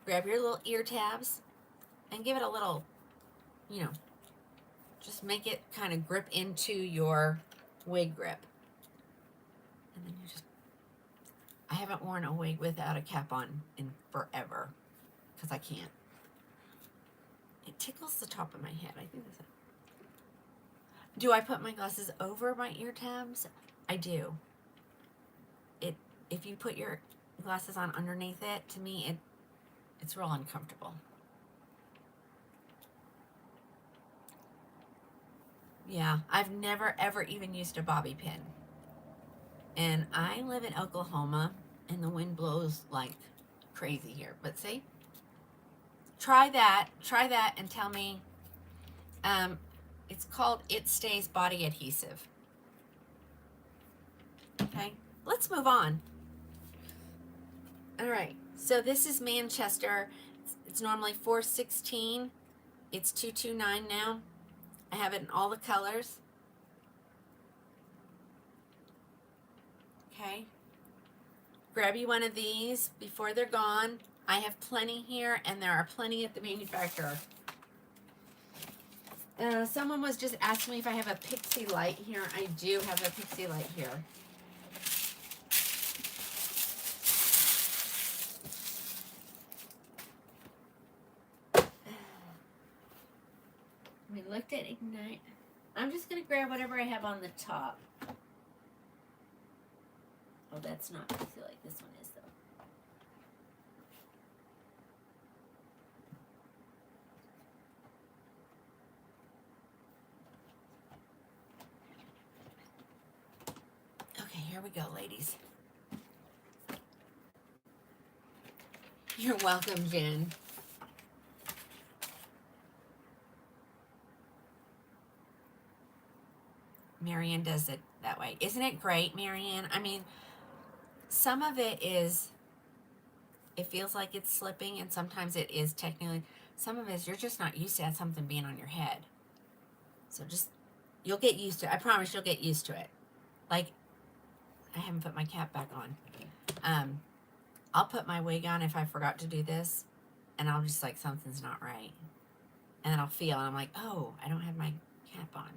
Grab your little ear tabs and give it a little, just make it kind of grip into your wig grip. And then I haven't worn a wig without a cap on in forever because I can't. It tickles the top of my head. I think that's it. Do I put my glasses over my ear tabs? I do. If you put your glasses on underneath it, to me, it's real uncomfortable. Yeah, I've never ever even used a bobby pin. And I live in Oklahoma, And the wind blows like crazy here. But see, try that and tell me. It's called It Stays Body Adhesive. Okay, let's move on. All right, so this is Manchester. It's normally $416. It's $229 now. I have it in all the colors. Okay, grab you one of these before they're gone. I have plenty here, and there are plenty at the manufacturer. Someone was just asking me if I have a Pixie light here. I do have a Pixie light here. We looked at Ignite. I'm just going to grab whatever I have on the top. Oh, that's not Pixie light. This one is, though. Okay, here we go, ladies. You're welcome, Jen. Marianne does it that way. Isn't it great, Marianne? I mean, some of it is, it feels like it's slipping, and sometimes it is technically. Some of it is you're just not used to something being on your head. So just, you'll get used to it. I promise you'll get used to it. Like, I haven't put my cap back on. I'll put my wig on if I forgot to do this, and I'll just like, something's not right. And then I'll feel, and I'm like, oh, I don't have my cap on.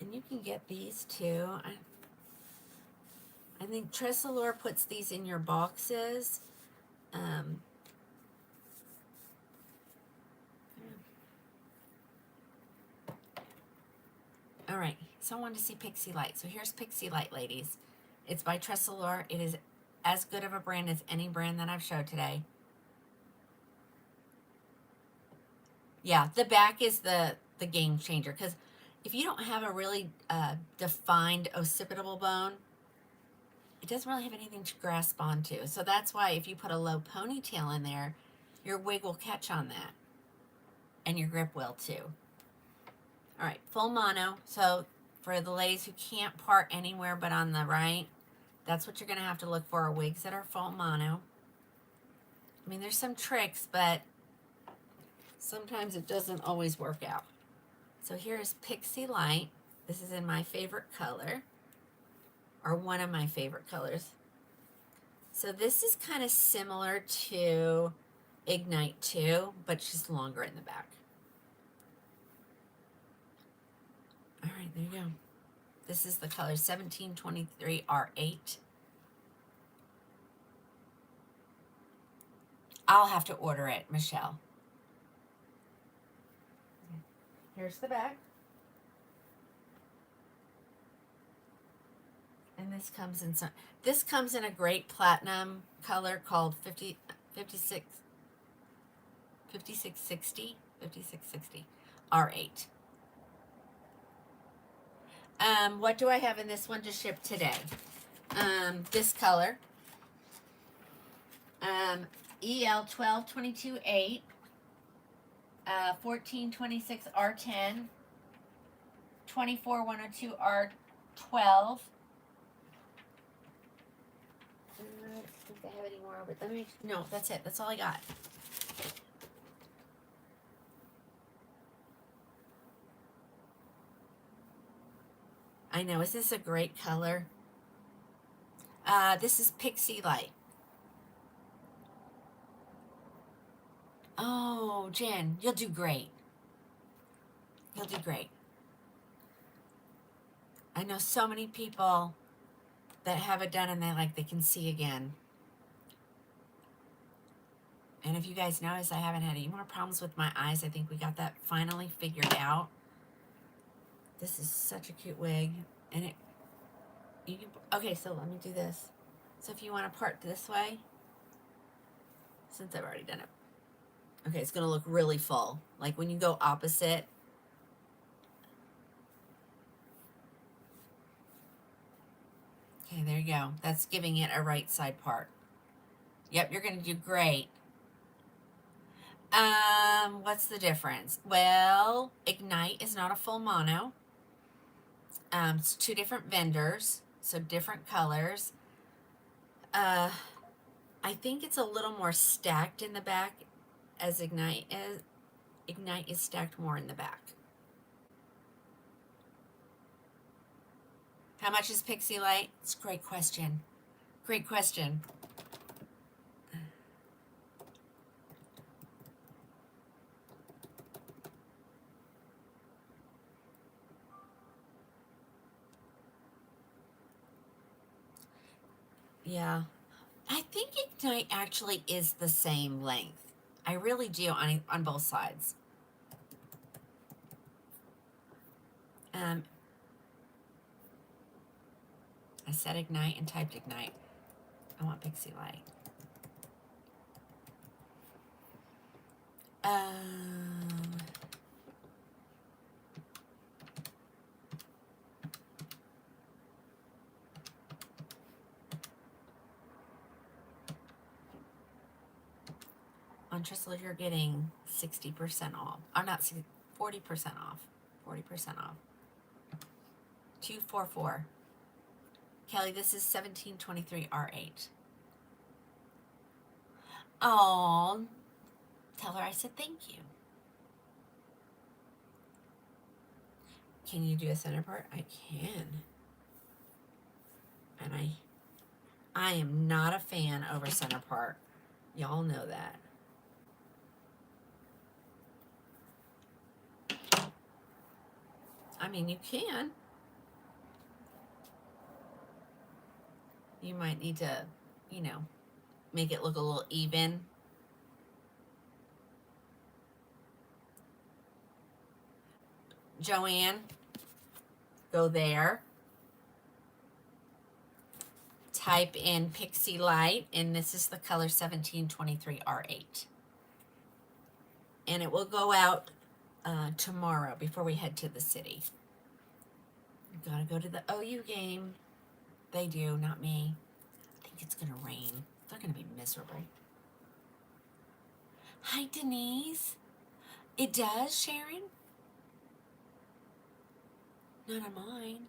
And you can get these too. I think Tressalure puts these in your boxes. All right, so I wanted to see Pixie Light. So here's Pixie Light, ladies. It's by Tressalure. It is as good of a brand as any brand that I've showed today. Yeah, the back is the game changer, because if you don't have a really defined occipital bone, it doesn't really have anything to grasp onto. So that's why if you put a low ponytail in there, your wig will catch on that. And your grip will too. All right, full mono. So for the ladies who can't part anywhere but on the right, that's what you're going to have to look for, are wigs that are full mono. I mean, there's some tricks, but sometimes it doesn't always work out. So here's Pixie Light. This is in my favorite color, or one of my favorite colors. So this is kind of similar to Ignite 2, but just longer in the back. All right, there you go. This is the color 1723 R8. I'll have to order it, Michelle. Here's the back. And this comes in this comes in a great platinum color called 5660 R8. What do I have in this one to ship today? This color. EL 1222-8, 1426 R10, 24102 R12. I don't think I have any more, but let me, no, that's it. That's all I got. I know, is this a great color? This is Pixie Light. Oh, Jen, you'll do great. You'll do great. I know so many people that have it done and they can see again. And if you guys notice, I haven't had any more problems with my eyes. I think we got that finally figured out. This is such a cute wig. And okay, so let me do this. So if you want to part this way, since I've already done it. Okay, it's going to look really full. Like when you go opposite. Okay, Okay, there you go. That's giving it a right side part. Yep, you're going to do great. What's the difference? Well, Ignite is not a full mono. It's 2 different vendors, so different colors. I think it's a little more stacked in the back as Ignite is. Ignite is stacked more in the back. How much is Pixie Light? It's a great question. Great question. Yeah. I think Ignite actually is the same length. I really do on both sides. I said Ignite and typed Ignite. I want Pixie Light. On Tristle, you're getting 60% off. I'm not 40% off. 40% off. 244. Kelly, this is 1723 R8. Oh, tell her I said thank you. Can you do a center part? I can. And I am not a fan over center part. Y'all know that. I mean, you can. You might need to, you know, make it look a little even. Joanne, go there. Type in Pixie Light, and this is the color 1723 R8. And it will go out tomorrow before we head to the city. You gotta go to the OU game. They do, not me. I think it's gonna rain. They're gonna be miserable. Hi, Denise. It does, Sharon? None of mine.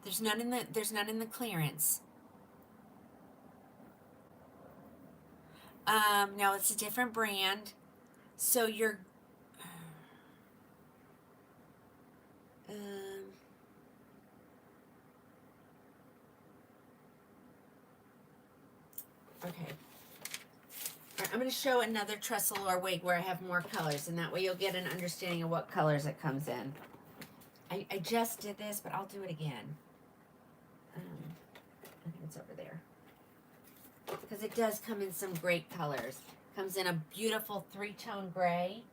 There's none in the clearance. No, it's a different brand. So you're okay. All right, I'm going to show another trestle or wig where I have more colors, and that way you'll get an understanding of what colors it comes in. I just did this, but I'll do it again. I think it's over there. Because it does come in some great colors. Comes in a beautiful 3-tone gray.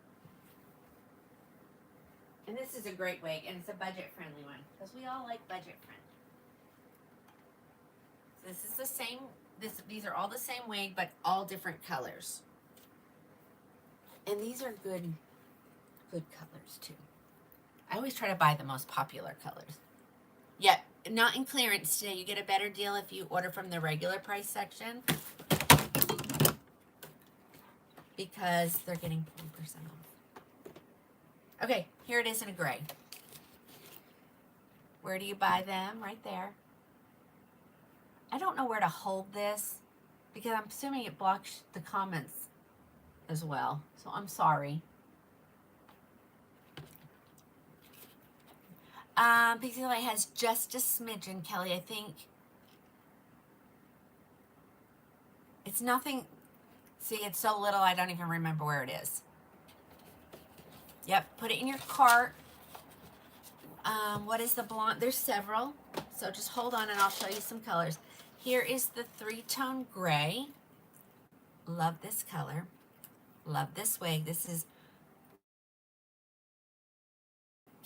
And this is a great wig, and it's a budget-friendly one. Because we all like budget-friendly. So this is the same, these are all the same wig, but all different colors. And these are good colors, too. I always try to buy the most popular colors. Yep, not in clearance today. You get a better deal if you order from the regular price section. Because they're getting 40% off. Okay, here it is in a gray. Where do you buy them? Right there. I don't know where to hold this because I'm assuming it blocks the comments as well. So I'm sorry. Pixie Light has just a smidgen, Kelly. I think it's nothing. See, it's so little I don't even remember where it is. Yep, put it in your cart. What is the blonde? There's several. So just hold on and I'll show you some colors. Here is the 3-tone gray. Love this color. Love this wig. This is...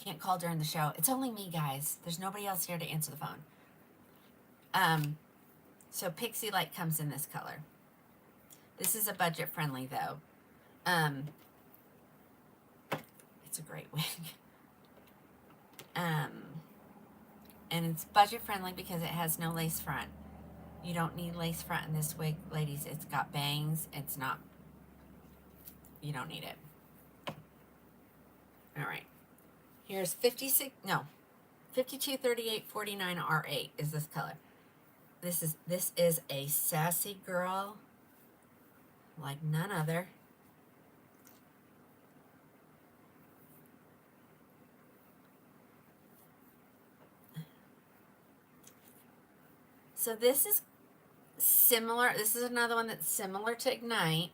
Can't call during the show. It's only me, guys. There's nobody else here to answer the phone. So Pixie Light comes in this color. This is a budget-friendly, though. It's a great wig. And it's budget friendly because it has no lace front. You don't need lace front in this wig, ladies. It's got bangs. It's not, you don't need it. All right. Here's 523849 R8 is this color. This is a sassy girl like none other. So this is similar. This is another one that's similar to Ignite.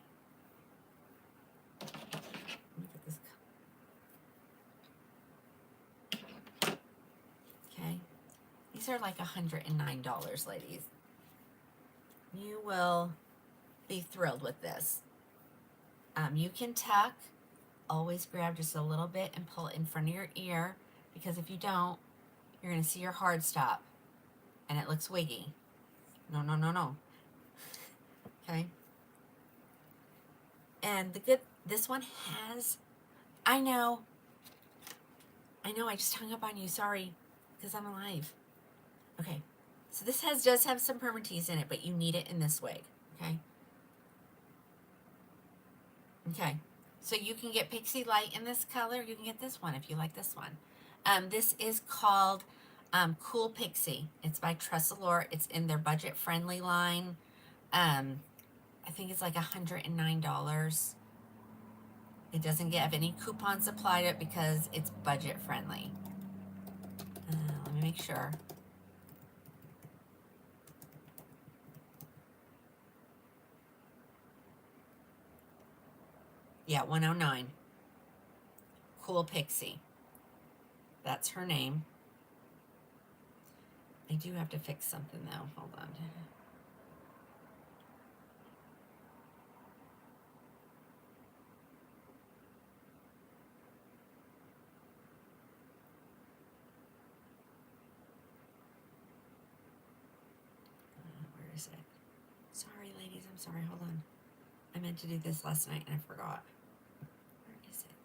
Okay. These are like $109, ladies. You will be thrilled with this. You can tuck. Always grab just a little bit and pull it in front of your ear, because if you don't, you're going to see your hard stop and it looks wiggy. No, no, no, no. Okay. And this one has, I know, I just hung up on you. Sorry, because I'm alive. Okay. So this does have some permatease in it, but you need it in this wig. Okay. Okay. So you can get Pixie Light in this color. You can get this one if you like this one. This is called Cool Pixie. It's by Tressalore. It's in their budget-friendly line. I think it's like $109. It doesn't have any coupons applied to it because it's budget-friendly. Let me make sure. Yeah, 109. Cool Pixie. That's her name. I do have to fix something though. Hold on. Where is it? Sorry, ladies. I'm sorry. Hold on. I meant to do this last night and I forgot. Where is it?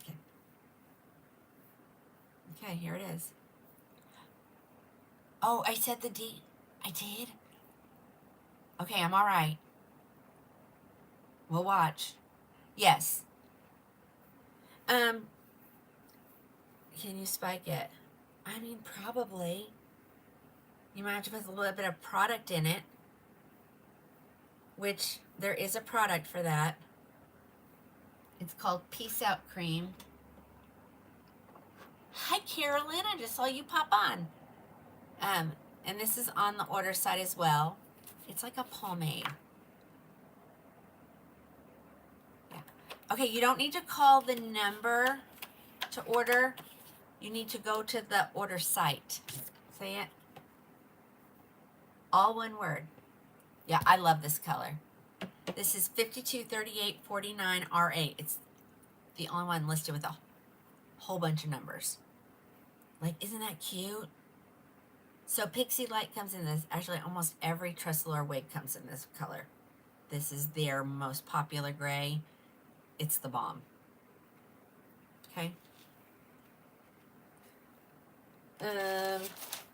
Okay. Okay, here it is. Oh, I said the D. I did? Okay, I'm all right. We'll watch. Yes. Can you spike it? I mean, probably. You might have to put a little bit of product in it, which there is a product for that. It's called Peace Out Cream. Hi, Carolyn. I just saw you pop on. And this is on the order side as well. It's like a pomade. Yeah. Okay, you don't need to call the number to order. You need to go to the order site. Say it. All one word. Yeah, I love this color. This is 523849 R8. It's the only one listed with a whole bunch of numbers. Like, isn't that cute? So Pixie Light comes in this. Actually, almost every Tressalore wig comes in this color. This is their most popular gray. It's the bomb. Okay.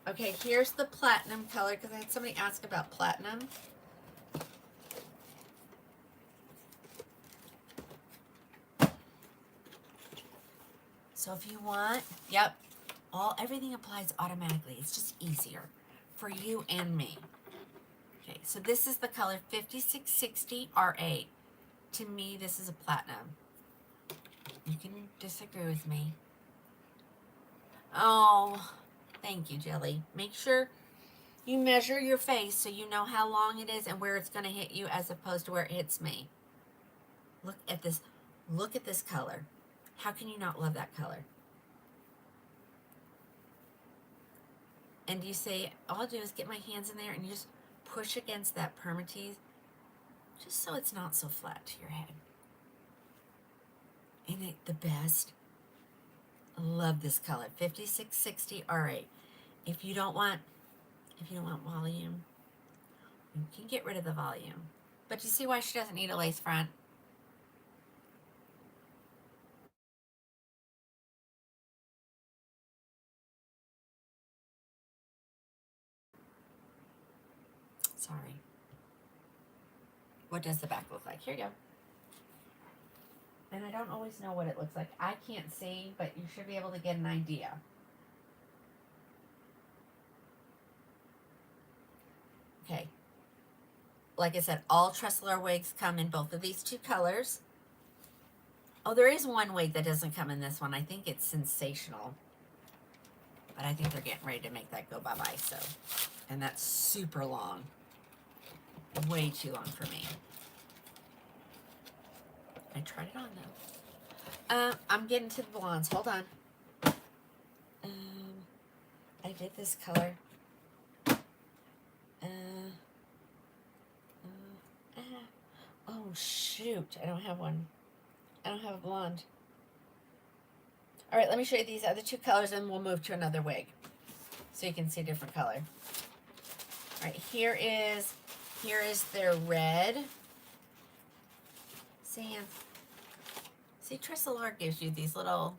Okay, here's the platinum color, because I had somebody ask about platinum. So if you want, yep, everything applies automatically. It's just easier for you and me. Okay, so this is the color 5660 R8. To me, this is a platinum. You can disagree with me. Oh, thank you, Jelly. Make sure you measure your face so you know how long it is and where it's going to hit you as opposed to where it hits me. Look at this. Look at this color. How can you not love that color? And you say, all I'll do is get my hands in there and you just push against that permatease just so it's not so flat to your head. Ain't it the best? I love this color, 5660 R8. If you don't want volume, you can get rid of the volume. But you see why she doesn't need a lace front? Sorry. What does the back look like? Here you go. And I don't always know what it looks like. I can't see, but you should be able to get an idea. Okay. Like I said, all Tressler wigs come in both of these two colors. Oh, there is one wig that doesn't come in this one. I think it's Sensational. But I think they're getting ready to make that go bye-bye, so. And that's super long. Way too long for me. I tried it on, though. I'm getting to the blondes. Hold on. I did this color. Oh, shoot. I don't have one. I don't have a blonde. All right, let me show you these other two colors, and we'll move to another wig so you can see a different color. All right, here is their red. See, Tressler gives you these little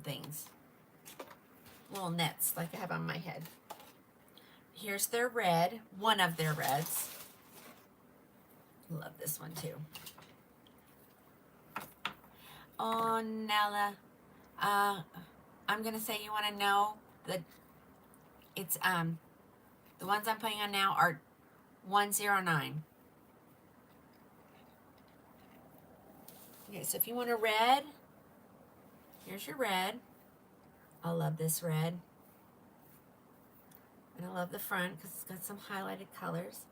things, little nets like I have on my head. Here's their red, one of their reds. Love this one too. Oh, Nella, I'm gonna say, you want to know that it's the ones I'm putting on now are 109. Okay, so if you want a red, here's your red. I love this red. And I love the front because it's got some highlighted colors.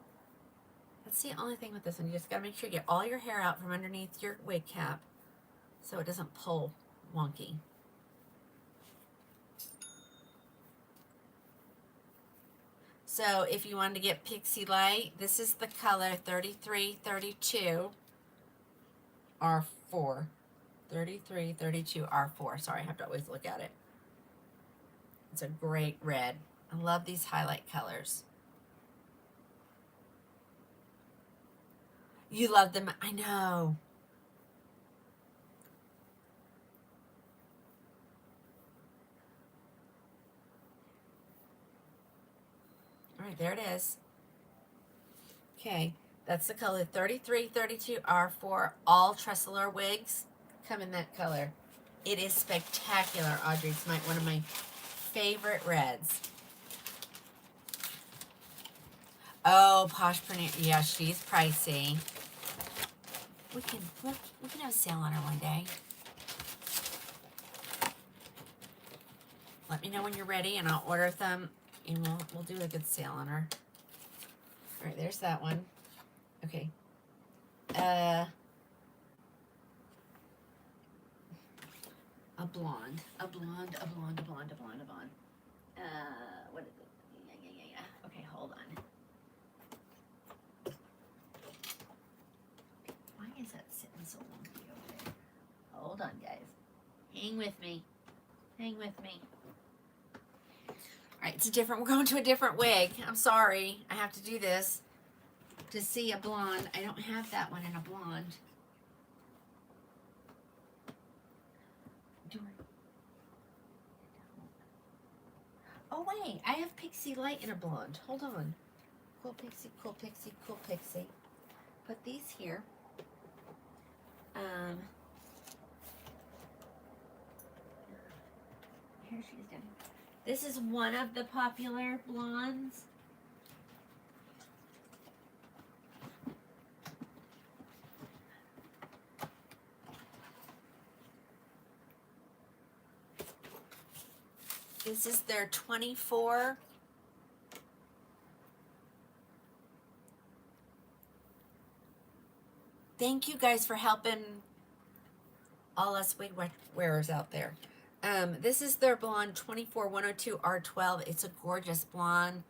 That's the only thing with this one. You just got to make sure you get all your hair out from underneath your wig cap so it doesn't pull wonky. So if you wanted to get Pixie Light, this is the color 3332 R4. 3332 R4. Sorry, I have to always look at it. It's a great red. I love these highlight colors. You love them. I know. All right, there it is. Okay, that's the color 3332 R4. All Tressler wigs come in that color. It is spectacular, Audrey. It's one of my favorite reds. Oh, Posh Pernille. Yeah, she's pricey. We can have a sale on her one day. Let me know when you're ready, and I'll order them, and we'll do a good sale on her. All right, there's that one. Okay. A blonde. What is it? Yeah. Okay, hold on. Why is that sitting so wonky over there? Hold on, guys. Hang with me. All right, it's a different. We're going to a different wig. I'm sorry. I have to do this to see a blonde. I don't have that one in a blonde. Oh wait, I have Pixie Light in a blonde. Hold on. Cool Pixie. Put these here. Here she's down. This is one of the popular blondes. This is their 24. Thank you guys for helping all us wig wearers out there. This is their blonde 24102 R12. It's a gorgeous blonde.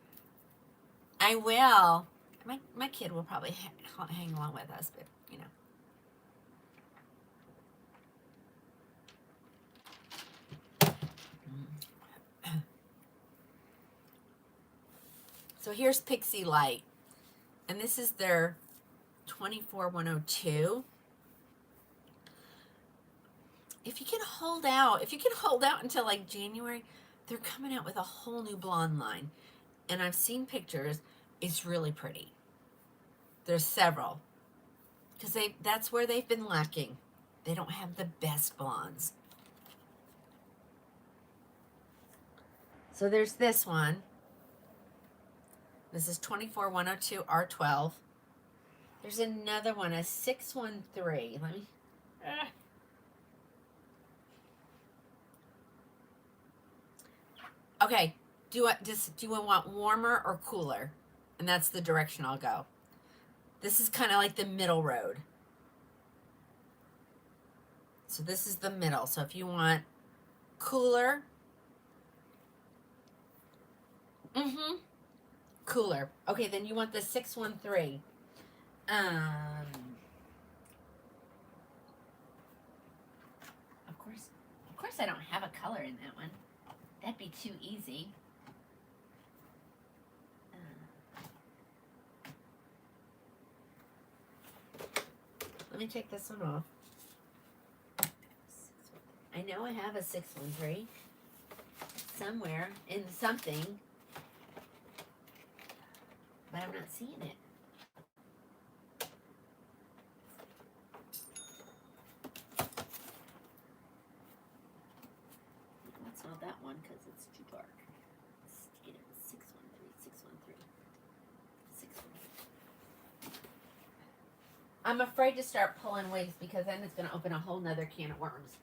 I will. My kid will probably hang along with us, but you know. So here's Pixie Light, and this is their 24102. If you can hold out until like January, they're coming out with a whole new blonde line. and I've seen pictures. It's really pretty. There's several. Because that's where they've been lacking. They don't have the best blondes. So there's this one. This is 24102 R12. There's another one, a 613. Let me. Okay. Do you want warmer or cooler? And that's the direction I'll go. This is kind of like the middle road. So this is the middle. So if you want cooler, cooler. Okay, then you want the 613. Of course I don't have a color in that one. That'd be too easy. Let me take this one off. I know I have a 613 somewhere in something, but I'm not seeing it. That's not that one because it's too dark. Let's get it. 613, 613, 613. I'm afraid to start pulling wigs because then it's going to open a whole nother can of worms.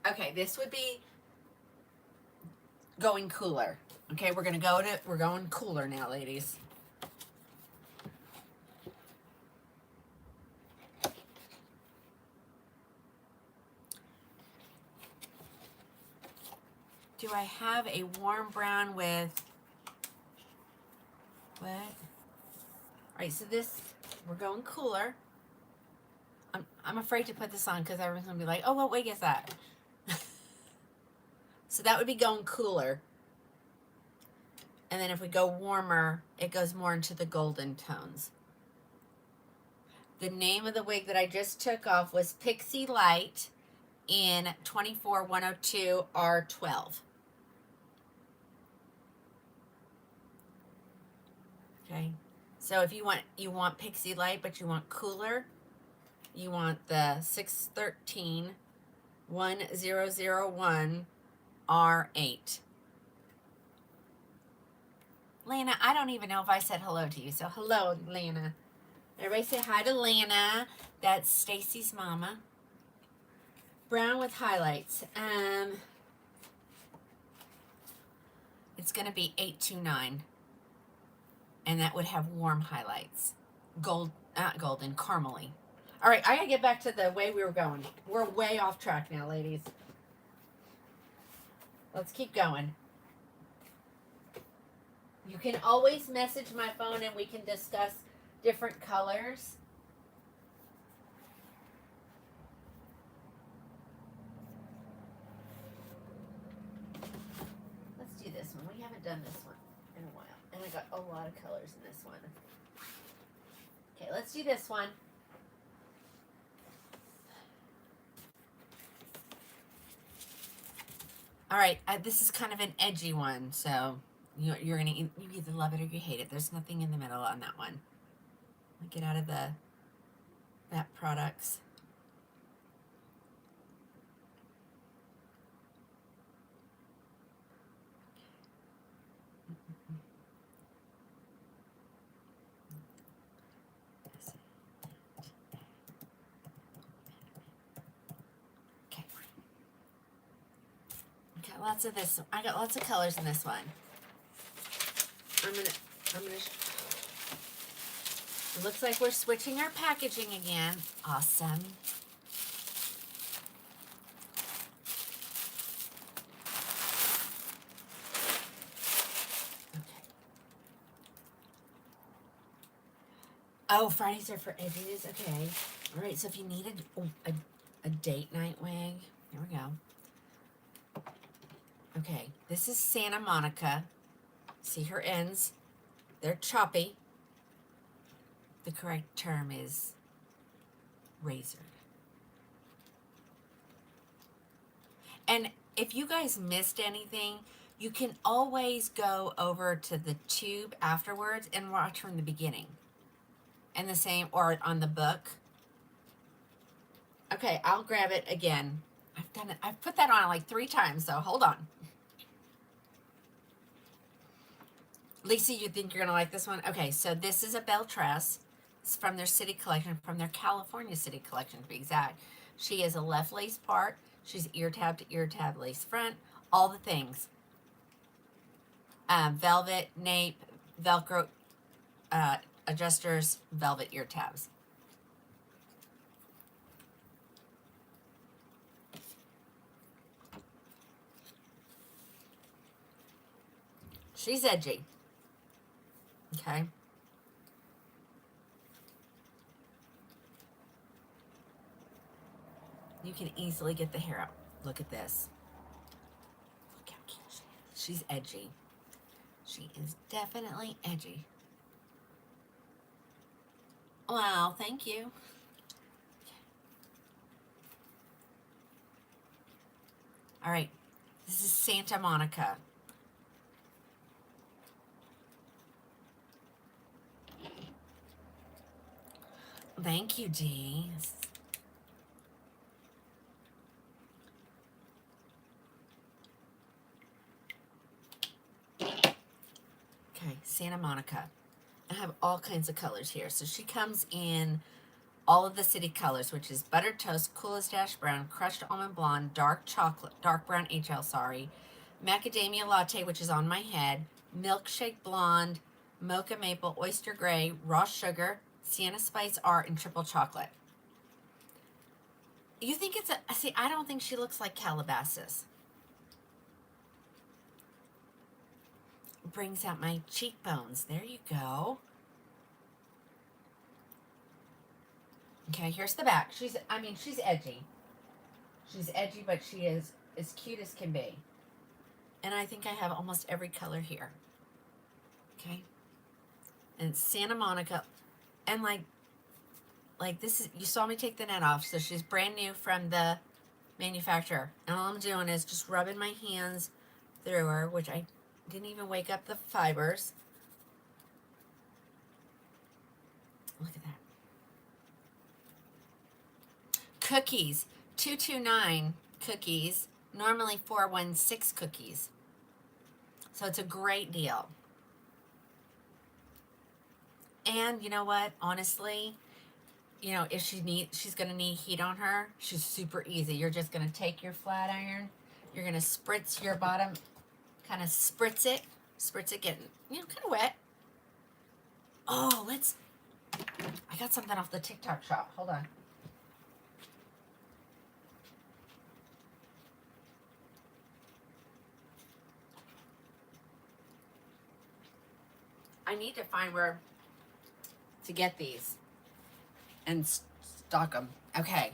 Okay, this would be going cooler. Okay, we're going cooler now, ladies. Do I have a warm brown with what? All right, so this, we're going cooler. I'm afraid to put this on because everyone's gonna be like, oh, what wig is that? So that would be going cooler. And then if we go warmer, it goes more into the golden tones. The name of the wig that I just took off was Pixie Light in 24102 R12. Okay. So if you want Pixie Light, but you want cooler, you want the 613 1001 R8. Lana, I don't even know if I said hello to you. So hello, Lana. Everybody say hi to Lana. That's Stacy's mama. Brown with highlights. It's going to be 829. And that would have warm highlights. Not golden, caramely. All right, I got to get back to the way we were going. We're way off track now, ladies. Let's keep going. You can always message my phone and we can discuss different colors. Let's do this one. We haven't done this one in a while. And I got a lot of colors in this one. Okay, let's do this one. All right, this is kind of an edgy one, so you either love it or you hate it. There's nothing in the middle on that one. Get out of that products. Lots of this. I got lots of colors in this one. I'm gonna. It looks like we're switching our packaging again. Awesome. Okay. Oh, Fridays are for edges. Okay. All right. So if you needed a date night wig, here we go. Okay, this is Santa Monica. See her ends? They're choppy. The correct term is razor. And if you guys missed anything, you can always go over to the tube afterwards and watch from the beginning. And the same, or on the book. Okay, I'll grab it again. I've done it. I've put that on like 3 times, so hold on. Lisa, you think you're going to like this one? Okay, so this is a belle tress. It's from their city collection, from their California city collection to be exact. She is a left lace part. She's ear tab to ear tab lace front. All the things. Velvet, nape, Velcro adjusters, velvet ear tabs. She's edgy. Okay. You can easily get the hair out. Look at this. Look how cute she is. She's edgy. She is definitely edgy. Wow, thank you. All right. This is Santa Monica. Thank you, Dee. Okay, Santa Monica. I have all kinds of colors here. So she comes in all of the city colors, which is buttered toast, coolest dash brown, crushed almond blonde, dark chocolate, dark brown HL, sorry, macadamia latte, which is on my head, milkshake blonde, mocha maple, oyster gray, raw sugar, sienna spice art, and triple chocolate. You think it's a, see, I don't think she looks like Calabasas. Brings out my cheekbones. There you go. Okay, here's the back. She's edgy. She's edgy, but she is as cute as can be. And I think I have almost every color here. Okay. And it's Santa Monica. And like this is, you saw me take the net off, so she's brand new from the manufacturer. And all I'm doing is just rubbing my hands through her, which I didn't even wake up the fibers. Look at that. Cookies, 229 cookies, normally 416 cookies. So it's a great deal. And you know what? Honestly, you know, if she's going to need heat on her, she's super easy. You're just going to take your flat iron, you're going to spritz your bottom, kind of spritz it, getting, you know, kind of wet. Oh, I got something off the TikTok shop. Hold on. I need to find where to get these and stock them. Okay.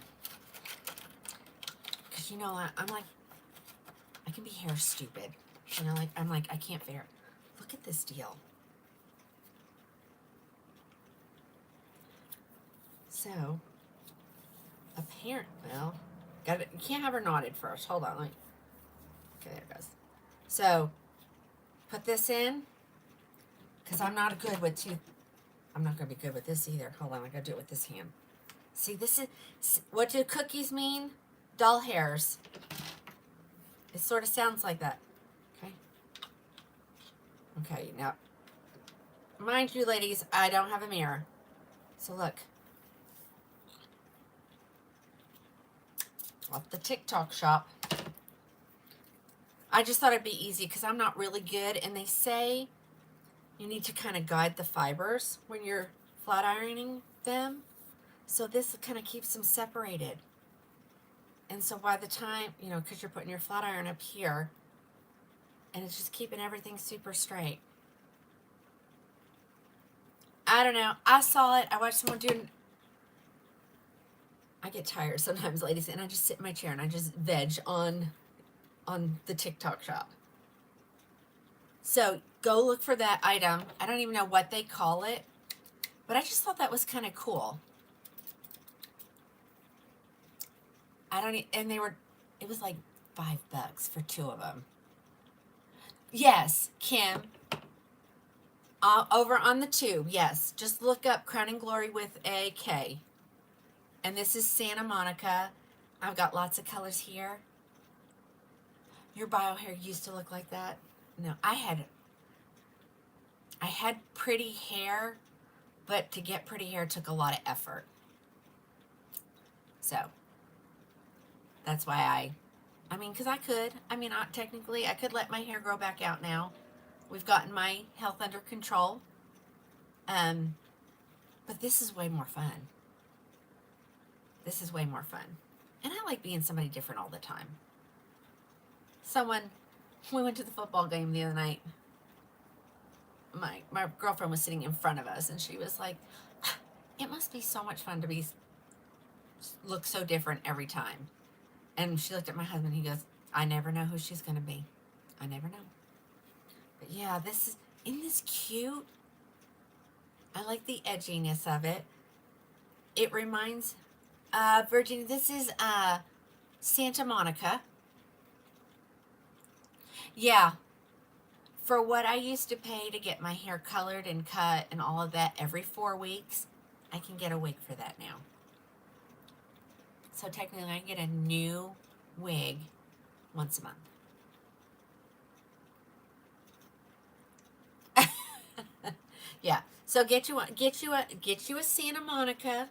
Because you know what? I'm like, I can be hair stupid. You know, like, I'm like, I can't figure. Look at this deal. So, well, got it. You can't have her knotted first. Hold on. Okay, there it goes. So, put this in. Because I'm not good with I'm not going to be good with this either. Hold on, I got to do it with this hand. See, this is, what do cookies mean? Doll hairs. It sort of sounds like that. Okay. Okay, now, mind you, ladies, I don't have a mirror. So look. Off the TikTok shop. I just thought it'd be easy because I'm not really good. And they say you need to kind of guide the fibers when you're flat ironing them. So this kind of keeps them separated. And so by the time, you know, because you're putting your flat iron up here, and it's just keeping everything super straight. I don't know. I saw it. I watched someone doing. I get tired sometimes, ladies, and I just sit in my chair and I just veg on on the TikTok shop. So go look for that item. I don't even know what they call it, but I just thought that was kind of cool. And it was like $5 for 2 of them. Yes, Kim. Over on the tube, yes. Just look up Crowning Glory with a K. And this is Santa Monica. I've got lots of colors here. Your bio hair used to look like that? No, I had pretty hair, but to get pretty hair took a lot of effort. So, that's why because I could. Technically, I could let my hair grow back out now. We've gotten my health under control. But this is way more fun. This is way more fun. And I like being somebody different all the time. We went to the football game the other night. My girlfriend was sitting in front of us, and she was like, it must be so much fun to look so different every time. And she looked at my husband, he goes, I never know who she's going to be. I never know. But yeah, isn't this cute? I like the edginess of it. It reminds, Virginia, this is Santa Monica. Yeah. For what I used to pay to get my hair colored and cut and all of that every 4 weeks, I can get a wig for that now. So technically I can get a new wig once a month. Yeah. So get you a Santa Monica.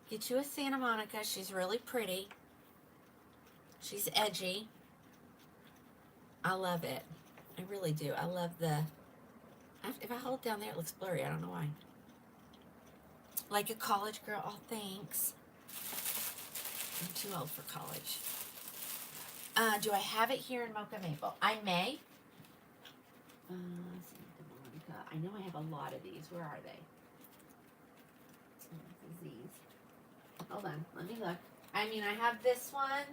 Get you a Santa Monica. She's really pretty. She's edgy. I love it. I really do. I love if I hold it down there, it looks blurry. I don't know why. Like a college girl. Oh, thanks. I'm too old for college. Do I have it here in Mocha Maple? I may. Santa Monica. I know I have a lot of these. Where are they? These. Hold on. Let me look. I have this one,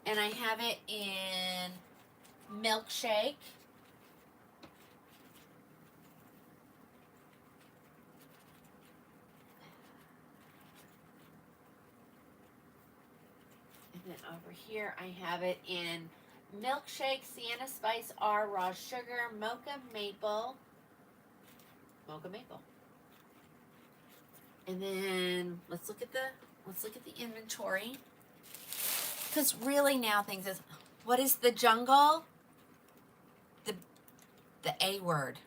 and I have it in Milkshake. And then over here, I have it in Milkshake, Sienna Spice R, Raw Sugar, Mocha Maple. And then let's look at the inventory. Because really now things is, what is the jungle? The A word.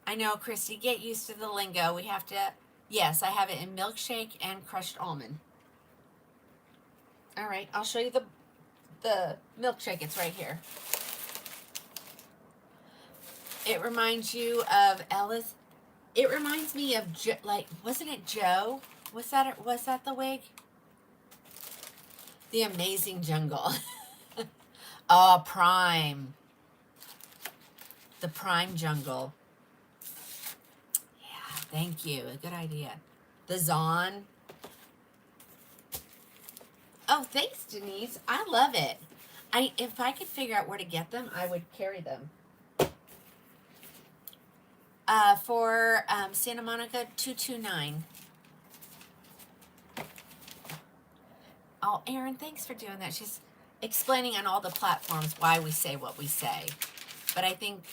I know, Christy, get used to the lingo. We have to, yes, I have it in Milkshake and Crushed Almond. All right, I'll show you the Milkshake. It's right here. It reminds you of Ellis. It reminds me of, wasn't it Joe? Was that the wig? The Amazing Jungle. Oh, Prime. The Prime Jungle. Yeah, thank you. A good idea. The Zon. Oh, thanks, Denise. I love it. If I could figure out where to get them, I would carry them. For Santa Monica, $229. Oh, Erin, thanks for doing that. She's explaining on all the platforms why we say what we say. But I think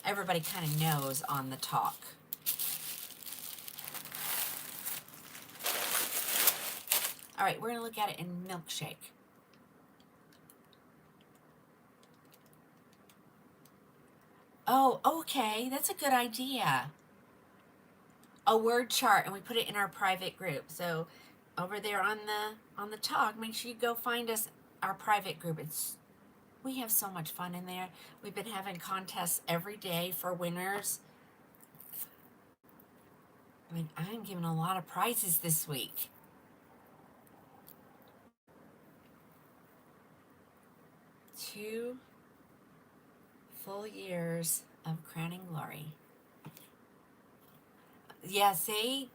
everybody kind of knows on the talk. All right, we're going to look at it in Milkshake. Oh, okay. That's a good idea. A word chart, and we put it in our private group. So over there on the talk, make sure you go find us, our private group. We have so much fun in there. We've been having contests every day for winners. I'm giving a lot of prizes this week. Two full years of Crowning Glory. Yeah, see?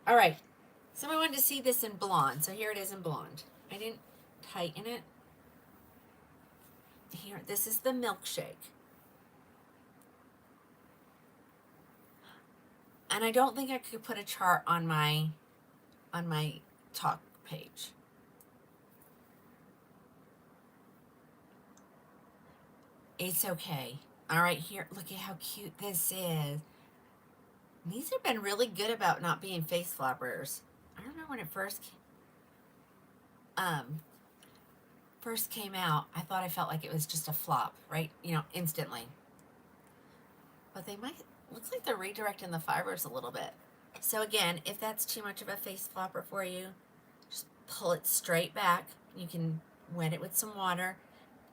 All right. Somebody wanted to see this in blonde, so here it is in blonde. I didn't tighten it. Here, this is the milkshake. And I don't think I could put a chart on my talk page. It's okay. All right, here, look at how cute this is. These have been really good about not being face floppers. I remember when it first came out, I thought I felt like it was just a flop, right? You know, instantly. But they might, looks like they're redirecting the fibers a little bit. So again, if that's too much of a face flopper for you, just pull it straight back. You can wet it with some water.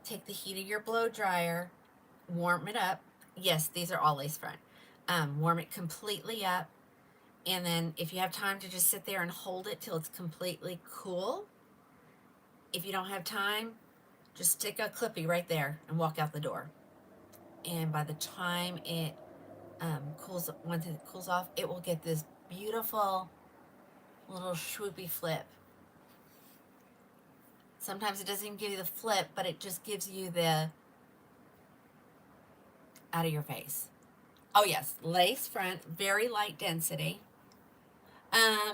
Take the heat of your blow dryer, warm it up. Yes, these are all lace front. Warm it completely up. And then if you have time to just sit there and hold it till it's completely cool. If you don't have time, just stick a clippy right there and walk out the door. And by the time it once it cools off, it will get this beautiful little swoopy flip. Sometimes it doesn't even give you the flip, but it just gives you the out of your face. Oh yes, lace front, very light density.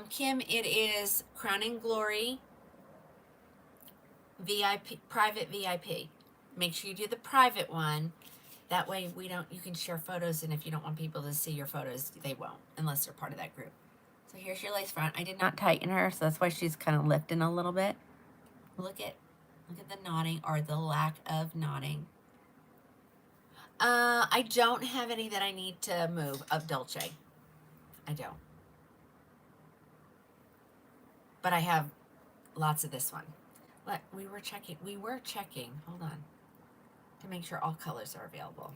Kim, it is Krowning Glory VIP, private VIP. Make sure you do the private one. That way you can share photos, and if you don't want people to see your photos, they won't, unless they're part of that group. So here's your lace front. I did not tighten her, so that's why she's kind of lifting a little bit. Look at the knotting, or the lack of knotting. I don't have any that I need to move of Dolce. I don't. But I have lots of this one. But we were checking, hold on, to make sure all colors are available.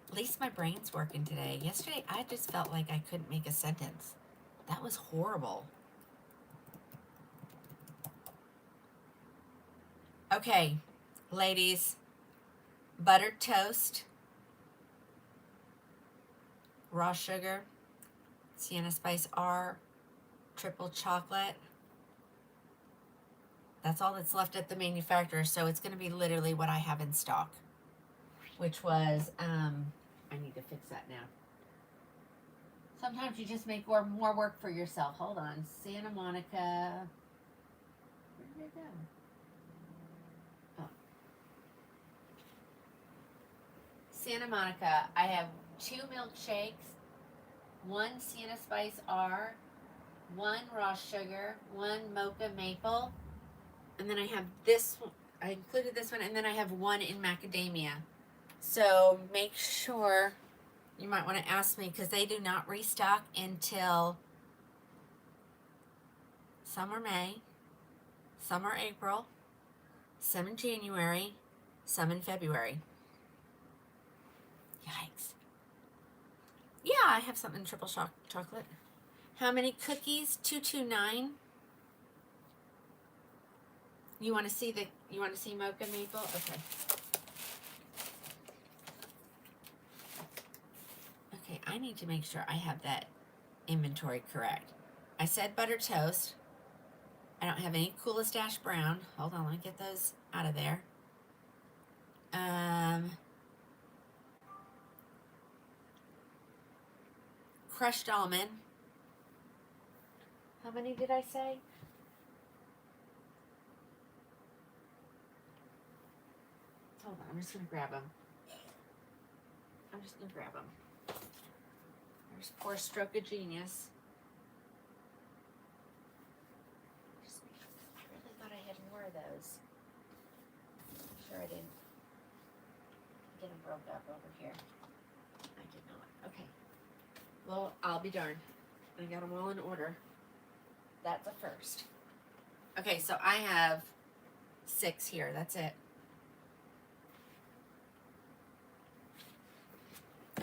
At least my brain's working today. Yesterday, I just felt like I couldn't make a sentence. That was horrible. Okay, ladies, buttered toast, raw sugar, Sienna Spice R, triple chocolate. That's all that's left at the manufacturer, so it's going to be literally what I have in stock, which was, I need to fix that now. Sometimes you just make more work for yourself. Hold on. Santa Monica. Where did it go? Oh. Santa Monica. I have 2 milkshakes, 1 Sienna Spice R, 1 raw sugar, 1 mocha maple, and then I have this one. I included this one, and then I have 1 in macadamia. So make sure, you might want to ask me, because they do not restock until some are May, some are April, some in January, some in February. Yikes. Yeah, I have something in triple chocolate. How many cookies? 229. You want to see mocha maple? Okay. Okay, I need to make sure I have that inventory correct. I said butter toast. I don't have any Coolest Ash Brown. Hold on, let me get those out of there. Crushed almond. How many did I say? Hold on, I'm just gonna grab them. There's poor Stroke of Genius. I really thought I had more of those. I'm sure I didn't get them broke up over here. I did not. Okay. Well, I'll be darned. I got them all in order. That's a first. Okay, so I have 6 here. That's it.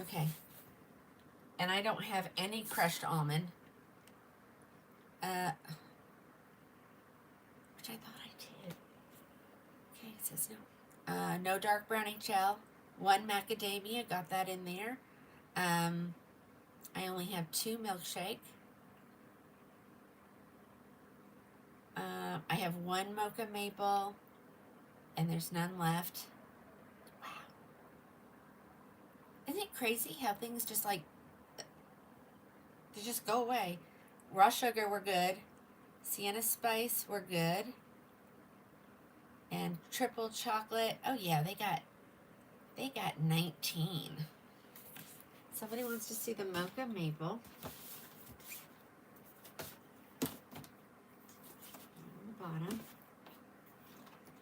Okay. And I don't have any crushed almond. Which I thought I did. Okay, it says no. No dark brown HL. 1 macadamia, got that in there. I only have 2 milkshake. I have 1 mocha maple, and there's none left. Wow. Isn't it crazy how things just like, they just go away? Raw sugar, we're good. Sienna spice, we're good. And triple chocolate, oh yeah, they got 19. Somebody wants to see the mocha maple. On the bottom.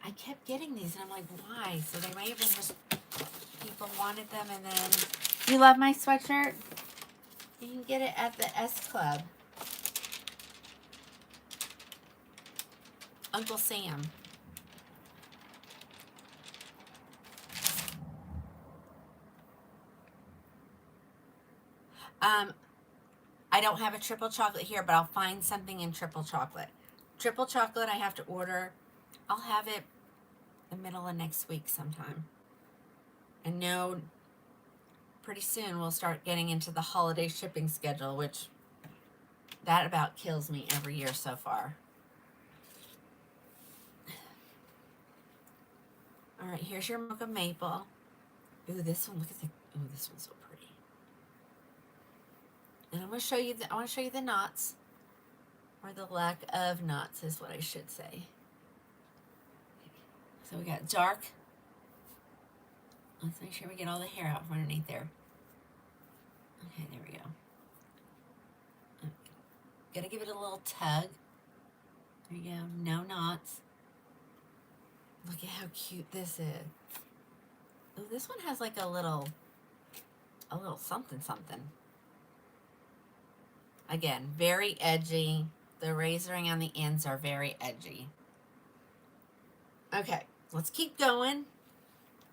I kept getting these and I'm like, why? So they may have been just people wanted them, and then you love my sweatshirt? You can get it at the S Club. Uncle Sam. I don't have a triple chocolate here, but I'll find something in triple chocolate. Triple chocolate I have to order. I'll have it the middle of next week sometime. I know pretty soon we'll start getting into the holiday shipping schedule, which that about kills me every year so far. All right, here's your mocha maple. Ooh, this one, look at the, ooh, this one's so pretty. And I'm going to show you I want to show you the knots, or the lack of knots is what I should say. So we got dark. Let's make sure we get all the hair out from underneath there. Okay, there we go. Gotta give it a little tug. There you go. No knots. Look at how cute this is. Oh, this one has like a little something something. Again, very edgy. The razoring on the ends are very edgy. Okay, let's keep going.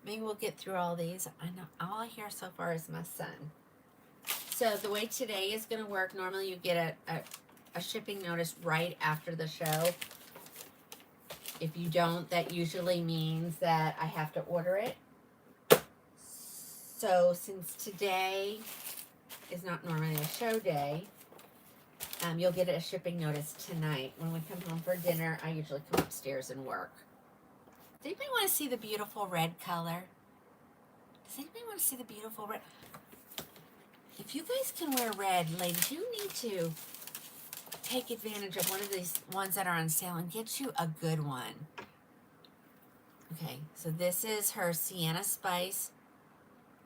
Maybe we'll get through all these. I know all I hear so far is my son. So the way today is going to work, normally you get a shipping notice right after the show. If you don't, that usually means that I have to order it. So since today is not normally a show day, you'll get a shipping notice tonight. When we come home for dinner, I usually come upstairs and work. Does anybody want to see the beautiful red color? Does anybody want to see the beautiful red? If you guys can wear red, ladies, you need to take advantage of one of these ones that are on sale and get you a good one. Okay, so this is her Sienna Spice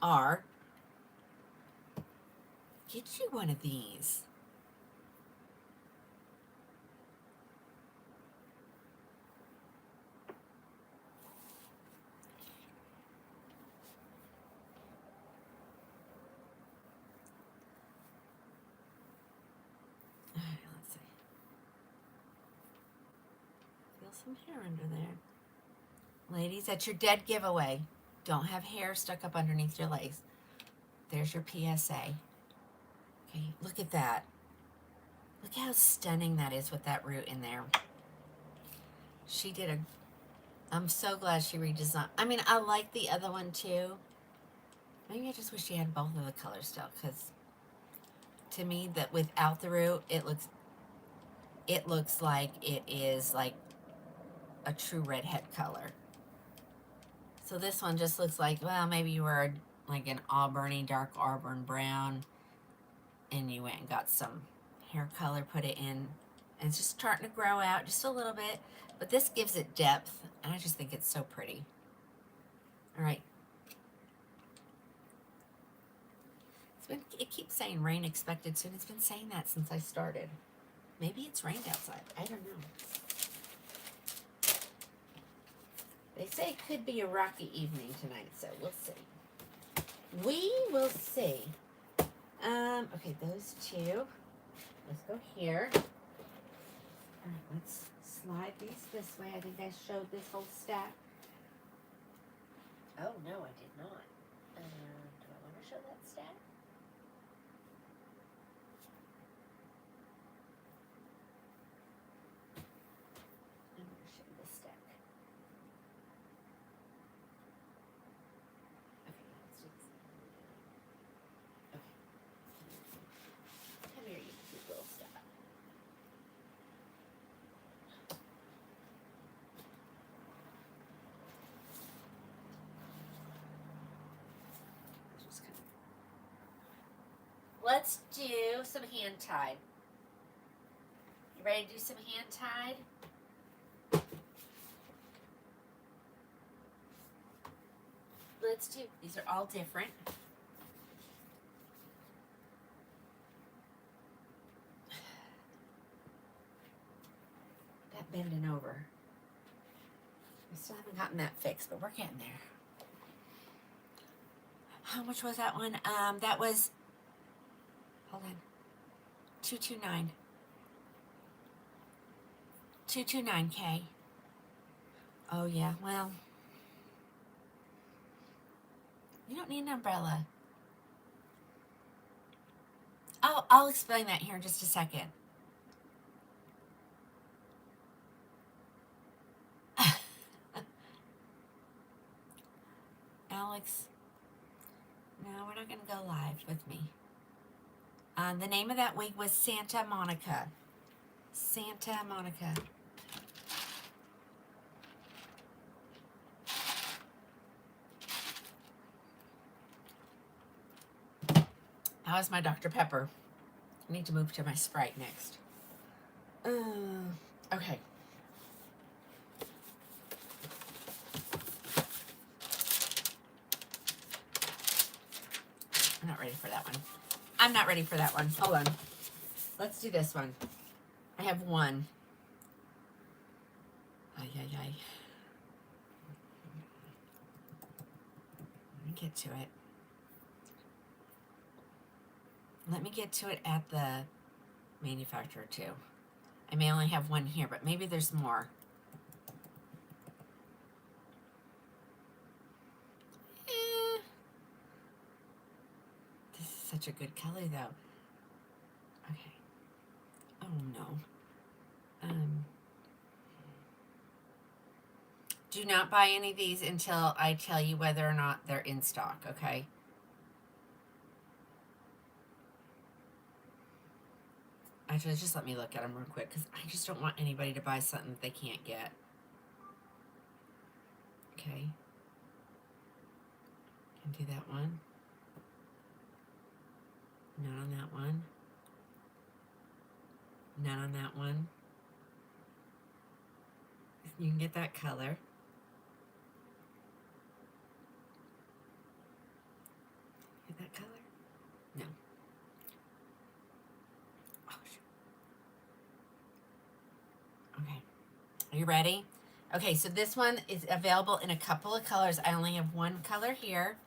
R. Get you one of these. All right, let's see. Feel some hair under there. Ladies, that's your dead giveaway. Don't have hair stuck up underneath your legs. There's your PSA. Okay, look at that. Look how stunning that is with that root in there. She did a... I'm so glad she redesigned. I mean, I like the other one too. Maybe I just wish she had both of the colors still, because to me, that without the root, it looks like it is like a true redhead color. So this one just looks like, well, maybe you were like an auburny, dark auburn brown, and you went and got some hair color, put it in, and it's just starting to grow out just a little bit, but this gives it depth, and I just think it's so pretty. All right. It keeps saying rain expected soon. It's been saying that since I started. Maybe it's rained outside. I don't know. They say it could be a rocky evening tonight, so we'll see. We will see. Okay, those two. Let's go here. All right, let's slide these this way. I think I showed this whole stack. Oh, no, I did not. Do I want to show that stack? I'm going to show this stack. let's do some hand tied. You ready to do some hand tied? Let's do, these are all different. That bending over. I still haven't gotten that fixed, but we're getting there. How much was that one? That was, hold on, 229. 229K. Oh yeah, well, you don't need an umbrella. Oh, I'll explain that here in just a second. Alex, no, we're not going to go live with me. The name of that wig was Santa Monica. Santa Monica. How is my Dr. Pepper? I need to move to my Sprite next. Okay. I'm not ready for that one. I'm not ready for that one. Hold on. Let's do this one. I have one. Ay, ay, ay. Let me get to it. Let me get to it at the manufacturer too. I may only have one here, but maybe there's more. This is such a good color though. Okay. Oh no. Do not buy any of these until I tell you whether or not they're in stock, okay? Actually, just let me look at them real quick because I just don't want anybody to buy something that they can't get. Okay. Can do that one. None on that one. None on that one. You can get that color. Get that color? No. Oh, shoot. Okay. Are you ready? Okay, so this one is available in a couple of colors. I only have one color here.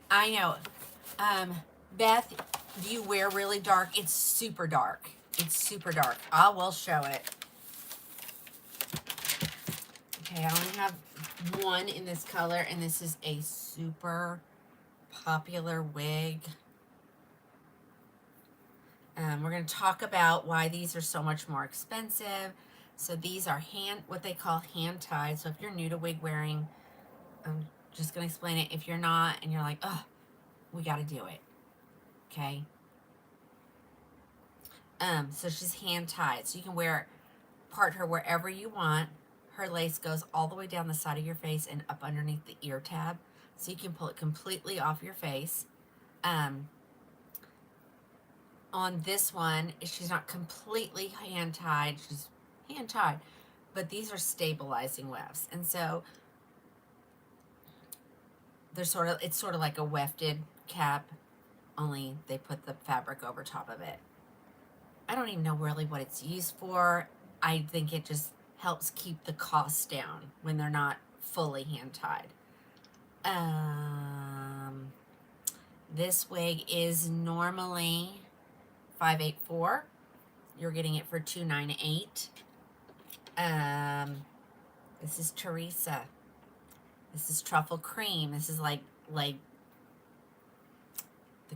I know. Beth, do you wear really dark? It's super dark. It's super dark. I will show it. Okay, I only have one in this color, and this is a super popular wig. We're going to talk about why these are so much more expensive. So these are what they call hand tied. So if you're new to wig wearing, I'm just going to explain it. If you're not and you're like, oh, we got to do it. Okay. So she's hand tied. So you can part her wherever you want. Her lace goes all the way down the side of your face and up underneath the ear tab. So you can pull it completely off your face. On this one, she's not completely hand tied. She's hand tied, but these are stabilizing wefts, and so it's sort of like a wefted cap, only they put the fabric over top of it. I don't even know really what it's used for. I think it just helps keep the costs down when they're not fully hand tied. This wig is normally $584. You're getting it for $298. This is Teresa. This is truffle cream. This is like the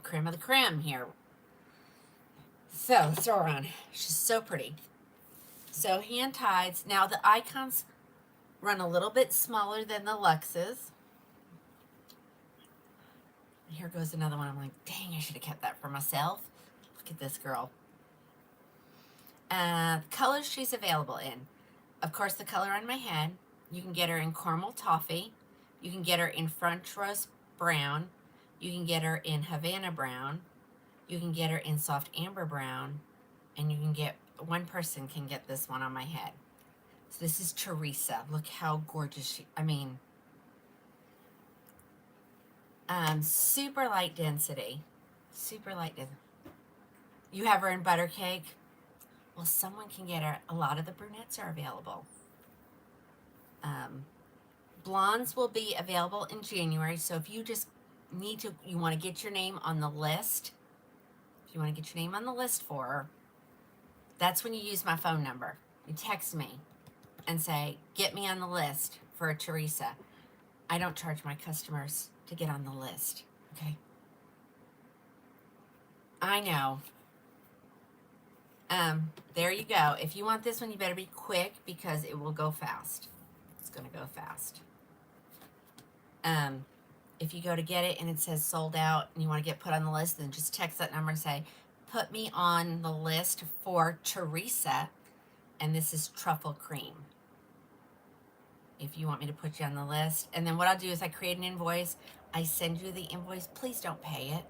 creme of the creme here. So let's throw her on. She's so pretty. So hand tieds. Now the icons run a little bit smaller than the Luxes. Here goes another one. I'm like, dang, I should have kept that for myself. Look at this girl. Colors she's available in. Of course, the color on my head. You can get her in caramel toffee. You can get her in French brown. You can get her in Havana brown. You can get her in soft amber brown. And you can get, one person can get this one on my head. So this is Teresa. Look how gorgeous she, I mean, super light density. Super light density. You have her in butter cake. Well, someone can get her. A lot of the brunettes are available. Blondes will be available in January. So if you just need to, you want to get your name on the list. If you want to get your name on the list for her, that's when you use my phone number. You text me and say, get me on the list for a Teresa. I don't charge my customers to get on the list. Okay. I know. There you go. If you want this one, you better be quick because it will go fast. It's going to go fast. If you go to get it and it says sold out and you want to get put on the list, then just text that number and say, put me on the list for Teresa, and this is truffle cream. If you want me to put you on the list. And then what I'll do is I create an invoice. I send you the invoice. Please don't pay it.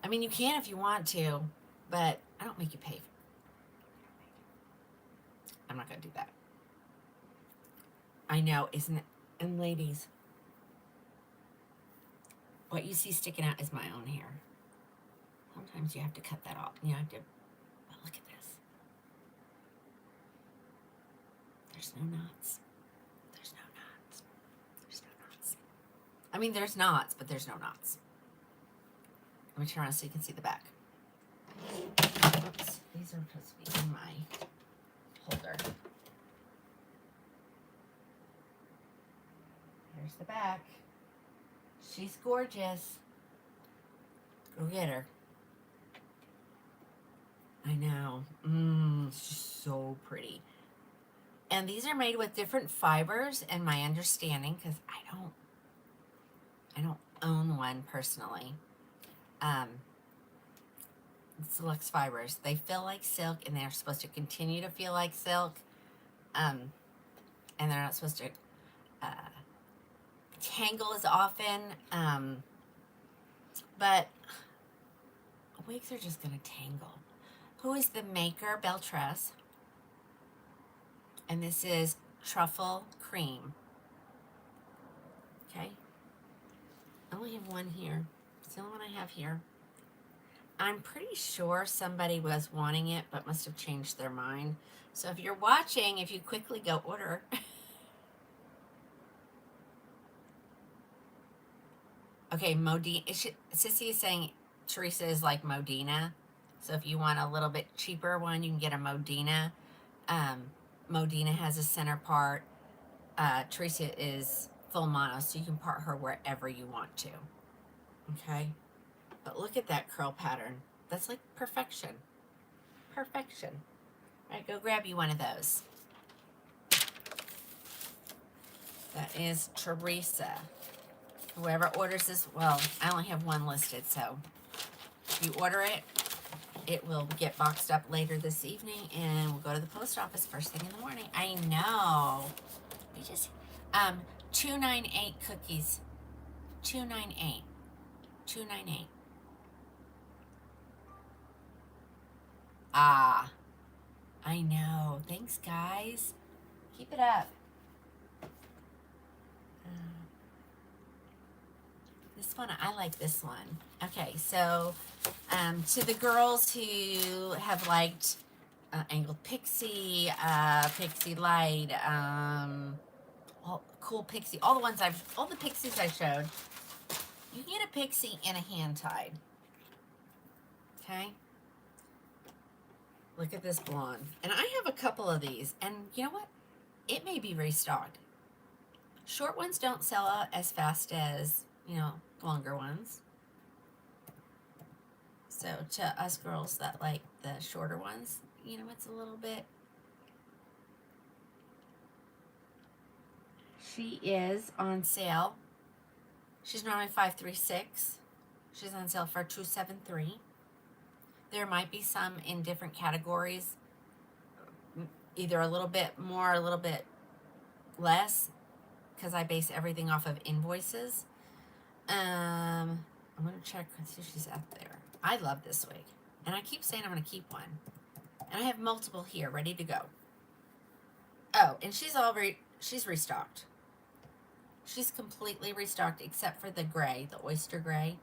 I mean, you can if you want to, but I don't make you pay. I'm not going to do that. I know, isn't it? And ladies, what you see sticking out is my own hair. Sometimes you have to cut that off. You have to, but look at this. There's no knots. There's no knots. There's no knots. I mean, there's knots, but there's no knots. Let me turn around so you can see the back. Oops, these are supposed to be in my holder. Here's the back. She's gorgeous. Go get her. I know. She's so pretty. And these are made with different fibers, and my understanding, because I don't own one personally. It's Lux Fibers. They feel like silk, and they're supposed to continue to feel like silk. And they're not supposed to tangle as often. But wigs are just going to tangle. Who is the maker? Beltress. And this is Truffle Cream. Okay. I only have one here. It's the only one I have here. I'm pretty sure somebody was wanting it, but must have changed their mind. So if you're watching, if you quickly go order. Okay, Modena. Sissy is saying Teresa is like Modena. So if you want a little bit cheaper one, you can get a Modena. Modena has a center part. Teresa is full mono, so you can part her wherever you want to. Okay? But look at that curl pattern. That's like perfection. Perfection. All right, go grab you one of those. That is Teresa. Whoever orders this, well, I only have one listed, so if you order it, it will get boxed up later this evening, and we'll go to the post office first thing in the morning. I know. We just, 298 cookies. 298. 298. Ah, I know. Thanks, guys. Keep it up. This one, I like this one. Okay, so to the girls who have liked Angled Pixie, Pixie Light, Cool Pixie, all the Pixies I showed, you can get a Pixie in a hand tied. Okay? Look at this blonde. And I have a couple of these, and you know what? It may be restocked. Short ones don't sell out as fast as, you know, longer ones. So to us girls that like the shorter ones, you know, it's a little bit. She is on sale. She's normally $536. She's on sale for $273. There might be some in different categories, either a little bit more, a little bit less, because I base everything off of invoices. I'm going to check and see if she's out there. I love this wig. And I keep saying I'm going to keep one. And I have multiple here ready to go. Oh, and she's restocked. She's completely restocked except for the gray, the oyster gray.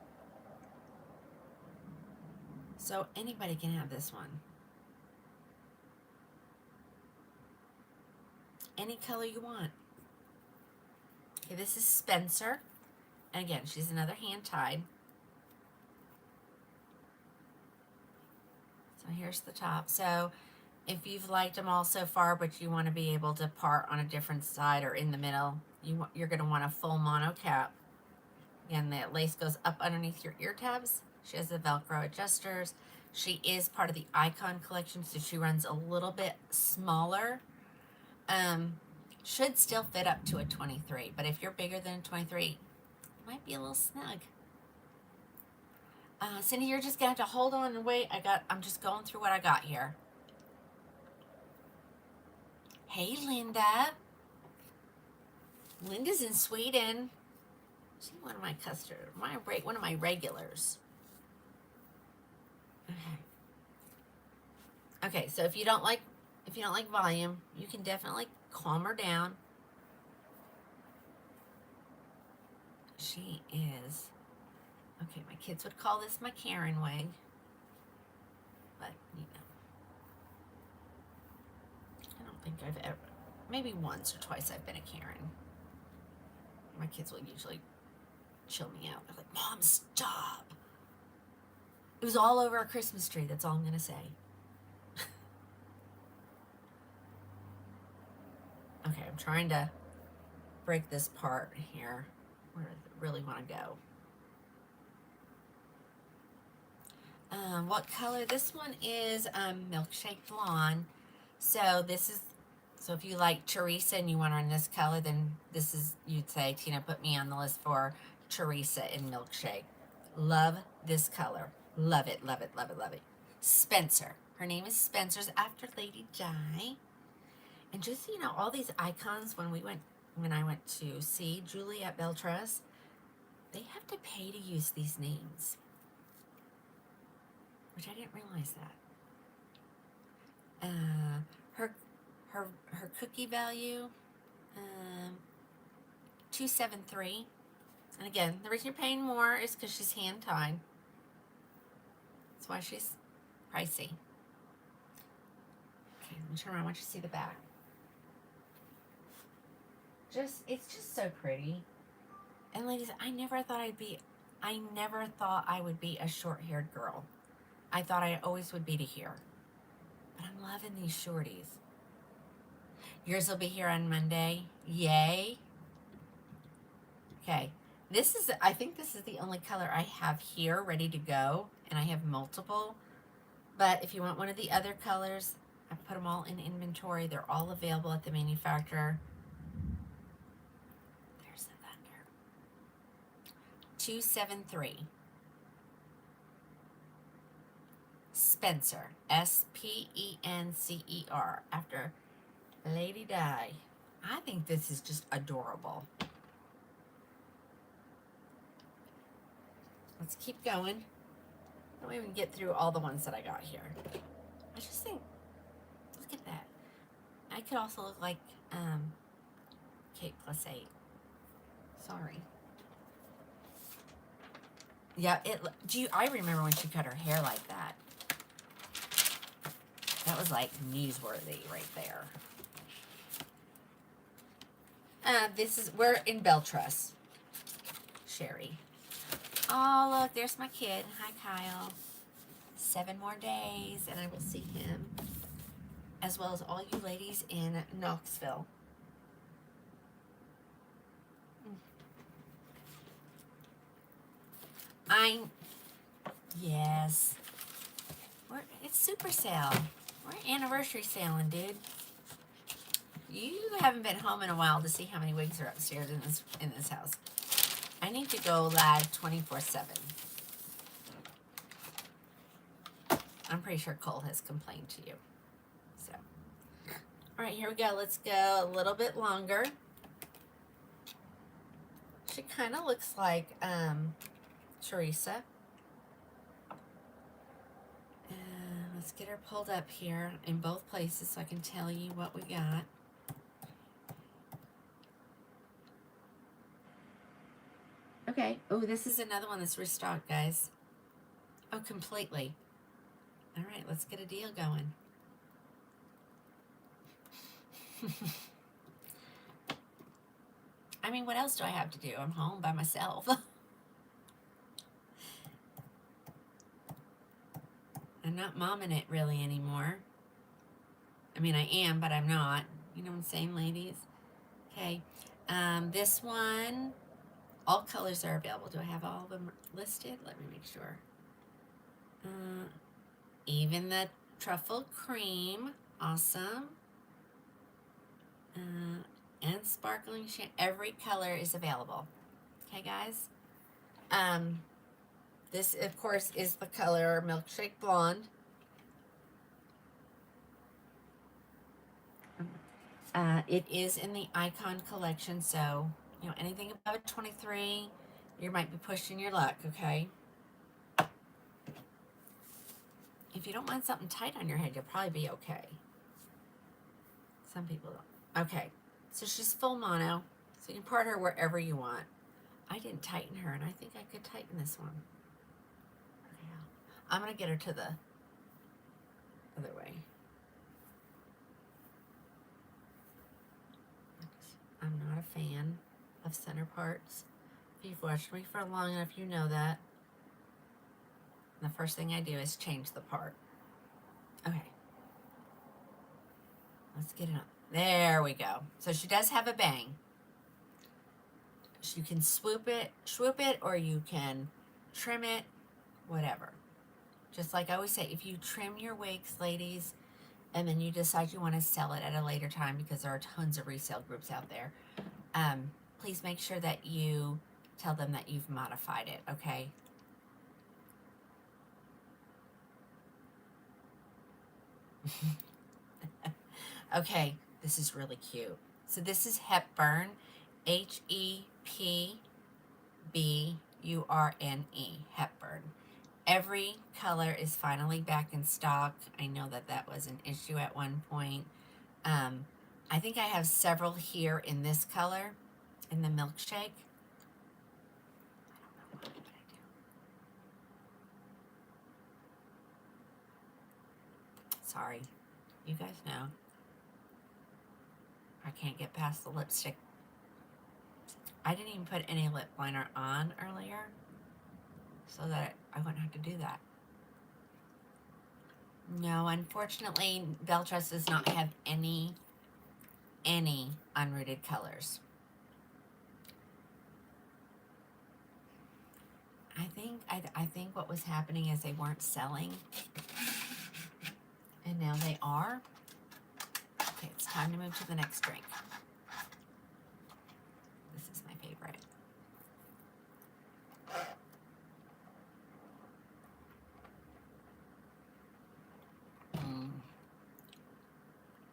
So anybody can have this one. Any color you want. Okay, this is Spencer. And again, she's another hand tied. So here's the top. So if you've liked them all so far, but you want to be able to part on a different side or in the middle, you're going to want a full mono cap. Again, the lace goes up underneath your ear tabs. She has the Velcro adjusters. She is part of the Icon collection, so she runs a little bit smaller. Should still fit up to a 23, but if you're bigger than a 23, it might be a little snug. Cindy, you're just gonna have to hold on and wait. I'm just going through what I got here. Hey, Linda. Linda's in Sweden. She's one of my regulars. Okay, so if you don't like volume, you can definitely calm her down. She is, okay, my kids would call this my Karen wig, but you know, I don't think I've ever, maybe once or twice I've been a Karen. My kids will usually chill me out. They're like, Mom, stop. It was all over a Christmas tree, that's all I'm gonna say. Okay, I'm trying to break this part here where I really want to go. What color? This one is Milkshake Blonde. So if you like Teresa and you want her in this color, then this is, you'd say, Tina, put me on the list for Teresa in Milkshake. Love this color. Love it, love it, love it, love it. Spencer. Her name is Spencer's after Lady Di. And just so you know, all these icons, when I went to see Julie at Beltress, they have to pay to use these names, which I didn't realize that. Her cookie value, 273. And again, the reason you're paying more is because she's hand tied. That's why she's pricey. Okay, let me turn around. I want you to see the back. It's just so pretty. And ladies, I never thought I would be a short-haired girl. I thought I always would be to here. But I'm loving these shorties. Yours will be here on Monday. Yay. Okay. I think this is the only color I have here ready to go. And I have multiple. But if you want one of the other colors, I put them all in inventory. They're all available at the manufacturer. 273. Spencer, Spencer, after Lady Di. I think this is just adorable. Let's keep going. I don't even get through all the ones that I got here. I just think, look at that. I could also look like Kate +8. Sorry. Yeah, I remember when she cut her hair like that. That was like newsworthy right there. We're in Beltress. Sherry. Oh, look, there's my kid. Hi, Kyle. 7 more days, and I will see him. As well as all you ladies in Knoxville. Yes. It's super sale. We're anniversary sailing, dude. You haven't been home in a while to see how many wigs are upstairs in this house. I need to go live 24/7. I'm pretty sure Cole has complained to you. So, all right, here we go. Let's go a little bit longer. She kind of looks like Teresa. Let's get her pulled up here in both places so I can tell you what we got. Okay. Oh, this is another one that's restocked, guys. Oh, completely. All right, let's get a deal going. I mean, what else do I have to do? I'm home by myself. I'm not momming it really anymore. I mean, I am, but I'm not. You know what I'm saying, ladies? Okay. This one, all colors are available. Do I have all of them listed? Let me make sure. Even the truffle cream. Awesome. And sparkling every color is available. Okay, guys? This, of course, is the color Milkshake Blonde. It is in the Icon collection, so, you know, anything above a 23, you might be pushing your luck, okay? If you don't want something tight on your head, you'll probably be okay. Some people don't. Okay, so she's full mono, so you can part her wherever you want. I didn't tighten her, and I think I could tighten this one. Okay, I'm going to get her to the other way. I'm not a fan of center parts. If you've watched me for long enough, you know that. And the first thing I do is change the part. Okay. Let's get it on. There we go. So she does have a bang. You can swoop it, or you can trim it, whatever. Just like I always say, if you trim your wigs, ladies, and then you decide you want to sell it at a later time, because there are tons of resale groups out there, please make sure that you tell them that you've modified it, okay? Okay, this is really cute. So this is Hepburn, Hepburne, Hepburn. Every color is finally back in stock. I know that that was an issue at one point. I think I have several here in this color, in the milkshake. I don't know why, but I do. Sorry, you guys know. I can't get past the lipstick. I didn't even put any lip liner on earlier, so that I wouldn't have to do that. No, unfortunately, Beltress does not have any unrooted colors. I think what was happening is they weren't selling, and now they are. Okay, it's time to move to the next drink. This is my favorite.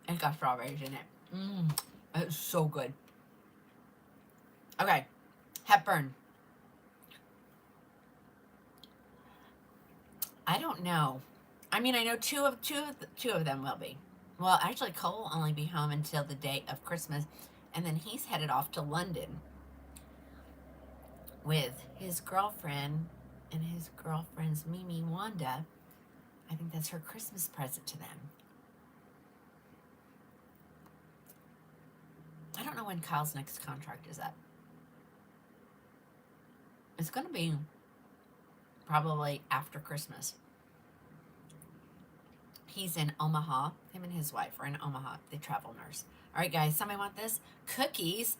It's got strawberries in it. It's so good. Okay, Hepburn. I don't know. I mean, I know two of them will be. Well, actually, Cole will only be home until the day of Christmas, and then he's headed off to London with his girlfriend and his girlfriend's Mimi Wanda. I think that's her Christmas present to them. I don't know when Kyle's next contract is up. It's going to be probably after Christmas. He's in Omaha. Him and his wife are in Omaha. They travel nurse. All right, guys. Somebody want this? Cookies.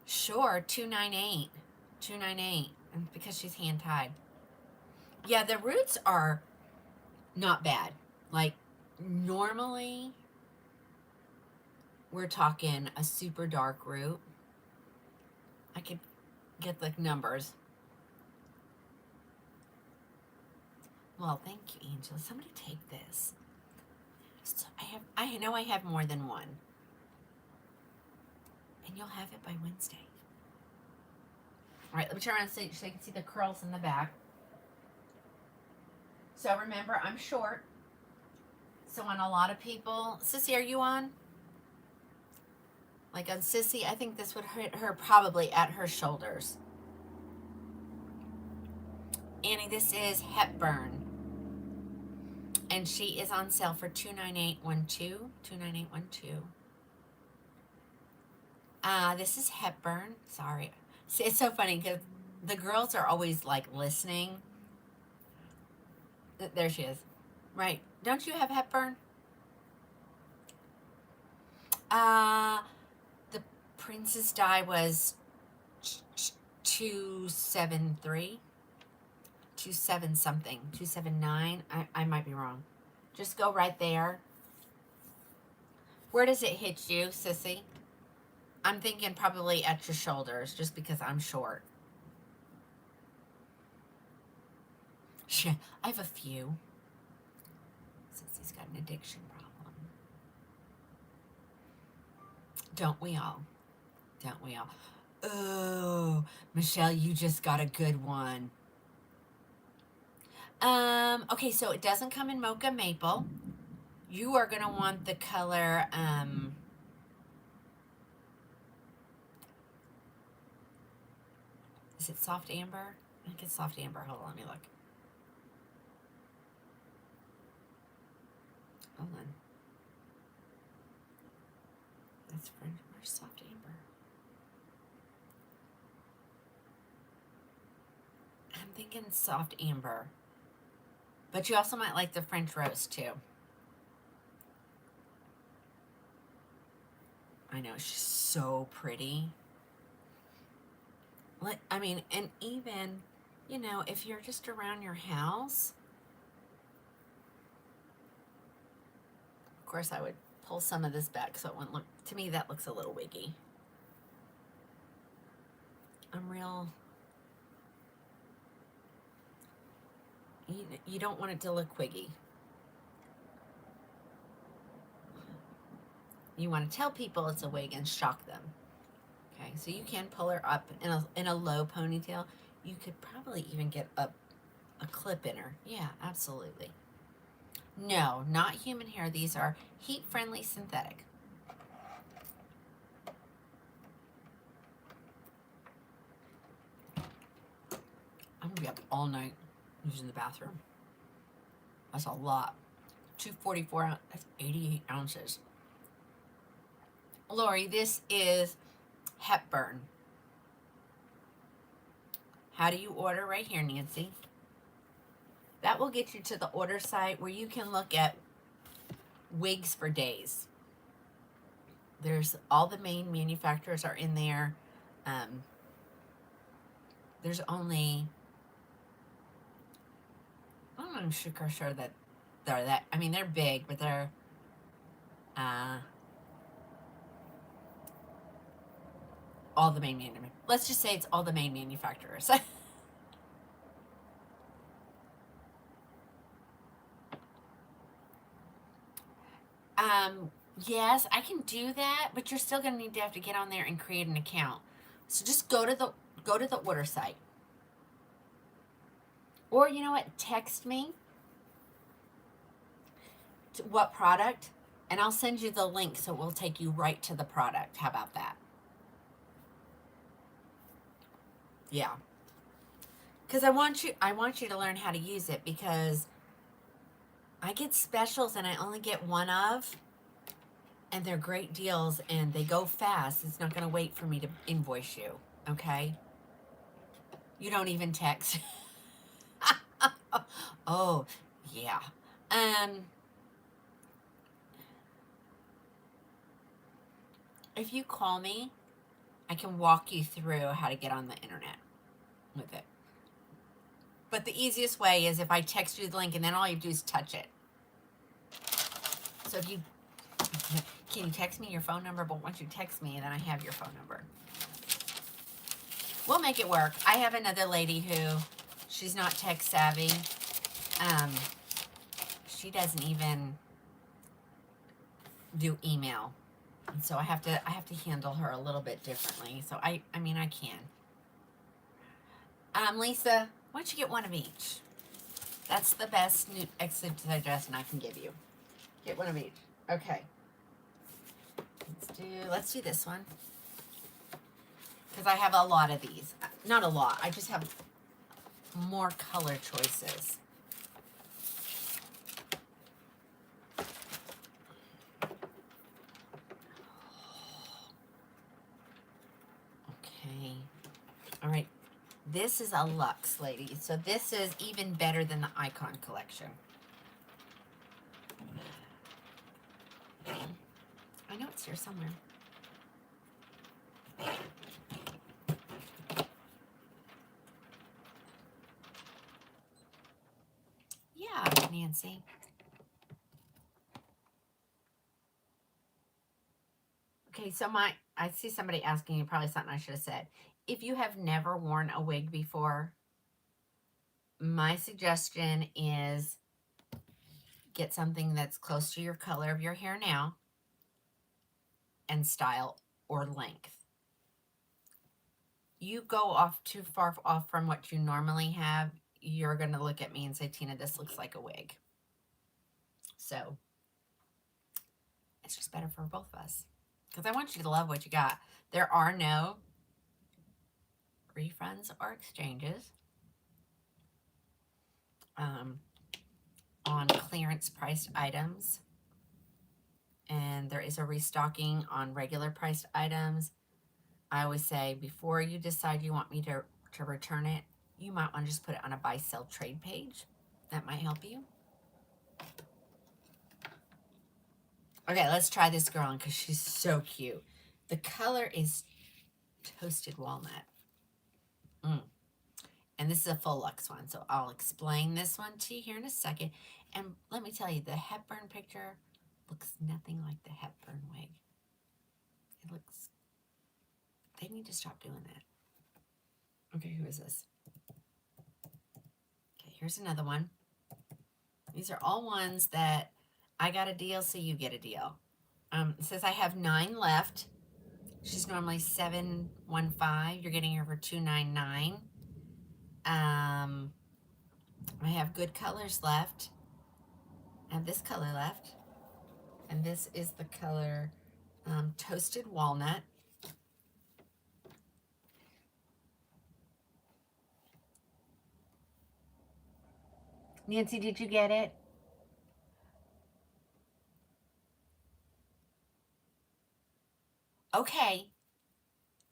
Sure. $2.98. $2.98. Because she's hand tied. Yeah, the roots are not bad. Like, normally, we're talking a super dark root. I could get the numbers. Well, thank you, Angela. Somebody take this. So I know I have more than one. And you'll have it by Wednesday. All right, let me turn around so you can see the curls in the back. So remember, I'm short. So on a lot of people, Sissy, are you on? Like on Sissy, I think this would hit her probably at her shoulders. Annie, this is Hepburn. And she is on sale for $298.12. $298.12. This is Hepburn. Sorry. See, it's so funny because the girls are always like listening. There she is. Right. Don't you have Hepburn? The Princess dye was 273. 27 something. 279. I might be wrong. Just go right there. Where does it hit you, Sissy? I'm thinking probably at your shoulders, just because I'm short. I have a few. Sissy's got an addiction problem. Don't we all? Don't we all? Oh, Michelle, you just got a good one. Okay, so it doesn't come in Mocha Maple. You are going to want the color, is it Soft Amber? I think it's Soft Amber. Hold on, let me look. Hold on. That's French. Where's Soft Amber? I'm thinking Soft Amber. But you also might like the French Rose, too. I know, she's so pretty. I mean, and even, you know, if you're just around your house, of course I would pull some of this back so it wouldn't look, to me that looks a little wiggy. You don't want it to look wiggy. You want to tell people it's a wig and shock them. Okay, so you can pull her up in a low ponytail. You could probably even get a clip in her. Yeah, absolutely. No, not human hair. These are heat-friendly synthetic. I'm going to be up all night using the bathroom. That's a lot. 244, that's 88 ounces. Lori, this is Hepburn. How do you order? Right here, Nancy. That will get you to the order site where you can look at wigs for days. There's all the main manufacturers are in there. There's only, I'm not sure that they're that, I mean, they're big, but they're, all the main manufacturers. Let's just say it's all the main manufacturers. Yes, I can do that, but you're still going to have to get on there and create an account. So just go to the order site. Or you know what? Text me to what product, and I'll send you the link so it will take you right to the product. How about that? Yeah. Because I want you to learn how to use it, because I get specials and I only get one of, and they're great deals and they go fast. It's not going to wait for me to invoice you, okay? You don't even text. Oh, yeah. If you call me, I can walk you through how to get on the internet with it. But the easiest way is if I text you the link, and then all you do is touch it. So if you, can you text me your phone number? But once you text me, then I have your phone number. We'll make it work. I have another lady who, she's not tech savvy. She doesn't even do email. And so I have to handle her a little bit differently. So I mean, I can. Lisa, why don't you get one of each? That's the best suggestion I can give you. Get one of each. Okay. Let's do this one. Because I have a lot of these. Not a lot. I just have more color choices. Okay. All right. This is a luxe, ladies. So this is even better than the Icon collection. I know it's here somewhere. Yeah, Nancy. Okay, so I see somebody asking you probably something I should have said. If you have never worn a wig before, my suggestion is get something that's close to your color of your hair now and style or length. You go off too far off from what you normally have, you're going to look at me and say, Tina, this looks like a wig. So it's just better for both of us. Because I want you to love what you got. There are no refunds or exchanges on clearance priced items. And there is a restocking on regular priced items. I always say, before you decide you want me to return it, you might want to just put it on a buy, sell, trade page. That might help you. Okay, let's try this girl on because she's so cute. The color is toasted walnut. And this is a full luxe one, so I'll explain this one to you here in a second. And let me tell you, the Hepburn picture looks nothing like the Hepburn wig. It looks... They need to stop doing that. Okay, who is this? Okay, here's another one. These are all ones that I got a deal, so you get a deal. It says I have 9 left. She's normally $715. You're getting her for $299. I have good colors left. I have this color left. And this is the color Toasted Walnut. Nancy, did you get it? Okay.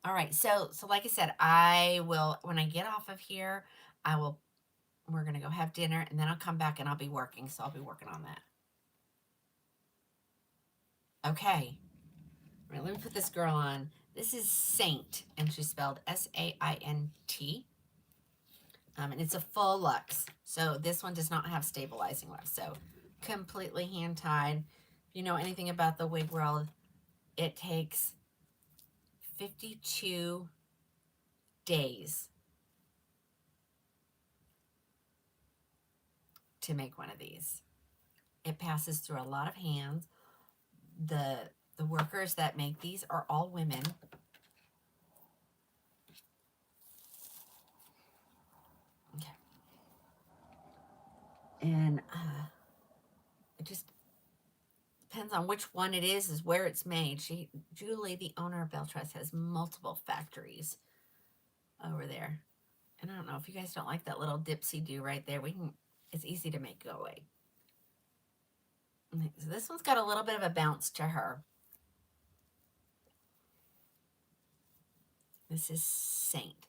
All right. So like I said, I will, when I get off of here, we're going to go have dinner, and then I'll come back and I'll be working. So I'll be working on that. Okay. All right, let me put this girl on. This is Saint, and she's spelled S-A-I-N-T. And it's a full luxe. So this one does not have stabilizing left. So completely hand tied. If you know anything about the wig world, it takes 52 days to make one of these. It passes through a lot of hands. The workers that make these are all women. Okay. And it just depends on which one it is where it's made. Julie, the owner of Beltrust, has multiple factories over there. And I don't know if you guys don't like that little dipsy-do right there. It's easy to make go away. So this one's got a little bit of a bounce to her. This is Saint.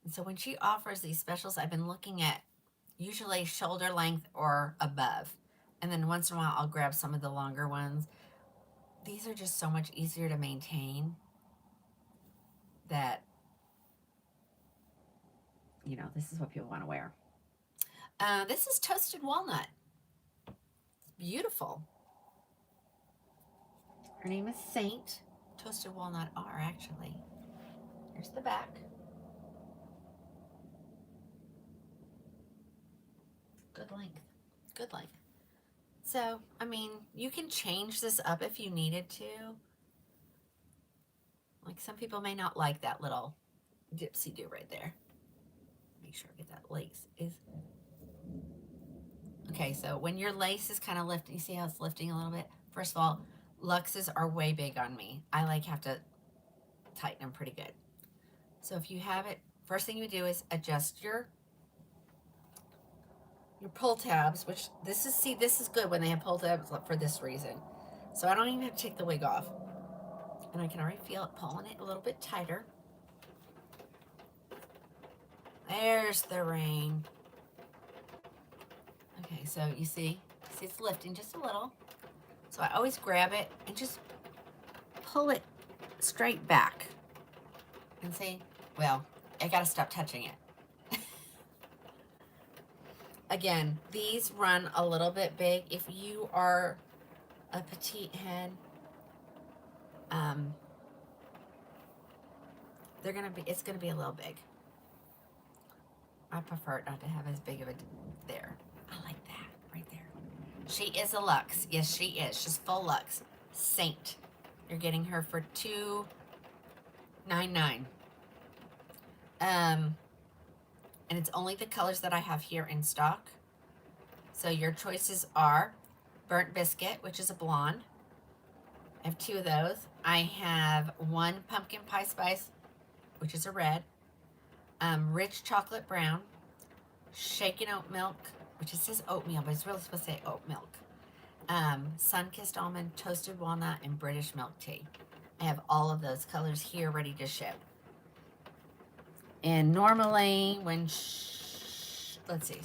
And so when she offers these specials, I've been looking at usually shoulder length or above. And then once in a while, I'll grab some of the longer ones. These are just so much easier to maintain that, you know, this is what people want to wear. This is Toasted Walnut. Beautiful. Her name is Saint. Toasted Walnut R, actually. Here's the back. Good length. Good length. So, I mean, you can change this up if you needed to. Like, some people may not like that little dipsy-do right there. make sure I get that lace is. Okay, so when your lace is kind of lifting, you see how it's lifting a little bit? First of all, luxes are way big on me. I like have to tighten them pretty good. So if you have it, first thing you do is adjust your pull tabs, which this is good when they have pull tabs for this reason. So I don't even have to take the wig off. And I can already feel it pulling it a little bit tighter. There's the rain. Okay, so you see it's lifting just a little. So I always grab it and just pull it straight back. And see, well, I gotta stop touching it. Again, these run a little bit big. If you are a petite head, it's gonna be a little big. I prefer it not to have as big of a, there. I like that, right there. She is a luxe. Yes, she is. She's full luxe. Saint. You're getting her for $2.99. And it's only the colors that I have here in stock. So your choices are Burnt Biscuit, which is a blonde. I have 2 of those. I have 1 Pumpkin Pie Spice, which is a red. Rich Chocolate Brown. Shaken Oat Milk, which it says oatmeal, but it's really supposed to say oat milk. Sun-Kissed Almond, Toasted Walnut, and British Milk Tea. I have all of those colors here ready to ship. And normally when, let's see,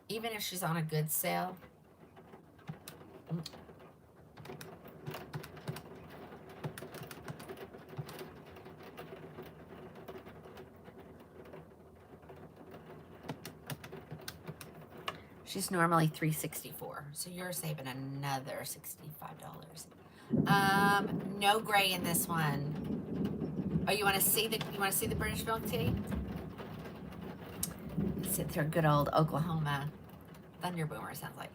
even if she's on a good sale, she's normally $3.64, so you're saving another $65. No gray in this one. Oh, you want to see the British Milk Tea? Sit through good old Oklahoma Thunder Boomer, sounds like.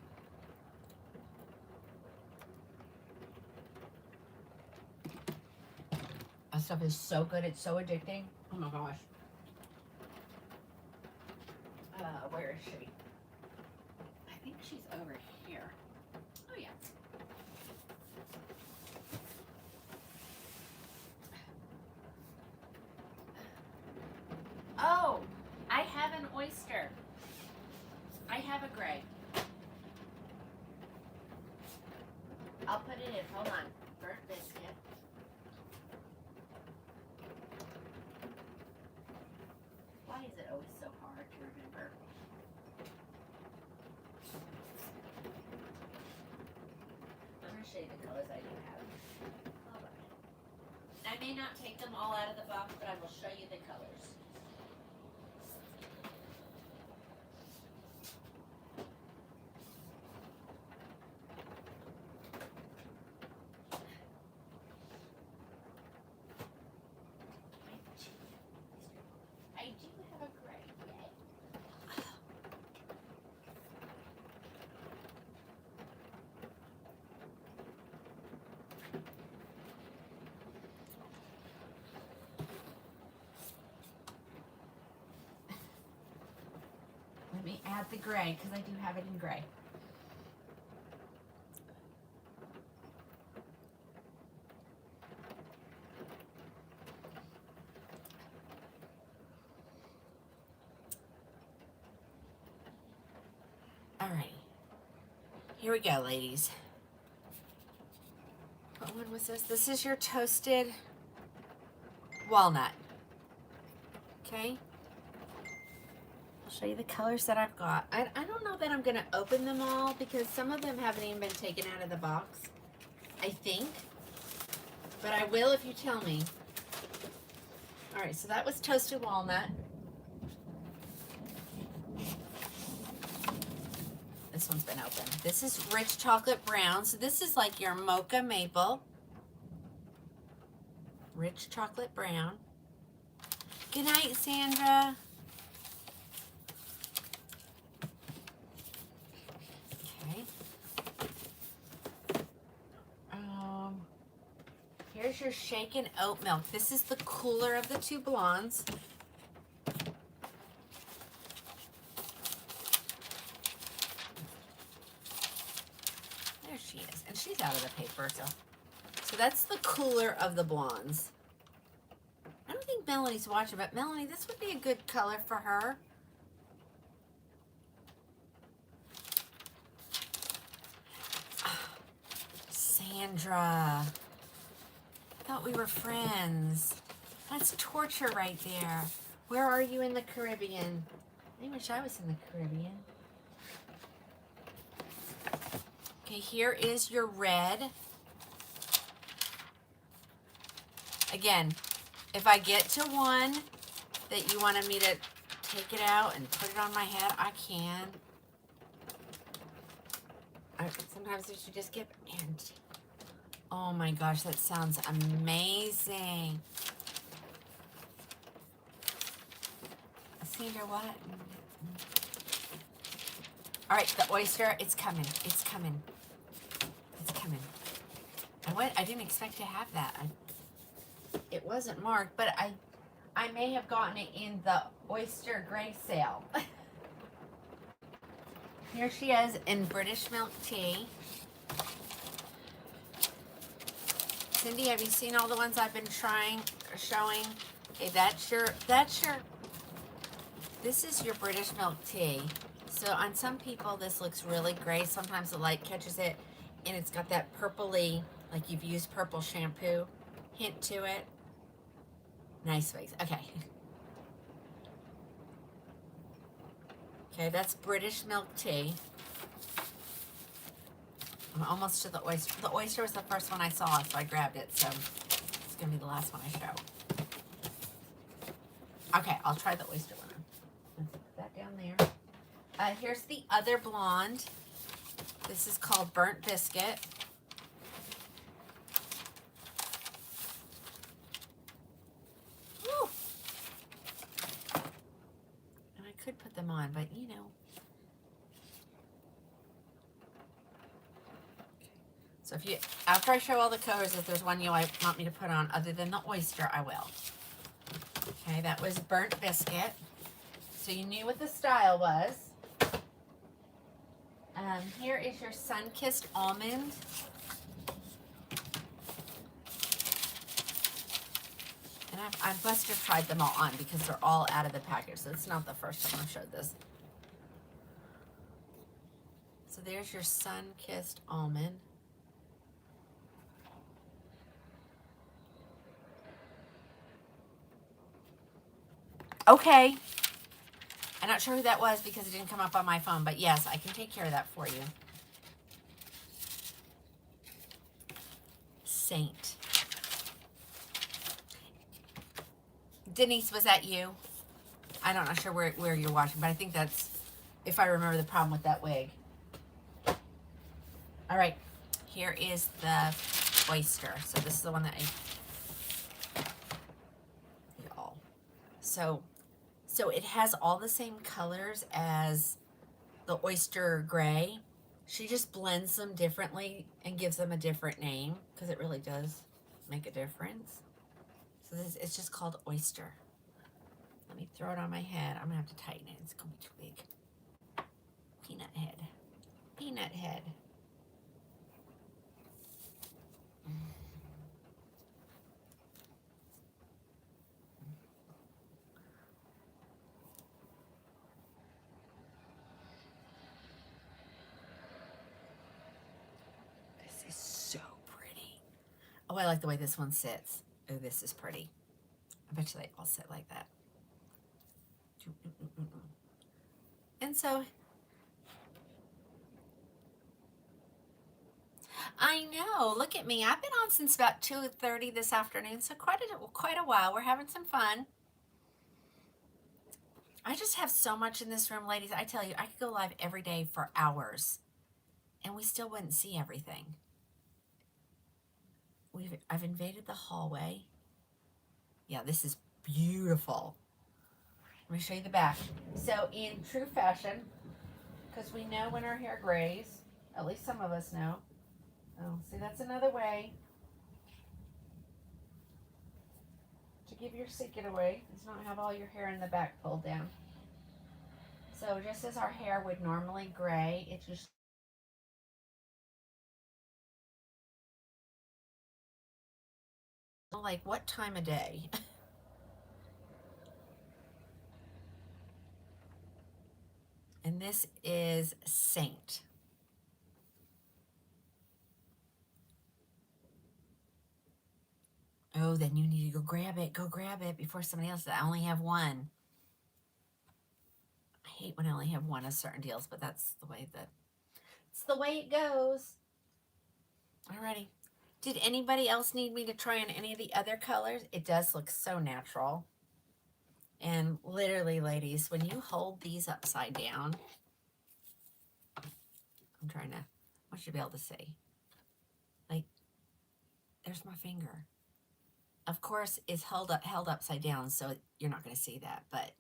That stuff is so good. It's so addicting. Oh my gosh. Where is she? I think she's over here. Oh yeah. Oh, I have an oyster. I have a gray. I'll put it in. Hold on. Burnt Biscuit. Why is it always so hard to remember? I'm going to show you the colors I do have. Alright. I may not take them all out of the box, but I will show you the colors. I do have a gray, yay. Let me add the gray, because I do have it in gray. Alrighty. Here we go, ladies. What one was this? This is your toasted walnut. Okay? I'll show you the colors that I've got. I don't know that I'm going to open them all because some of them haven't even been taken out of the box, I think. But I will if you tell me. Alright, so that was toasted walnut. This one's been open. This is Rich Chocolate Brown. So this is like your Mocha Maple. Rich Chocolate Brown. Good night, Sandra. Okay. Here's your Shaken Oat Milk. This is the cooler of the 2 blondes. she's out of the paper. So that's the cooler of the blondes. I don't think Melanie's watching, but Melanie, this would be a good color for her. Sandra. I thought we were friends. That's torture right there. Where are you in the Caribbean? I wish I was in the Caribbean. Okay, here is your red. Again, if I get to one that you wanted me to take it out and put it on my head, I can. Sometimes I should just get and oh my gosh, that sounds amazing. Sandra, what? All right, the oyster, it's coming. It's coming. It's coming. I didn't expect to have that. It wasn't marked, but I may have gotten it in the oyster gray sale. Here she is in British milk tea. Cindy, have you seen all the ones I've been showing? Okay, this is your British milk tea. So on some people, this looks really gray. Sometimes the light catches it, and it's got that purpley, like you've used purple shampoo hint to it. Nice wigs. Okay. Okay, that's British milk tea. I'm almost to the oyster. The oyster was the first one I saw, so I grabbed it. So it's going to be the last one I show. Okay, I'll try the oyster one. Let's put that down there. Here's the other blonde. This is called Burnt Biscuit. Woo! And I could put them on, but you know. So if you, after I show all the colors, if there's one you want me to put on other than the oyster, I will. Okay, that was Burnt Biscuit. So you knew what the style was. Here is your Sun-Kissed Almond. And I must have tried them all on because they're all out of the package. So it's not the first time I've showed this. So there's your Sun-Kissed Almond. Okay. I'm not sure who that was because it didn't come up on my phone, but yes, I can take care of that for you. Saint. Denise, was that you? I'm not sure where you're watching, but I think that's, if I remember the problem with that wig. All right, here is the oyster. So this is the one that y'all. So it has all the same colors as the oyster gray. She just blends them differently and gives them a different name because it really does make a difference. So it's just called oyster. Let me throw it on my head. I'm gonna have to tighten it. It's gonna be too big. Peanut head. Peanut head. This is so pretty. Oh, I like the way this one sits. Oh, this is pretty. I bet you they all sit like that. And so, I know, look at me. I've been on since about 2:30 this afternoon, so quite a while. We're having some fun. I just have so much in this room, ladies. I tell you, I could go live every day for hours, and we still wouldn't see everything. I've invaded the hallway. Yeah, this is beautiful. Let me show you the back. So in true fashion, because we know when our hair grays, at least some of us know. Oh, see, that's another way to give your secret away, is not have all your hair in the back pulled down. So just as our hair would normally gray, it's just Like, what time of day? And this is Saint. Oh, then you need to go grab it. Go grab it before somebody else. I only have one. I hate when I only have one of certain deals, but that's the way it's the way it goes. Alrighty. Did anybody else need me to try on any of the other colors? It does look so natural. And literally, ladies, when you hold these upside down, I'm trying to, I want you to be able to see. Like, there's my finger. Of course, it's held upside down, so you're not going to see that. But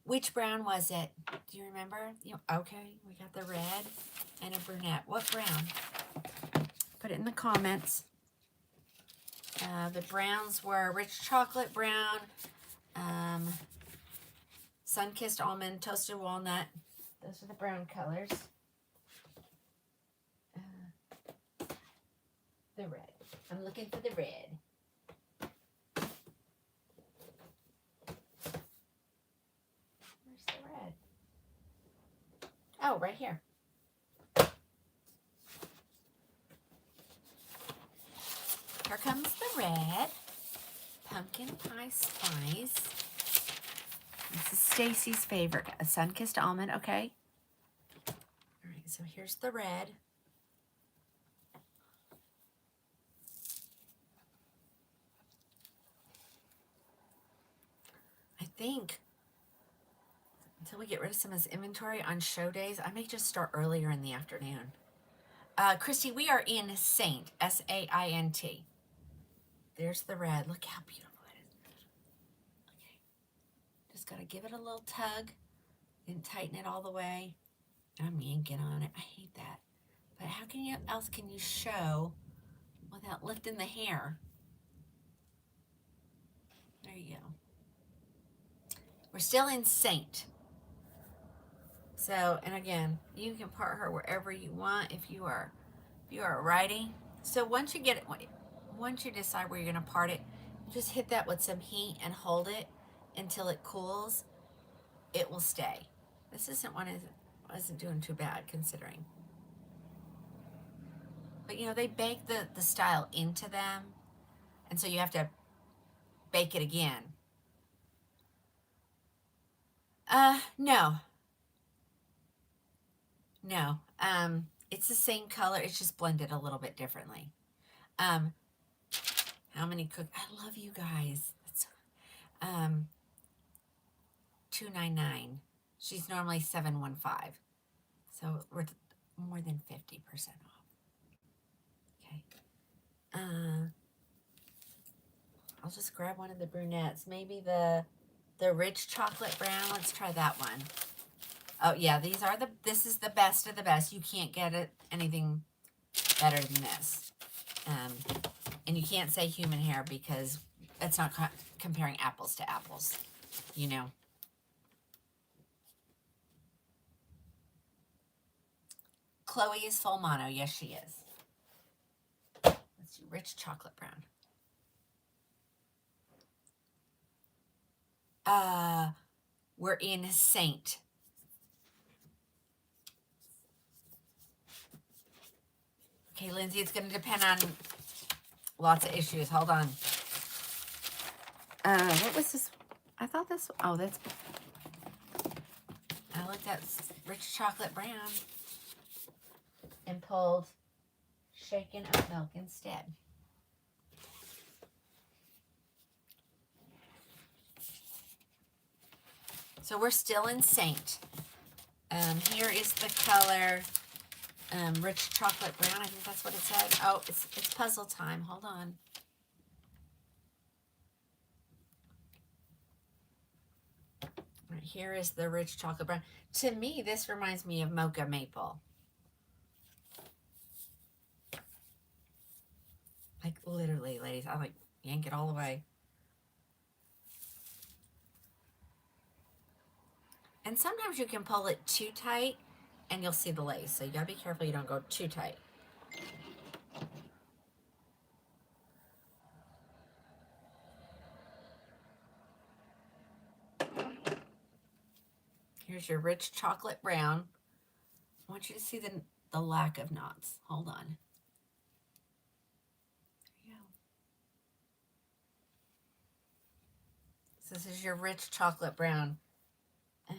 which brown was it? Do you remember? Okay, we got the red and a brunette. What brown? Put it in the comments. The browns were rich chocolate brown, sun-kissed almond, toasted walnut. Those are the brown colors. The red. I'm looking for the red. Where's the red? Oh, right here. Here comes the red. Pumpkin pie spice. This is Stacy's favorite. A sun-kissed almond, okay? All right, so here's the red. I think until we get rid of some of this inventory on show days, I may just start earlier in the afternoon. Christy, we are in Saint, S-A-I-N-T. There's the red. Look how beautiful it is. Okay. Just got to give it a little tug. Didn't tighten it all the way. I'm yanking on it. I hate that. But how else can you show without lifting the hair? There you go. We're still in Saint. So, and again, you can part her wherever you want if you are righty. So once you decide where you're going to part it, just hit that with some heat and hold it until it cools. It will stay. This isn't doing too bad considering. But they bake the style into them, and so you have to bake it again. No. It's the same color. It's just blended a little bit differently. How many I love you guys. That's $2.99. She's normally $7.15. So we're more than 50% off. Okay. I'll just grab one of the brunettes. Maybe the rich chocolate brown. Let's try that one. Oh yeah, this is the best of the best. You can't get anything better than this. And you can't say human hair because it's not comparing apples to apples, Chloe is full mono. Yes, she is. Let's do rich chocolate brown. We're in Saint. Okay, Lindsay, it's going to depend on lots of issues. Hold on. What was this? I thought this, I looked at rich chocolate brown and pulled shaken oat milk instead. So we're still in Saint. Here is the color rich chocolate brown. I think that's what it said. Oh, it's puzzle time. Hold on. Right, here is the rich chocolate brown. To me, this reminds me of mocha maple. Like literally, ladies. I yank it all the way. And sometimes you can pull it too tight and you'll see the lace. So you gotta be careful you don't go too tight. Here's your rich chocolate brown. I want you to see the lack of knots. Hold on. There you go. So this is your rich chocolate brown. I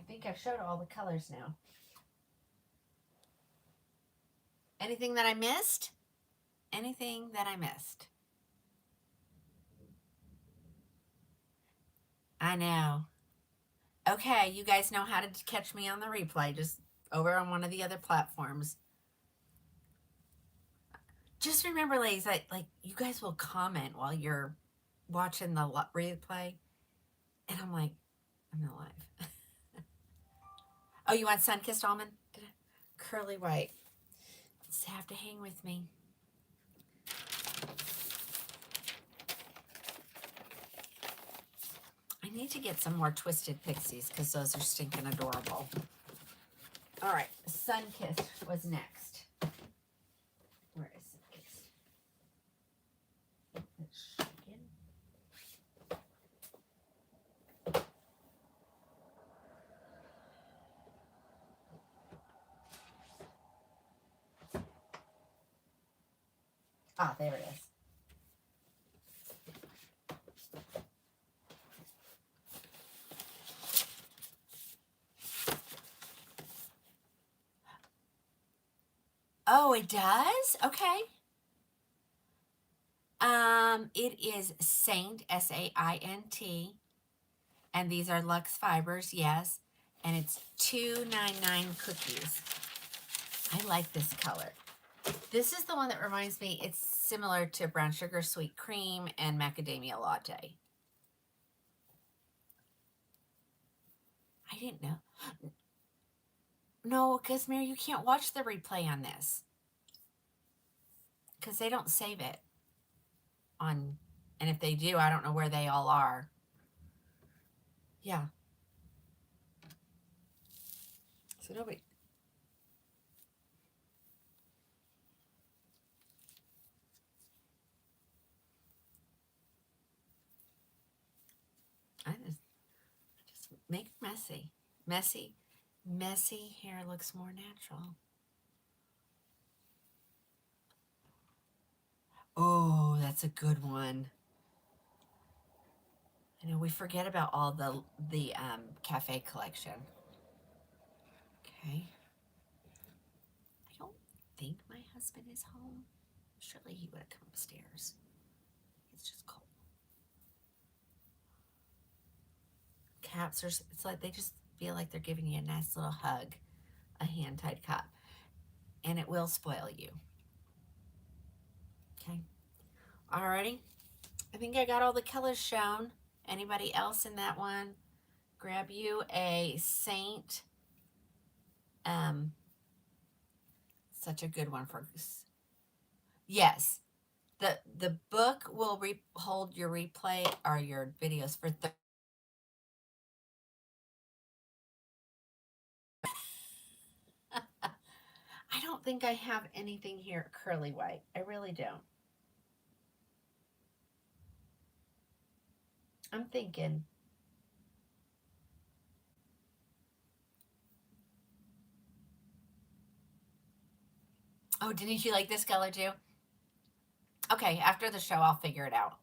think I've showed all the colors now. Anything that I missed? Anything that I missed? I know. Okay, you guys know how to catch me on the replay, just over on one of the other platforms. Just remember, ladies, like you guys will comment while you're watching the replay, and I'm like, I'm not live. Oh, you want sun-kissed almond? Curly white. Just have to hang with me. I need to get some more twisted pixies because those are stinking adorable. All right, sun-kissed was next. Where is sun-kissed? It's shaking. Ah, there it is. Oh, it does? Okay. It is Saint, S-A-I-N-T, and these are Luxe Fibers, yes, and it's $2.99 cookies. I like this color. This is the one that reminds me, it's similar to brown sugar sweet cream and macadamia latte. I didn't know. No, because Mary, you can't watch the replay on this. Because they don't save it on, and if they do, I don't know where they all are. Yeah. So nobody. I just make it messy. Messy hair looks more natural. Oh, that's a good one. I know we forget about all the cafe collection. Okay. I don't think my husband is home. Surely he would have come upstairs. It's just cold. Caps are, it's like they just feel like they're giving you a nice little hug, a hand-tied cap. And it will spoil you. Okay. Alrighty. I think I got all the colors shown. Anybody else in that one? Grab you a Saint. Such a good one for. Yes. The book will hold your replay or your videos for I don't think I have anything here curly white. I really don't. I'm thinking. Oh, didn't you like this color too? Okay, after the show, I'll figure it out.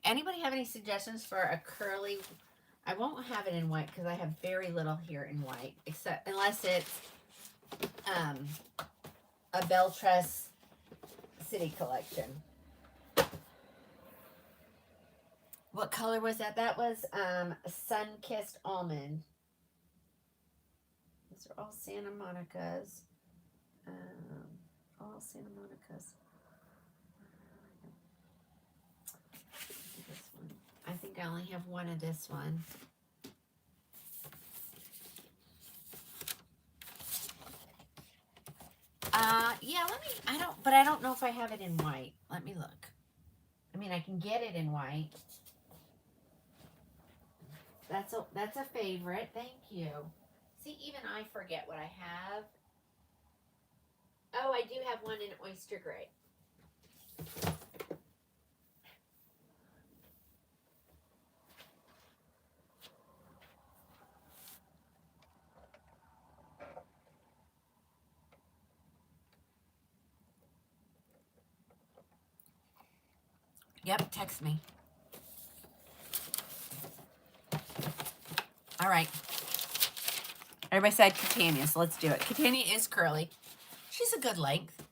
Anybody have any suggestions for a curly? I won't have it in white because I have very little here in white, except unless it's a Beltress City collection. What color was that? That was Sun-Kissed Almond. These are all Santa Monica's. All Santa Monica's. This one. I think I only have one of this one. Yeah, I don't know if I have it in white. Let me look. I mean, I can get it in white. That's a favorite. Thank you. See, even I forget what I have. Oh, I do have one in oyster gray. Yep, text me. All right. Everybody said Katana, so let's do it. Katana is curly. She's a good length.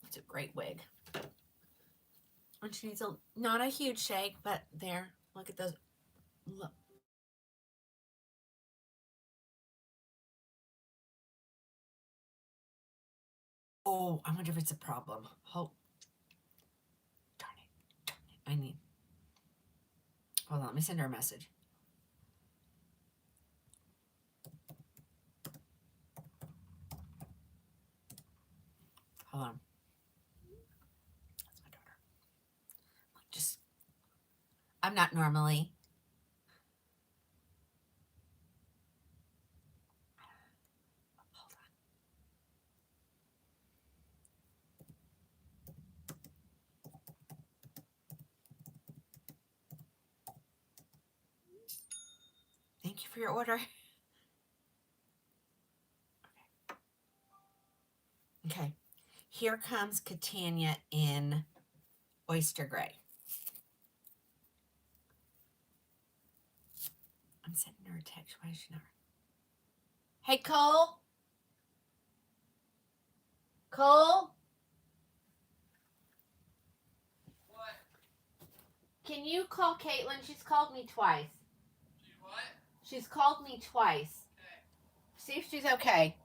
It's a great wig. And she needs not a huge shake, but there. Look at those. Look. Oh, I wonder if it's a problem. Oh, darn it. I need. Hold on, let me send her a message. Hold on. That's my daughter. Just, I'm not normally. Hold on. Thank you for your order. Okay. Here comes Katana in oyster gray. I'm sending her a text. Why is she not? Hey, Cole? Cole? What? Can you call Caitlin? She's called me twice. She what? She's called me twice. Okay. See if she's okay.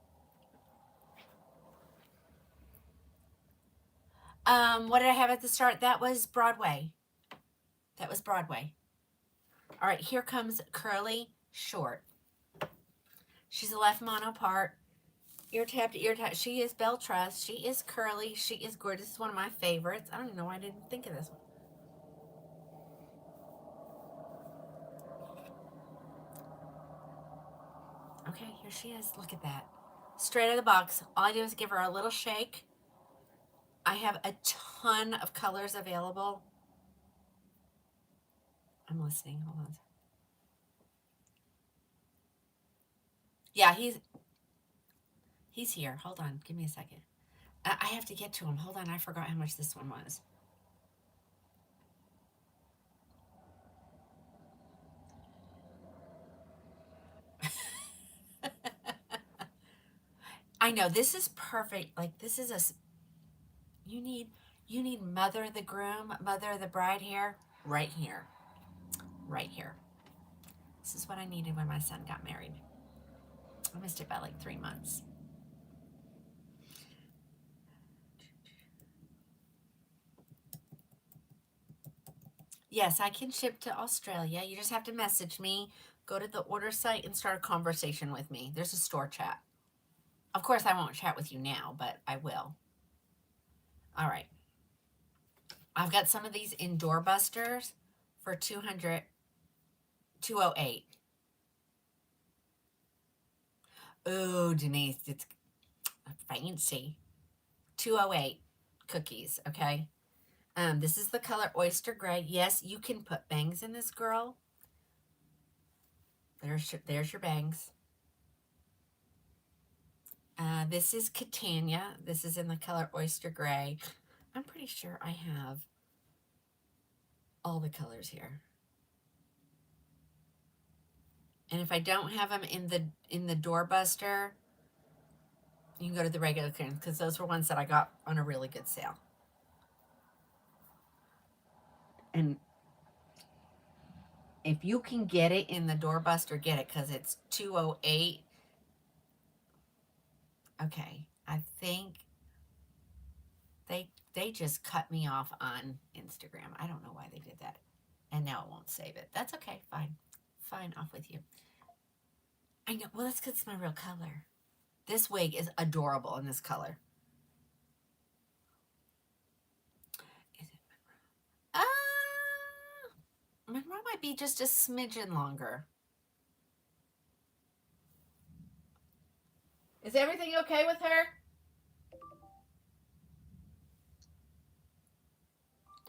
What did I have at the start? That was Broadway. That was Broadway. All right, here comes Curly Short. She's a left mono part. Ear tap to ear tap. She is Belle Trust. She is curly. She is gorgeous. This is one of my favorites. I don't even know why I didn't think of this one. Okay, here she is. Look at that. Straight out of the box. All I do is give her a little shake. I have a ton of colors available. I'm listening. Hold on. Yeah, he's here. Hold on. Give me a second. I have to get to him. Hold on. I forgot how much this one was. I know this is perfect. Like this is you need mother of the groom, mother of the bride hair right here. Right here. This is what I needed when my son got married. I missed it by like 3 months. Yes, I can ship to Australia. You just have to message me, go to the order site, and start a conversation with me. There's a store chat. Of course, I won't chat with you now, but I will. All right. I've got some of these indoor busters for 208. Oh, Denise, it's fancy. 208 cookies, okay? This is the color Oyster Gray. Yes, you can put bangs in this, girl. There's your bangs. This is Katana. This is in the color Oyster Gray. I'm pretty sure I have all the colors here. And if I don't have them in the doorbuster, you can go to the regular clearance because those were ones that I got on a really good sale. And if you can get it in the doorbuster, get it because it's 208. Okay, I think they just cut me off on Instagram. I don't know why they did that. And now it won't save it. That's okay. Fine. Fine. Off with you. I know. Well, that's because it's my real color. This wig is adorable in this color. Is it Monroe? Monroe might be just a smidgen longer. Is everything okay with her?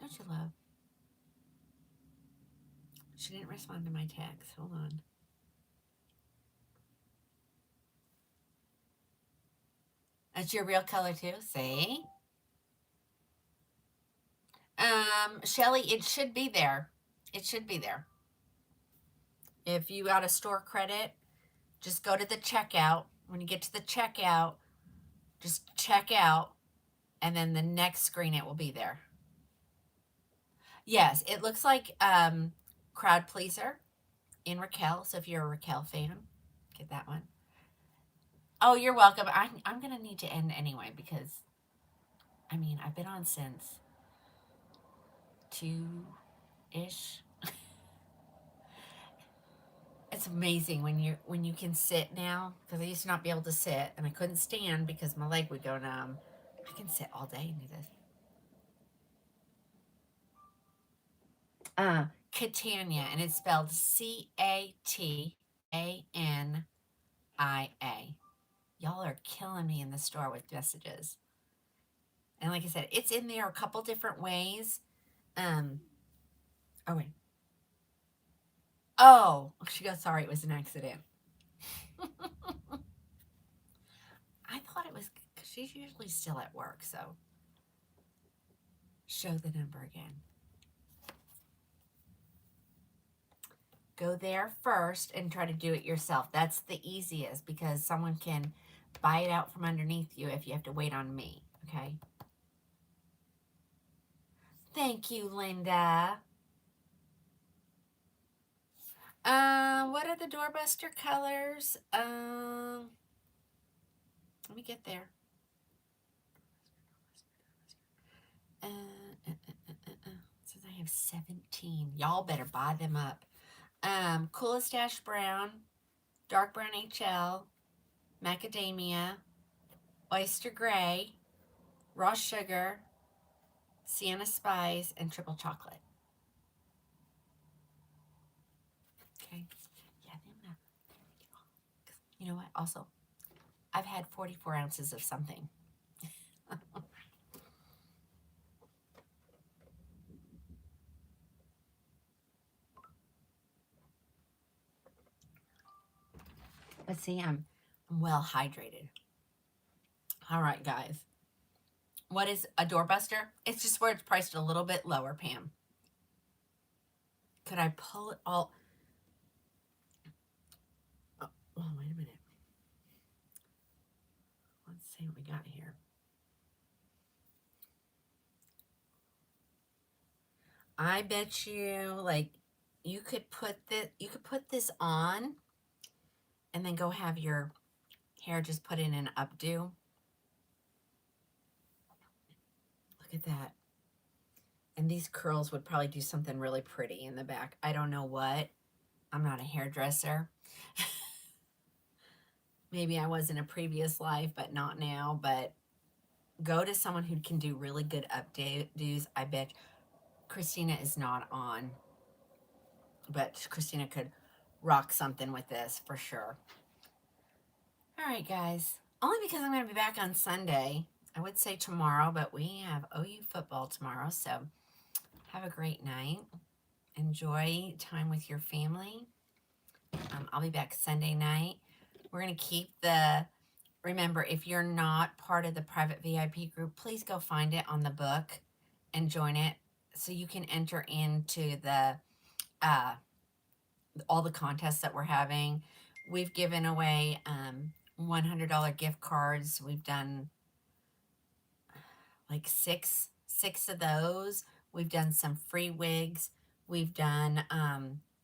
Don't you love? She didn't respond to my text. Hold on. That's your real color too? See? Shelly, it should be there. It should be there. If you got a store credit, just go to the checkout. When you get to the checkout, just check out, and then the next screen it will be there. Yes, it looks like Crowd Pleaser in Raquel. So if you're a Raquel fan, get that one. Oh, you're welcome. I'm going to need to end anyway because, I mean, I've been on since 2-ish. It's amazing when you can sit now, because I used to not be able to sit and I couldn't stand because my leg would go numb. I can sit all day and do this. Katana, and it's spelled Catania. Y'all are killing me in the store with messages. And like I said, it's in there a couple different ways. Oh, wait. Oh, she goes, sorry, it was an accident. I thought it was, because she's usually still at work, so. Show the number again. Go there first and try to do it yourself. That's the easiest, because someone can buy it out from underneath you if you have to wait on me, okay? Thank you, Linda. What are the doorbuster colors? Let me get there. Says I have 17. Y'all better buy them up. Coolest Ash Brown, Dark Brown HL, Macadamia, Oyster Gray, Raw Sugar, Sienna Spice, and Triple Chocolate. Okay. Yeah, you know what? Also, I've had 44 ounces of something. But see, I'm well hydrated. All right, guys. What is a doorbuster? It's just where it's priced a little bit lower, Pam. Could I pull it all? Oh, wait a minute. Let's see what we got here. I bet you, like, you could put this on and then go have your hair just put in an updo. Look at that. And these curls would probably do something really pretty in the back. I don't know what. I'm not a hairdresser. Maybe I was in a previous life, but not now. But go to someone who can do really good updos. I bet Christina is not on. But Christina could rock something with this for sure. All right, guys. Only because I'm going to be back on Sunday. I would say tomorrow, but we have OU football tomorrow. So have a great night. Enjoy time with your family. I'll be back Sunday night. We're going to keep remember, if you're not part of the private VIP group, please go find it on the book and join it so you can enter into all the contests that we're having. We've given away $100 gift cards. We've done like six of those. We've done some free wigs. We've done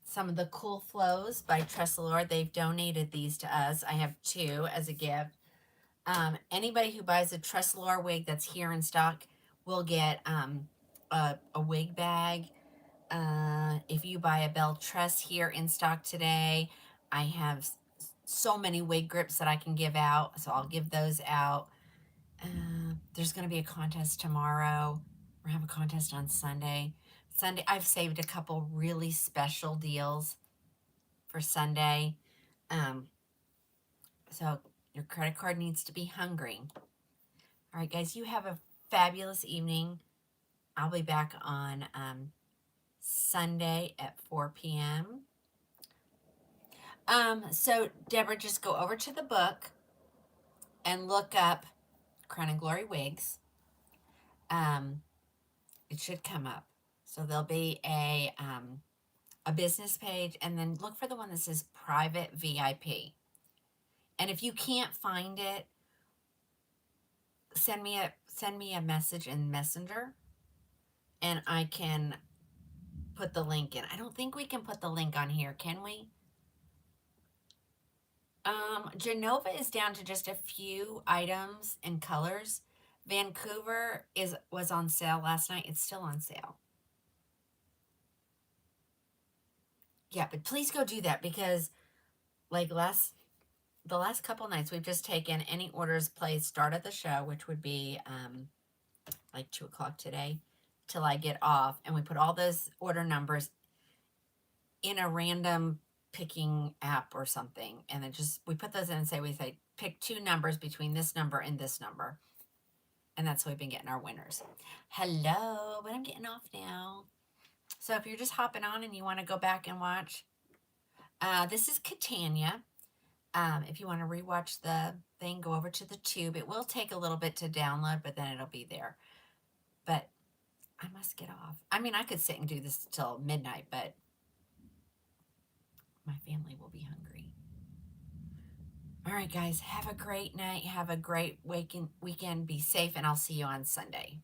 some of the cool flows by Tressalor. They've donated these to us. I have 2 as a gift. Anybody who buys a Tressalor wig that's here in stock will get a wig bag. If you buy a Belle Tress here in stock today, I have so many wig grips that I can give out, so I'll give those out. There's going to be a contest tomorrow. We're going to have a contest on Sunday. I've saved a couple really special deals for Sunday. So your credit card needs to be hungry. All right, guys, you have a fabulous evening. I'll be back on Sunday at 4 p.m. So Deborah, just go over to the book and look up Krowning Glory Wigs. It should come up. So there'll be a business page, and then look for the one that says private VIP. And if you can't find it, send me a message in Messenger, and I can put the link in. I don't think we can put the link on here, can we? Genova is down to just a few items and colors. Vancouver was on sale last night. It's still on sale. Yeah, but please go do that, because like the last couple nights we've just taken any orders placed start of the show, which would be like 2 o'clock today, till I get off, and we put all those order numbers in a random picking app or something, and then just we put those in and we say pick 2 numbers between this number and this number, and that's how we've been getting our winners. Hello, but I'm getting off now. So if you're just hopping on and you want to go back and watch, this is Katana. If you want to rewatch the thing, go over to the tube. It will take a little bit to download, but then it'll be there. But I must get off. I mean, I could sit and do this till midnight, but my family will be hungry. All right, guys, have a great night. Have a great weekend. Be safe, and I'll see you on Sunday.